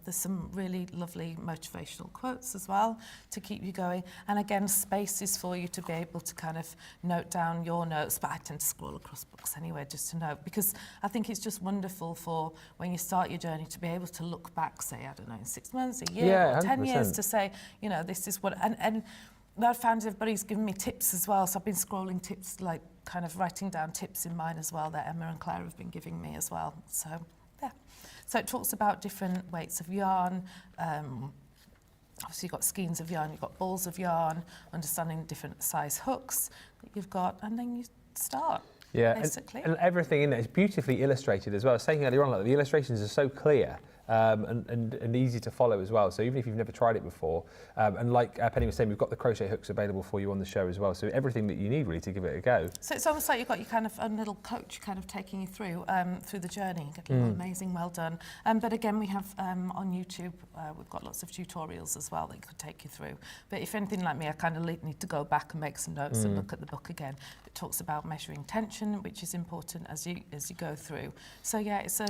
Speaker 2: there's some really lovely motivational quotes as well to keep you going. And again, spaces for you to be able to kind of note down your notes. But I tend to scroll across books anyway just to note, because I think it's just wonderful for when you start your journey to be able to look back, say, I don't know, in 6 months, a year,
Speaker 1: Yeah,
Speaker 2: or 10 years
Speaker 1: 100%.
Speaker 2: to say, you know, this is what... And I found everybody's given me tips as well, so I've been scrolling tips, like kind of writing down tips in mine as well that Emma and Claire have been giving me as well. So, yeah. So it talks about different weights of yarn. Obviously you've got skeins of yarn, you've got balls of yarn, understanding different size hooks that you've got, and then you start.
Speaker 1: Yeah,
Speaker 2: basically.
Speaker 1: and everything in there is beautifully illustrated as well. I was saying earlier on, like, the illustrations are so clear and easy to follow as well. So even if you've never tried it before, and like Penny was saying, we've got the crochet hooks available for you on the show as well. So everything that you need really to give it a go.
Speaker 2: So it's almost like you've got your kind of a little coach kind of taking you through the journey. Amazing, well done. But again, we have on YouTube, we've got lots of tutorials as well that could take you through. But if anything like me, I kind of need to go back and make some notes and look at the book again. It talks about measuring tension, which is important as you go through. So yeah, it's a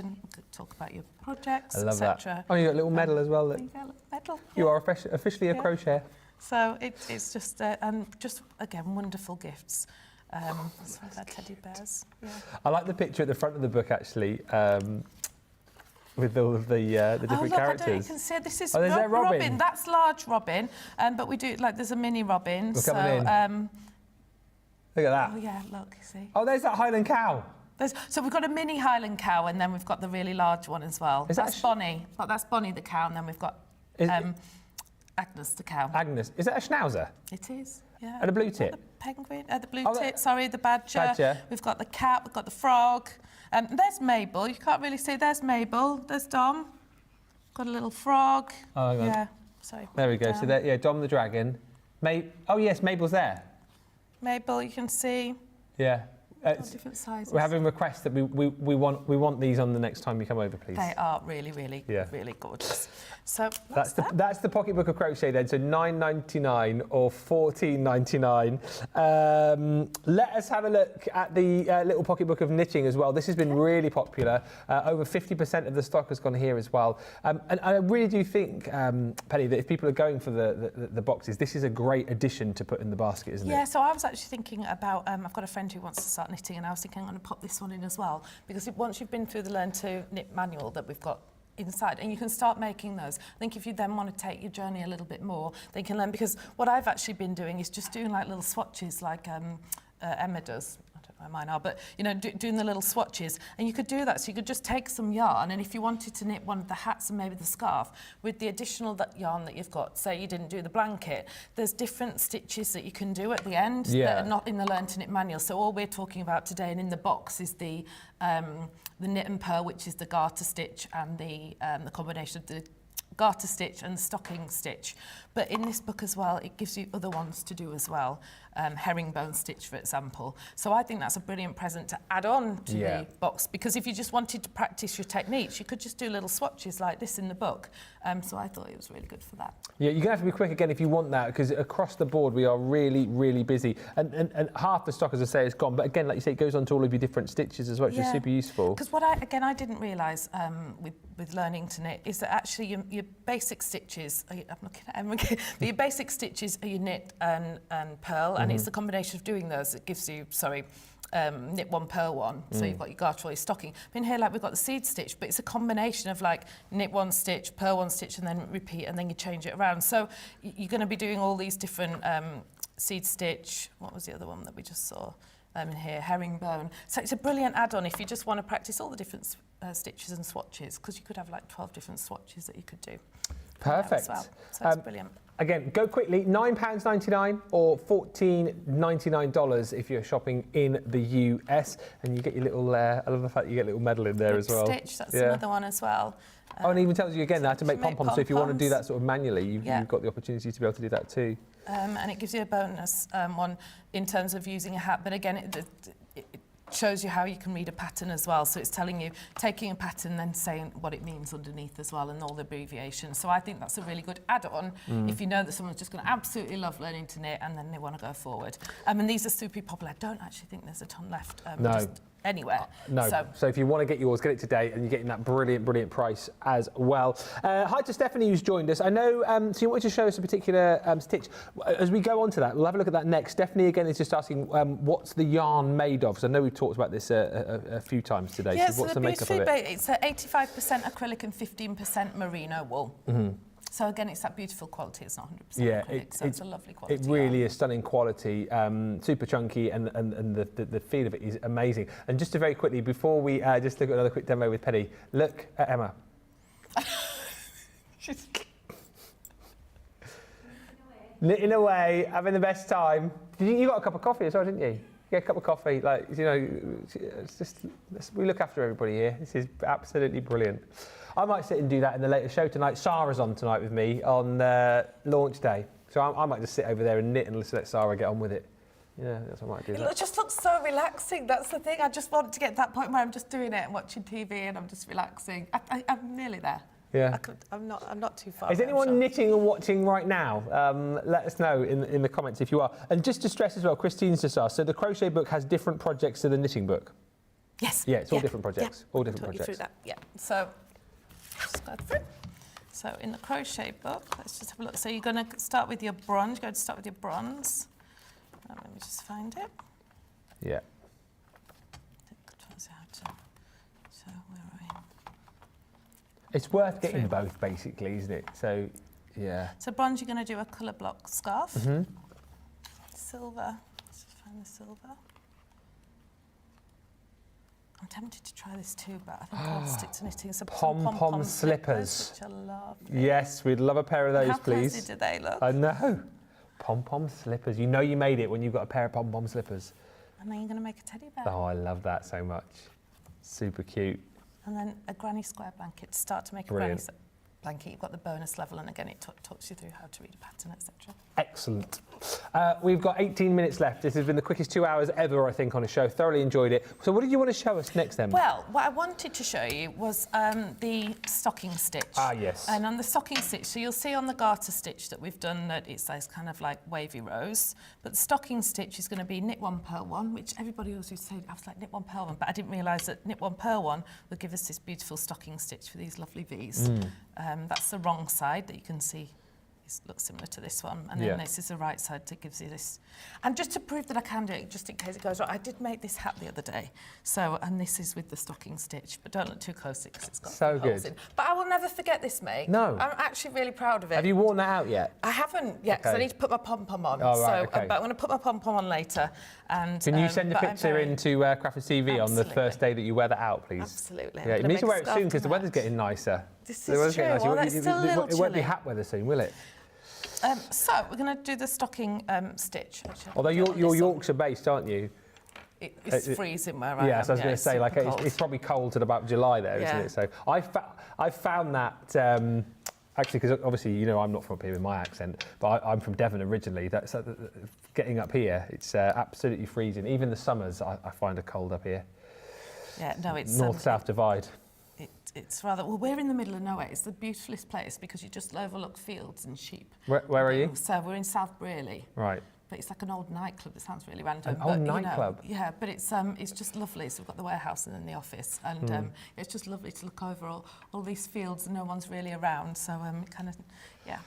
Speaker 2: talk about your projects,
Speaker 1: I love that.
Speaker 2: etc.
Speaker 1: Oh, you got a little medal as well. That
Speaker 2: You got a little medal.
Speaker 1: you are officially a crocheter.
Speaker 2: So it's just and just again wonderful gifts. Some of our teddy bears. Yeah.
Speaker 1: I like the picture at the front of the book actually. With all of the different characters.
Speaker 2: I don't know, you can see this is
Speaker 1: there's that Robin.
Speaker 2: That's large Robin, but we do like there's a mini Robin.
Speaker 1: We're
Speaker 2: so
Speaker 1: coming in. Look at that.
Speaker 2: oh yeah, look, you see.
Speaker 1: Oh, there's that Highland cow.
Speaker 2: So we've got a mini Highland cow, and then we've got the really large one as well. That's Bonnie. But that's Bonnie the cow, and then we've got Agnes the cow.
Speaker 1: Agnes, is that a schnauzer?
Speaker 2: It is. Yeah.
Speaker 1: And a blue tit?
Speaker 2: The penguin, the blue tit. Sorry, the badger.
Speaker 1: Badger.
Speaker 2: We've got the cat. We've got the frog. There's Mabel. You can't really see. There's Mabel. There's Dom. Got a little frog.
Speaker 1: Oh, hang on.
Speaker 2: Yeah. Sorry.
Speaker 1: There we go. So there, yeah, Dom the dragon. Oh yes, Mabel's there.
Speaker 2: Mabel, you can see.
Speaker 1: Yeah.
Speaker 2: Different sizes.
Speaker 1: We're having requests that we want these on the next time you come over, please.
Speaker 2: They are really, really, really gorgeous. So
Speaker 1: that's the Pocket Book of Crochet then. So $9.99 or $14.99. Let us have a look at the little Pocket Book of Knitting as well. This has been really popular. Over 50% of the stock has gone here as well. And I really do think, Penny, that if people are going for the boxes, this is a great addition to put in the basket, isn't it?
Speaker 2: Yeah. So I was actually thinking about. I've got a friend who wants to start knitting, and I was thinking I'm going to pop this one in as well, because once you've been through the Learn to Knit manual that we've got inside, and you can start making those. I think if you then want to take your journey a little bit more, then you can learn, because what I've actually been doing is just doing like little swatches like Emma does. I don't know where mine are, but you know, doing the little swatches, and you could do that. So you could just take some yarn, and if you wanted to knit one of the hats and maybe the scarf with the additional yarn that you've got, say you didn't do the blanket, there's different stitches that you can do at the end that are not in the Learn to Knit manual. So all we're talking about today and in the box is the knit and purl, which is the garter stitch, and the combination of the garter stitch and stocking stitch. But in this book as well, it gives you other ones to do as well. Herringbone stitch, for example. So I think that's a brilliant present to add on to the box, because if you just wanted to practice your techniques, you could just do little swatches like this in the book. So I thought it was really good for that.
Speaker 1: Yeah, you're going to have to be quick again if you want that, because across the board we are really, really busy. And half the stock, as I say, is gone. But again, like you say, it goes on to all of your different stitches as well, which is super useful.
Speaker 2: Because what I didn't realise with learning to knit is that actually your basic stitches, I'm looking at Emma again, but your basic stitches are your knit and purl, and it's the combination of doing those that gives you, knit one, purl one. So you've got your garter or your stocking. But in here, like we've got the seed stitch, but it's a combination of like knit one stitch, purl one stitch, and then repeat, and then you change it around. So you're going to be doing all these different seed stitch. What was the other one that we just saw? In here, herringbone. So it's a brilliant add-on if you just want to practice all the different stitches and swatches, because you could have like 12 different swatches that you could do.
Speaker 1: Perfect.
Speaker 2: As well. So it's brilliant.
Speaker 1: Again, go quickly, £9.99 or $14.99 if you're shopping in the US. And you get your little, I love the fact you get a little medal in there as well.
Speaker 2: Stitch, that's another one as well.
Speaker 1: Oh, and it even tells you again how to make pom-poms. So if you want to do that sort of manually, you've got the opportunity to be able to do that too.
Speaker 2: And it gives you a bonus one in terms of using a hat. But again, it shows you how you can read a pattern as well. So it's telling you, taking a pattern, then saying what it means underneath as well, and all the abbreviations. So I think that's a really good add-on if you know that someone's just going to absolutely love learning to knit and then they want to go forward. And these are super popular. I don't actually think there's a ton left.
Speaker 1: No.
Speaker 2: Anywhere.
Speaker 1: No. So if you want to get yours, get it today, and you're getting that brilliant price as well. Hi to Stephanie, who's joined us. I know, so you wanted to show us a particular stitch. As we go on to that, we'll have a look at that next. Stephanie, again, is just asking, what's the yarn made of? So I know we've talked about this a few times today.
Speaker 2: Yeah,
Speaker 1: so what's the makeup of it?
Speaker 2: It's 85% acrylic and 15% merino wool. So again, it's that beautiful quality. It's not 100% acrylic, so it's a lovely quality.
Speaker 1: It really is stunning quality, super chunky, and the feel of it is amazing. And just to very quickly, before we just look at another quick demo with Penny, look at Emma. Knitting away, having the best time. You got a cup of coffee as well, didn't you? Yeah, a cup of coffee. Like, you know, it's just, we look after everybody here. This is absolutely brilliant. I might sit and do that in the later show tonight. Sarah's on tonight with me on launch day. So I might just sit over there and knit and let Sarah get on with it. Yeah, that's what I might do.
Speaker 2: It just looks so relaxing. That's the thing. I just want to get to that point where I'm just doing it and watching TV and I'm just relaxing. I'm nearly there.
Speaker 1: Yeah.
Speaker 2: I'm not too far.
Speaker 1: Is anyone knitting and watching right now? Let us know in the comments if you are. And just to stress as well, Christine's just asked, so the crochet book has different projects to the knitting book?
Speaker 2: Yes.
Speaker 1: Yeah, it's all different projects.
Speaker 2: Yeah.
Speaker 1: All different
Speaker 2: I'll talk
Speaker 1: projects.
Speaker 2: you through that. Yeah. So just go through. So in the crochet book, let's just have a look. So you're going to start with your bronze. You're going to start with your bronze. Let me just find it.
Speaker 1: Yeah.
Speaker 2: So where are we?
Speaker 1: It's worth getting both, basically, isn't it? So, yeah.
Speaker 2: So bronze, you're going to do a colour block scarf. Silver. Let's just find the silver. I'm tempted to try this too, but I think I'll stick to knitting. So
Speaker 1: Pom Pom slippers.
Speaker 2: Which I love.
Speaker 1: Yes, we'd love a pair of those, please.
Speaker 2: How cozy do they look?
Speaker 1: I know. Pom Pom slippers. You know you made it when you've got a pair of Pom Pom slippers.
Speaker 2: And then you're going to make a teddy bear.
Speaker 1: Oh, I love that so much. Super cute.
Speaker 2: And then a granny square blanket. To start to make a granny blanket, you've got the bonus level, and again, it talks you through how to read a pattern, etc.
Speaker 1: Excellent. We've got 18 minutes left. This has been the quickest 2 hours ever, I think, on a show. Thoroughly enjoyed it. So what did you want to show us next then?
Speaker 2: Well, what I wanted to show you was the stocking stitch.
Speaker 1: Ah, yes.
Speaker 2: And on the stocking stitch, so you'll see on the garter stitch that we've done that it's those kind of like wavy rows, but the stocking stitch is going to be knit one, purl one, which everybody always used to say, I was like, knit one, purl one, but I didn't realise that knit one, purl one would give us this beautiful stocking stitch for these lovely V's. That's the wrong side that you can see. It looks similar to this one, and then this is the right side that gives you this. And just to prove that I can do it, just in case it goes wrong, I did make this hat the other day. So, and this is with the stocking stitch, but don't look too closely because it's got
Speaker 1: so
Speaker 2: holes
Speaker 1: good.
Speaker 2: in. But I will never forget this make.
Speaker 1: No.
Speaker 2: I'm actually really proud of it.
Speaker 1: Have you worn that out yet?
Speaker 2: I haven't yet, because I need to put my pom-pom on.
Speaker 1: Oh, right,
Speaker 2: but I'm going to put my pom-pom on later. And
Speaker 1: can you send a picture into Crafters TV on the first day that you wear that out, please?
Speaker 2: Absolutely.
Speaker 1: Yeah, you need to wear it soon because the weather's getting nicer.
Speaker 2: This is true. Well, that's still a little
Speaker 1: It won't be hat weather soon, will it?
Speaker 2: So we're going to do the stocking stitch.
Speaker 1: Although you're Yorkshire based, aren't you?
Speaker 2: It's freezing where I am.
Speaker 1: Yeah, so I was going to say, like, it's probably cold at about July there, isn't it? So I found that, actually, because obviously, you know, I'm not from up here with my accent, but I'm from Devon originally. That's getting up here, it's absolutely freezing. Even the summers, I find are cold up here.
Speaker 2: Yeah, no, it's...
Speaker 1: North-south divide.
Speaker 2: It's rather... Well, we're in the middle of nowhere. It's the beautifulest place because you just overlook fields and sheep.
Speaker 1: Where are you?
Speaker 2: So we're in South Braley.
Speaker 1: Right.
Speaker 2: But it's like an old nightclub. It sounds really random.
Speaker 1: An old nightclub?
Speaker 2: You know, yeah, but it's just lovely. So we've got the warehouse and then the office. And it's just lovely to look over all these fields and no one's really around. So kind of, yeah.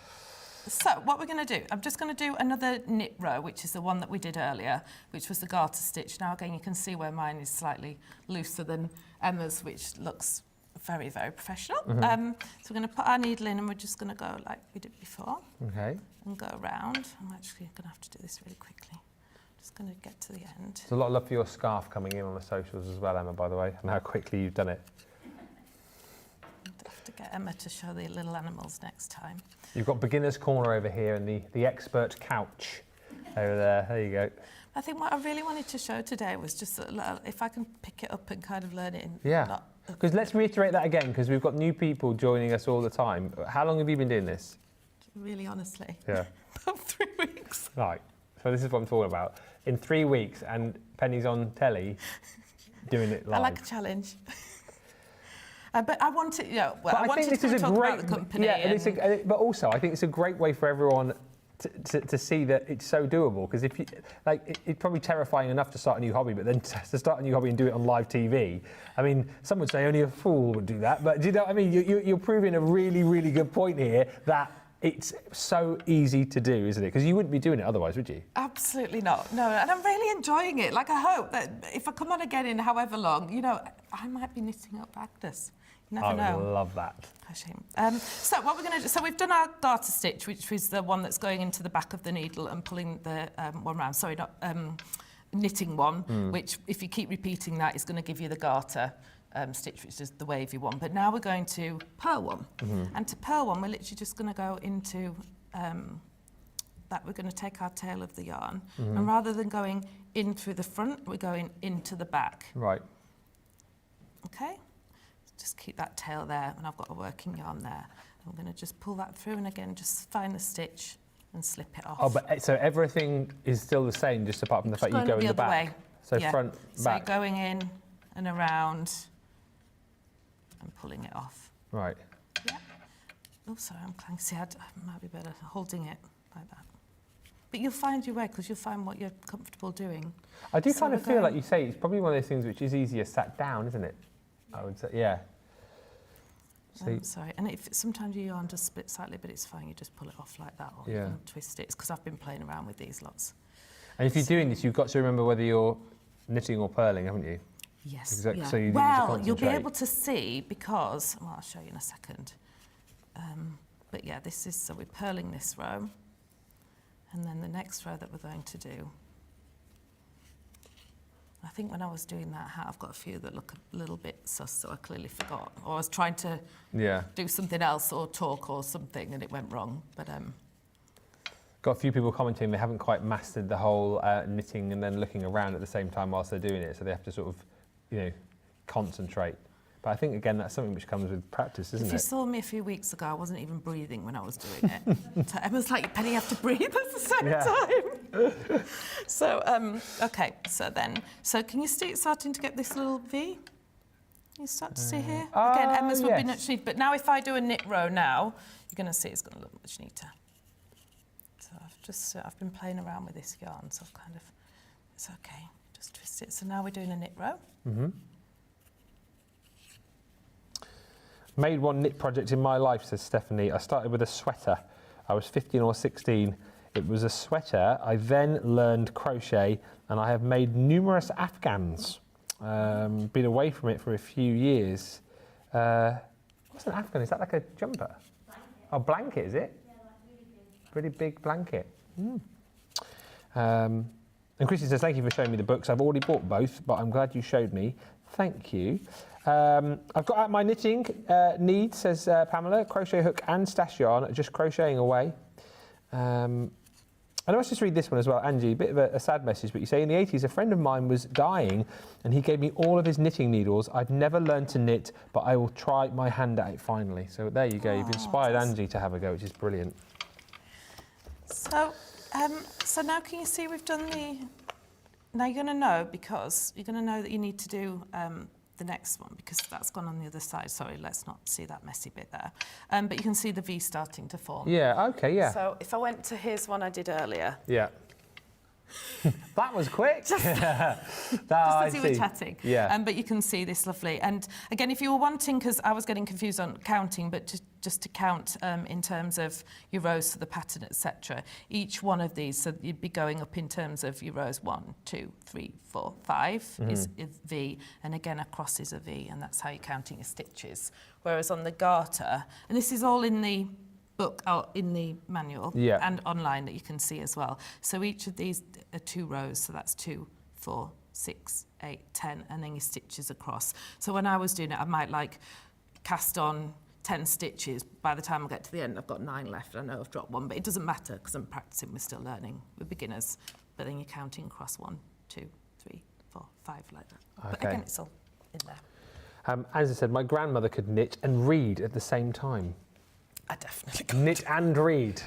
Speaker 2: So what we're going to do, I'm just going to do another knit row, which is the one that we did earlier, which was the garter stitch. Now again, you can see where mine is slightly looser than Emma's, which looks very, very professional. So we're going to put our needle in and we're just going to go like we did before.
Speaker 1: Okay.
Speaker 2: And go around. I'm actually going to have to do this really quickly. Just going to get to the end.
Speaker 1: There's a lot of love for your scarf coming in on the socials as well, Emma, by the way, and how quickly you've done it.
Speaker 2: I'll have to get Emma to show the little animals next time.
Speaker 1: You've got beginner's corner over here and the expert couch over there. There you go.
Speaker 2: I think what I really wanted to show today was just if I can pick it up and kind of learn it in.
Speaker 1: Yeah. Because let's reiterate that again, because we've got new people joining us all the time. How long have you been doing this?
Speaker 2: Really, honestly.
Speaker 1: Yeah.
Speaker 2: About 3 weeks.
Speaker 1: Right. So this is what I'm talking about. In 3 weeks, and Penny's on telly doing it live.
Speaker 2: I like a challenge. But I want to,
Speaker 1: but
Speaker 2: I wanted to talk about the company.
Speaker 1: Yeah, and but also I think it's a great way for everyone to see that it's so doable. Because if you it's probably terrifying enough to start a new hobby, but then to start a new hobby and do it on live TV. I mean, some would say only a fool would do that, but do you know what I mean? You're proving a really, really good point here that it's so easy to do, isn't it? Because you wouldn't be doing it otherwise, would you?
Speaker 2: Absolutely not. No, and I'm really enjoying it. Like, I hope that if I come on again in however long, I might be knitting up Agnes. You never know.
Speaker 1: I would love that.
Speaker 2: Oh, shame. So what we're going to do, so we've done our garter stitch, which is the one that's going into the back of the needle and pulling the one round. Sorry, not knitting one, which if you keep repeating that, is going to give you the garter stitch, which is the wavy one. But now we're going to purl one. And to purl one, we're literally just going to go into that. We're going to take our tail of the yarn, and rather than going in through the front, we're going into the back.
Speaker 1: Right.
Speaker 2: Okay. Just keep that tail there, and I've got a working yarn there. I'm going to just pull that through, and again, just find the stitch and slip it off.
Speaker 1: Oh, but so everything is still the same, just apart from the fact you go in the back.
Speaker 2: Way.
Speaker 1: So
Speaker 2: yeah.
Speaker 1: front, back.
Speaker 2: So going in and around and pulling it off.
Speaker 1: Right.
Speaker 2: Yeah. Oh, sorry, I'm clanky. See, I might be better holding it like that. But you'll find your way, because you'll find what you're comfortable doing.
Speaker 1: I do kind of feel like you say it's probably one of those things which is easier sat down, isn't it? I would say, yeah.
Speaker 2: Sorry, and sometimes your yarn does split slightly, but it's fine. You just pull it off like that, or you can twist it. It's because I've been playing around with these lots.
Speaker 1: And if you're doing this, you've got to remember whether you're knitting or purling, haven't you?
Speaker 2: Yes.
Speaker 1: Exactly.
Speaker 2: Yeah.
Speaker 1: So you
Speaker 2: well, you'll be able to see because, well, I'll show you in a second. But yeah, this is, so we're purling this row, and then the next row that we're going to do. I think when I was doing that hat, I've got a few that look a little bit sus, so I clearly forgot. Or I was trying to do something else or talk or something, and it went wrong. But
Speaker 1: got a few people commenting they haven't quite mastered the whole knitting and then looking around at the same time whilst they're doing it, so they have to sort of, concentrate. But I think, again, that's something which comes with practice, isn't it?
Speaker 2: If you saw me a few weeks ago, I wasn't even breathing when I was doing it. So Emma's like, Penny, you have to breathe at the same time. So, okay, so can you see it starting to get this little V? You start to see here? Again, Emma's would be much neater. But now if I do a knit row now, you're going to see it's going to look much neater. So I've been playing around with this yarn, so I've kind of, it's okay, just twist it. So now we're doing a knit row.
Speaker 1: Made one knit project in my life, says Stephanie. I started with a sweater. I was 15 or 16. It was a sweater. I then learned crochet, and I have made numerous Afghans. Been away from it for a few years. What's an Afghan? Is that like a jumper? Blanket. Oh, blanket, is it? Yeah, like really big blanket. And Chrissy says, thank you for showing me the books. I've already bought both, but I'm glad you showed me. Thank you. I've got out my knitting needs, says Pamela, crochet hook and stash yarn, just crocheting away. And I must just read this one as well, Angie, a bit of a sad message, but you say, in the 80s, a friend of mine was dying and he gave me all of his knitting needles. I've never learned to knit, but I will try my hand at it finally. So there you go, you've inspired Angie to have a go, which is brilliant.
Speaker 2: So, so now can you see we've done now you're going to know, because you're going to know that you need to do the next one, because that's gone on the other side. Sorry, let's not see that messy bit there. But you can see the V starting to form.
Speaker 1: Yeah, okay, yeah.
Speaker 2: So if I went to here's one I did earlier.
Speaker 1: Yeah. That was quick.
Speaker 2: Just as we were chatting.
Speaker 1: Yeah.
Speaker 2: But you can see this lovely. And again, if you were wanting, because I was getting confused on counting, but just to count in terms of your rows for the pattern, etc. Each one of these, so you'd be going up in terms of your rows 1, 2, 3, 4, 5 is V, and again across is a V, and that's how you're counting your stitches. Whereas on the garter, and this is all in the book, in the manual, and online that you can see as well. So each of these are 2 rows, so that's 2, 4, 6, 8, 10, and then your stitches across. So when I was doing it, I might like cast on 10 stitches. By the time I get to the end, I've got 9 left. I know I've dropped 1, but it doesn't matter because I'm practicing. We're still learning. We're beginners. But then you're counting across 1, 2, 3, 4, 5 like that. Okay. But again, it's all in there.
Speaker 1: As I said, my grandmother could knit and read at the same time.
Speaker 2: I definitely could.
Speaker 1: Knit and read.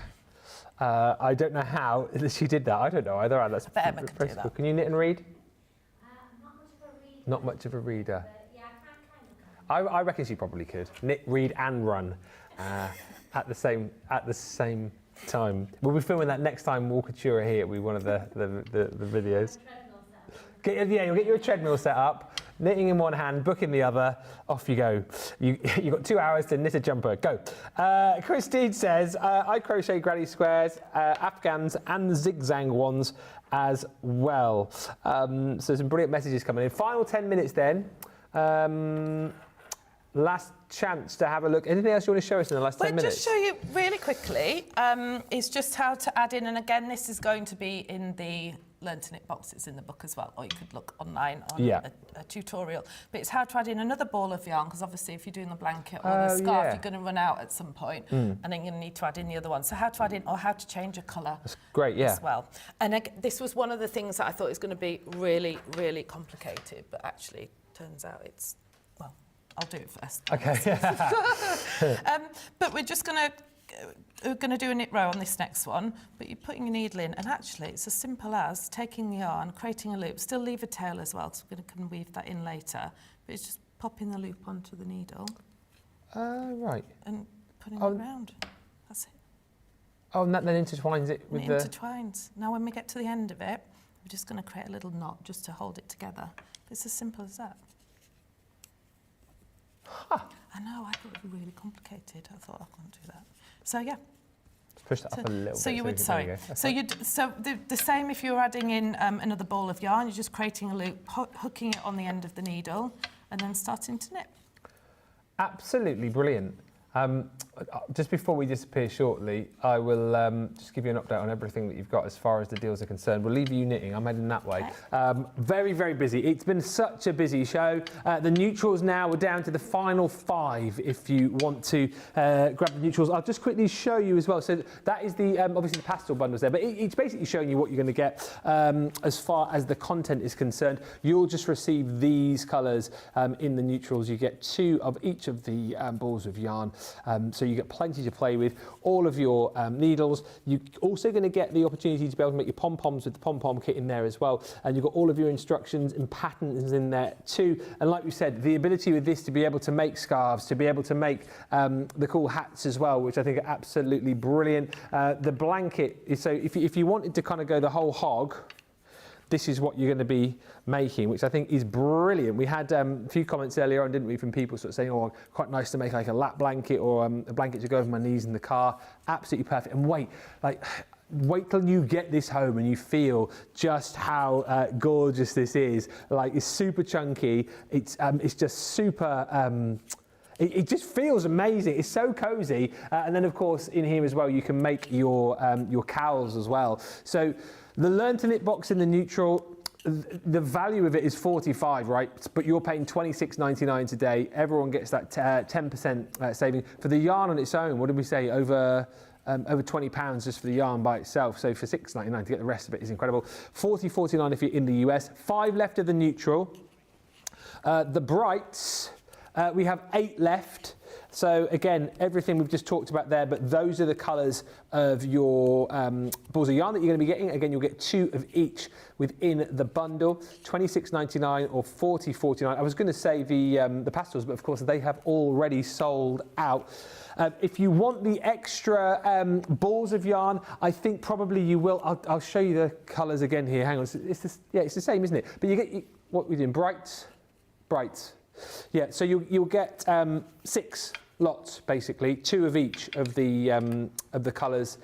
Speaker 1: I don't know how she did that. I don't know either. That's
Speaker 2: I bet Emma could do that.
Speaker 1: Can you knit and read?
Speaker 3: Not much of a reader.
Speaker 1: Not much of a reader.
Speaker 3: But yeah, I can kind of.
Speaker 1: I reckon she probably could. Knit, read and run at the same time. We'll be filming that next time Wool Couture are here. It'll be one of the videos. You'll get your treadmill set up. Knitting in one hand, book in the other, off you go. You've got 2 hours to knit a jumper, go. Christine says, I crochet granny squares, afghans and zigzag ones as well. So some brilliant messages coming in. Final 10 minutes then. Last chance to have a look. Anything else you want to show us in the last 10 minutes?
Speaker 2: We'll just show you really quickly. Is just how to add in, and again, this is going to be in the Learn to Knit boxes in the book as well, or you could look online on a tutorial. But it's how to add in another ball of yarn, because obviously if you're doing the blanket or the scarf, you're going to run out at some point, and then you're going to need to add in the other one. So how to add in, or how to change a colour.
Speaker 1: That's great, yeah.
Speaker 2: As well. And this was one of the things that I thought was going to be really, really complicated, but actually turns out it's, well, I'll do it first.
Speaker 1: Okay.
Speaker 2: But we're just going to do a knit row on this next one, but you're putting your needle in, and actually it's as simple as taking the yarn, creating a loop, still leave a tail as well, because we're going to weave that in later, but it's just popping the loop onto the needle.
Speaker 1: Right.
Speaker 2: And putting it around. That's it.
Speaker 1: Oh, and that then intertwines it with the...
Speaker 2: It intertwines. Now when we get to the end of it, we're just going to create a little knot just to hold it together. It's as simple as that.
Speaker 1: Huh.
Speaker 2: I know, I thought it would be really complicated. I thought I couldn't do that. So yeah.
Speaker 1: Let's push that up a little bit.
Speaker 2: So you would, sorry. So the same if you're adding in another ball of yarn, you're just creating a loop, hooking it on the end of the needle, and then starting to knit.
Speaker 1: Absolutely brilliant. Just before we disappear shortly, I will just give you an update on everything that you've got as far as the deals are concerned. We'll leave you knitting. I'm heading that way. Very, very busy. It's been such a busy show. The neutrals now, we're down to the final 5 if you want to grab the neutrals. I'll just quickly show you as well. So that is the obviously the pastel bundles there, but it's basically showing you what you're going to get as far as the content is concerned. You'll just receive these colours in the neutrals. You get 2 of each of the balls of yarn. So you get plenty to play with, all of your needles. You're also going to get the opportunity to be able to make your pom-poms with the pom-pom kit in there as well. And you've got all of your instructions and patterns in there too. And like we said, the ability with this to be able to make scarves, to be able to make the cool hats as well, which I think are absolutely brilliant. The blanket, so if you wanted to kind of go the whole hog, this is what you're going to be making, which I think is brilliant. We had a few comments earlier on, didn't we, from people sort of saying, oh, quite nice to make like a lap blanket or a blanket to go over my knees in the car. Absolutely perfect. And wait till you get this home and you feel just how gorgeous this is. Like, it's super chunky. It's just super... It just feels amazing. It's so cozy. And then, of course, in here as well, you can make your cowls as well. So the Learn to Knit box in the neutral, the value of it is £45, right? But you're paying £26.99 today. Everyone gets that 10% saving. For the yarn on its own, what did we say? Over £20 just for the yarn by itself. So for £6.99 to get the rest of it is incredible. $40.49 if you're in the US. 5 left of the neutral. The brights... we have 8 left. So again, everything we've just talked about there, but those are the colours of your balls of yarn that you're going to be getting. Again, you'll get 2 of each within the bundle, $26.99 or $40.49. I was going to say the pastels, but of course they have already sold out. If you want the extra balls of yarn, I think probably you will. I'll show you the colours again here. Hang on, it's the same, isn't it? But you get what we're doing, brights. Yeah, so you'll get 6 lots basically, 2 of each of the colours.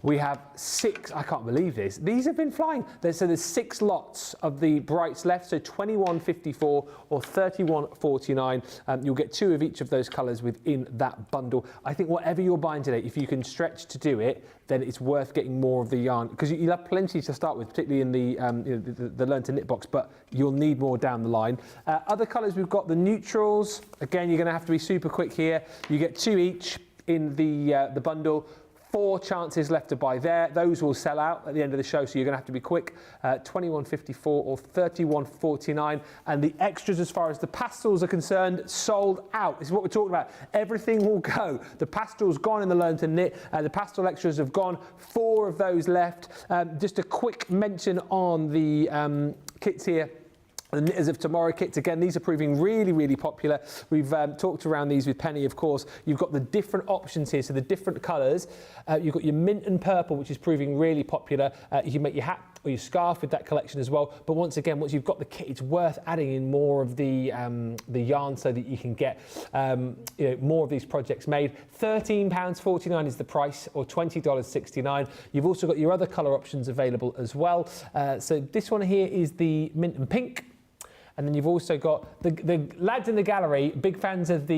Speaker 1: We have 6, I can't believe this, these have been flying. So there's 6 lots of the brights left, so $21.54 or $31.49. You'll get 2 of each of those colours within that bundle. I think whatever you're buying today, if you can stretch to do it, then it's worth getting more of the yarn, because you'll have plenty to start with, particularly in the Learn to Knit box, but you'll need more down the line. Other colours, we've got the neutrals. Again, you're going to have to be super quick here. You get 2 each in the bundle. 4 chances left to buy there. Those will sell out at the end of the show, so you're going to have to be quick. $21.54 or $31.49. And the extras, as far as the pastels are concerned, sold out. This is what we're talking about. Everything will go. The pastel's gone in the Learn to Knit. The pastel extras have gone. 4 of those left. Just a quick mention on the kits here. The Knitters of Tomorrow kits, again, these are proving really, really popular. We've talked around these with Penny, of course. You've got the different options here, so the different colours. You've got your mint and purple, which is proving really popular. You can make your hat or your scarf with that collection as well. But once again, once you've got the kit, it's worth adding in more of the yarn so that you can get more of these projects made. £13.49 is the price, or $20.69. You've also got your other colour options available as well. So this one here is the mint and pink. And then you've also got the lads in the gallery, big fans of the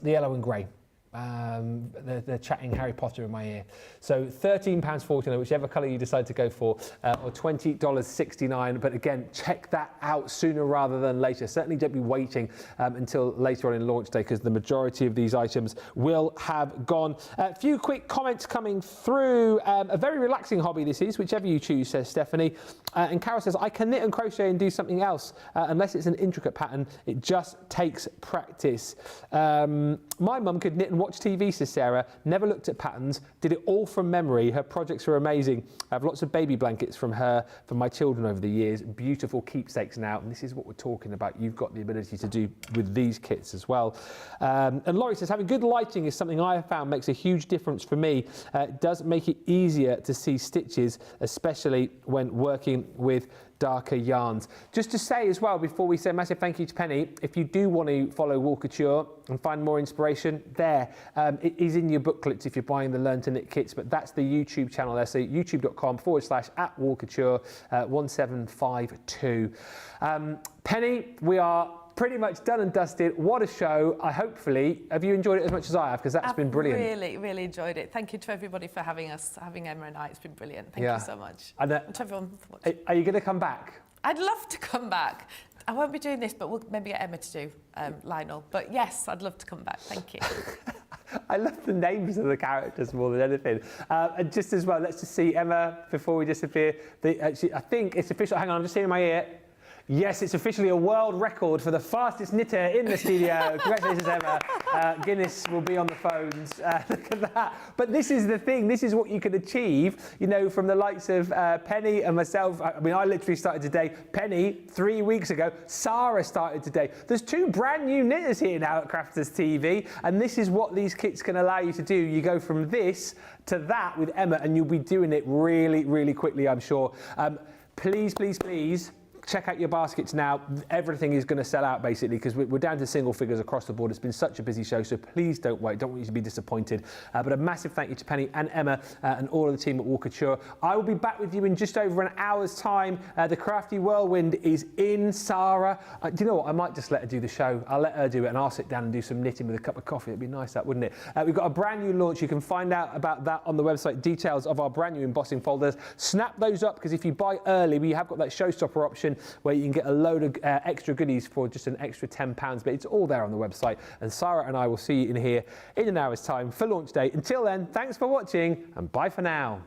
Speaker 1: yellow and grey. They're chatting Harry Potter in my ear. So £13.49, whichever colour you decide to go for, or $20.69. But again, check that out sooner rather than later. Certainly don't be waiting until later on in launch day, because the majority of these items will have gone. A few quick comments coming through. A very relaxing hobby this is, whichever you choose, says Stephanie. And Carol says, I can knit and crochet and do something else. Unless it's an intricate pattern, it just takes practice. My mum could knit and watch TV, says Sarah. Never looked at patterns, did it all from memory. Her projects are amazing. I have lots of baby blankets from her for my children over the years. Beautiful keepsakes now, and this is what we're talking about. You've got the ability to do with these kits as well. And Laurie says, having good lighting is something I have found makes a huge difference for me. It does make it easier to see stitches, especially when working with darker yarns. Just to say as well, before we say a massive thank you to Penny, if you do want to follow Wool Couture and find more inspiration, there. It is in your booklets if you're buying the Learn to Knit kits, but that's the YouTube channel there, so youtube.com/@Wool Couture 1752. Penny, we are pretty much done and dusted. What a show. Hopefully, have you enjoyed it as much as I have? Because that's been brilliant.
Speaker 2: Really, really enjoyed it. Thank you to everybody for having us, having Emma and I. It's been brilliant. Thank you so much. And to everyone for watching.
Speaker 1: Are you going to come back?
Speaker 2: I'd love to come back. I won't be doing this, but we'll maybe get Emma to do Lionel. But yes, I'd love to come back. Thank you.
Speaker 1: I love the names of the characters more than anything. And just as well, let's just see Emma before we disappear. I think it's official. Hang on, I'm just seeing in my ear. Yes, it's officially a world record for the fastest knitter in the studio. Congratulations, Emma. Guinness will be on the phones. Look at that. But this is the thing. This is what you can achieve, you know, from the likes of Penny and myself. I mean, I literally started today. Penny, 3 weeks ago. Sarah started today. There's 2 brand new knitters here now at Crafters TV. And this is what these kits can allow you to do. You go from this to that with Emma, and you'll be doing it really, really quickly, I'm sure. Please, please, please, check out your baskets now. Everything is going to sell out basically, because we're down to single figures across the board. It's been such a busy show, so please don't wait. Don't want you to be disappointed. But a massive thank you to Penny and Emma and all of the team at Wool Couture. I will be back with you in just over an hour's time. The Crafty Whirlwind is in. Sarah, do you know what? I might just let her do the show. I'll let her do it, and I'll sit down and do some knitting with a cup of coffee. It'd be nice, that, wouldn't it? We've got a brand new launch. You can find out about that on the website. Details of our brand new embossing folders. Snap those up, because if you buy early, we have got that showstopper option where you can get a load of extra goodies for just an extra £10, but it's all there on the website. And Sarah and I will see you in here in an hour's time for launch day. Until then, thanks for watching, and bye for now.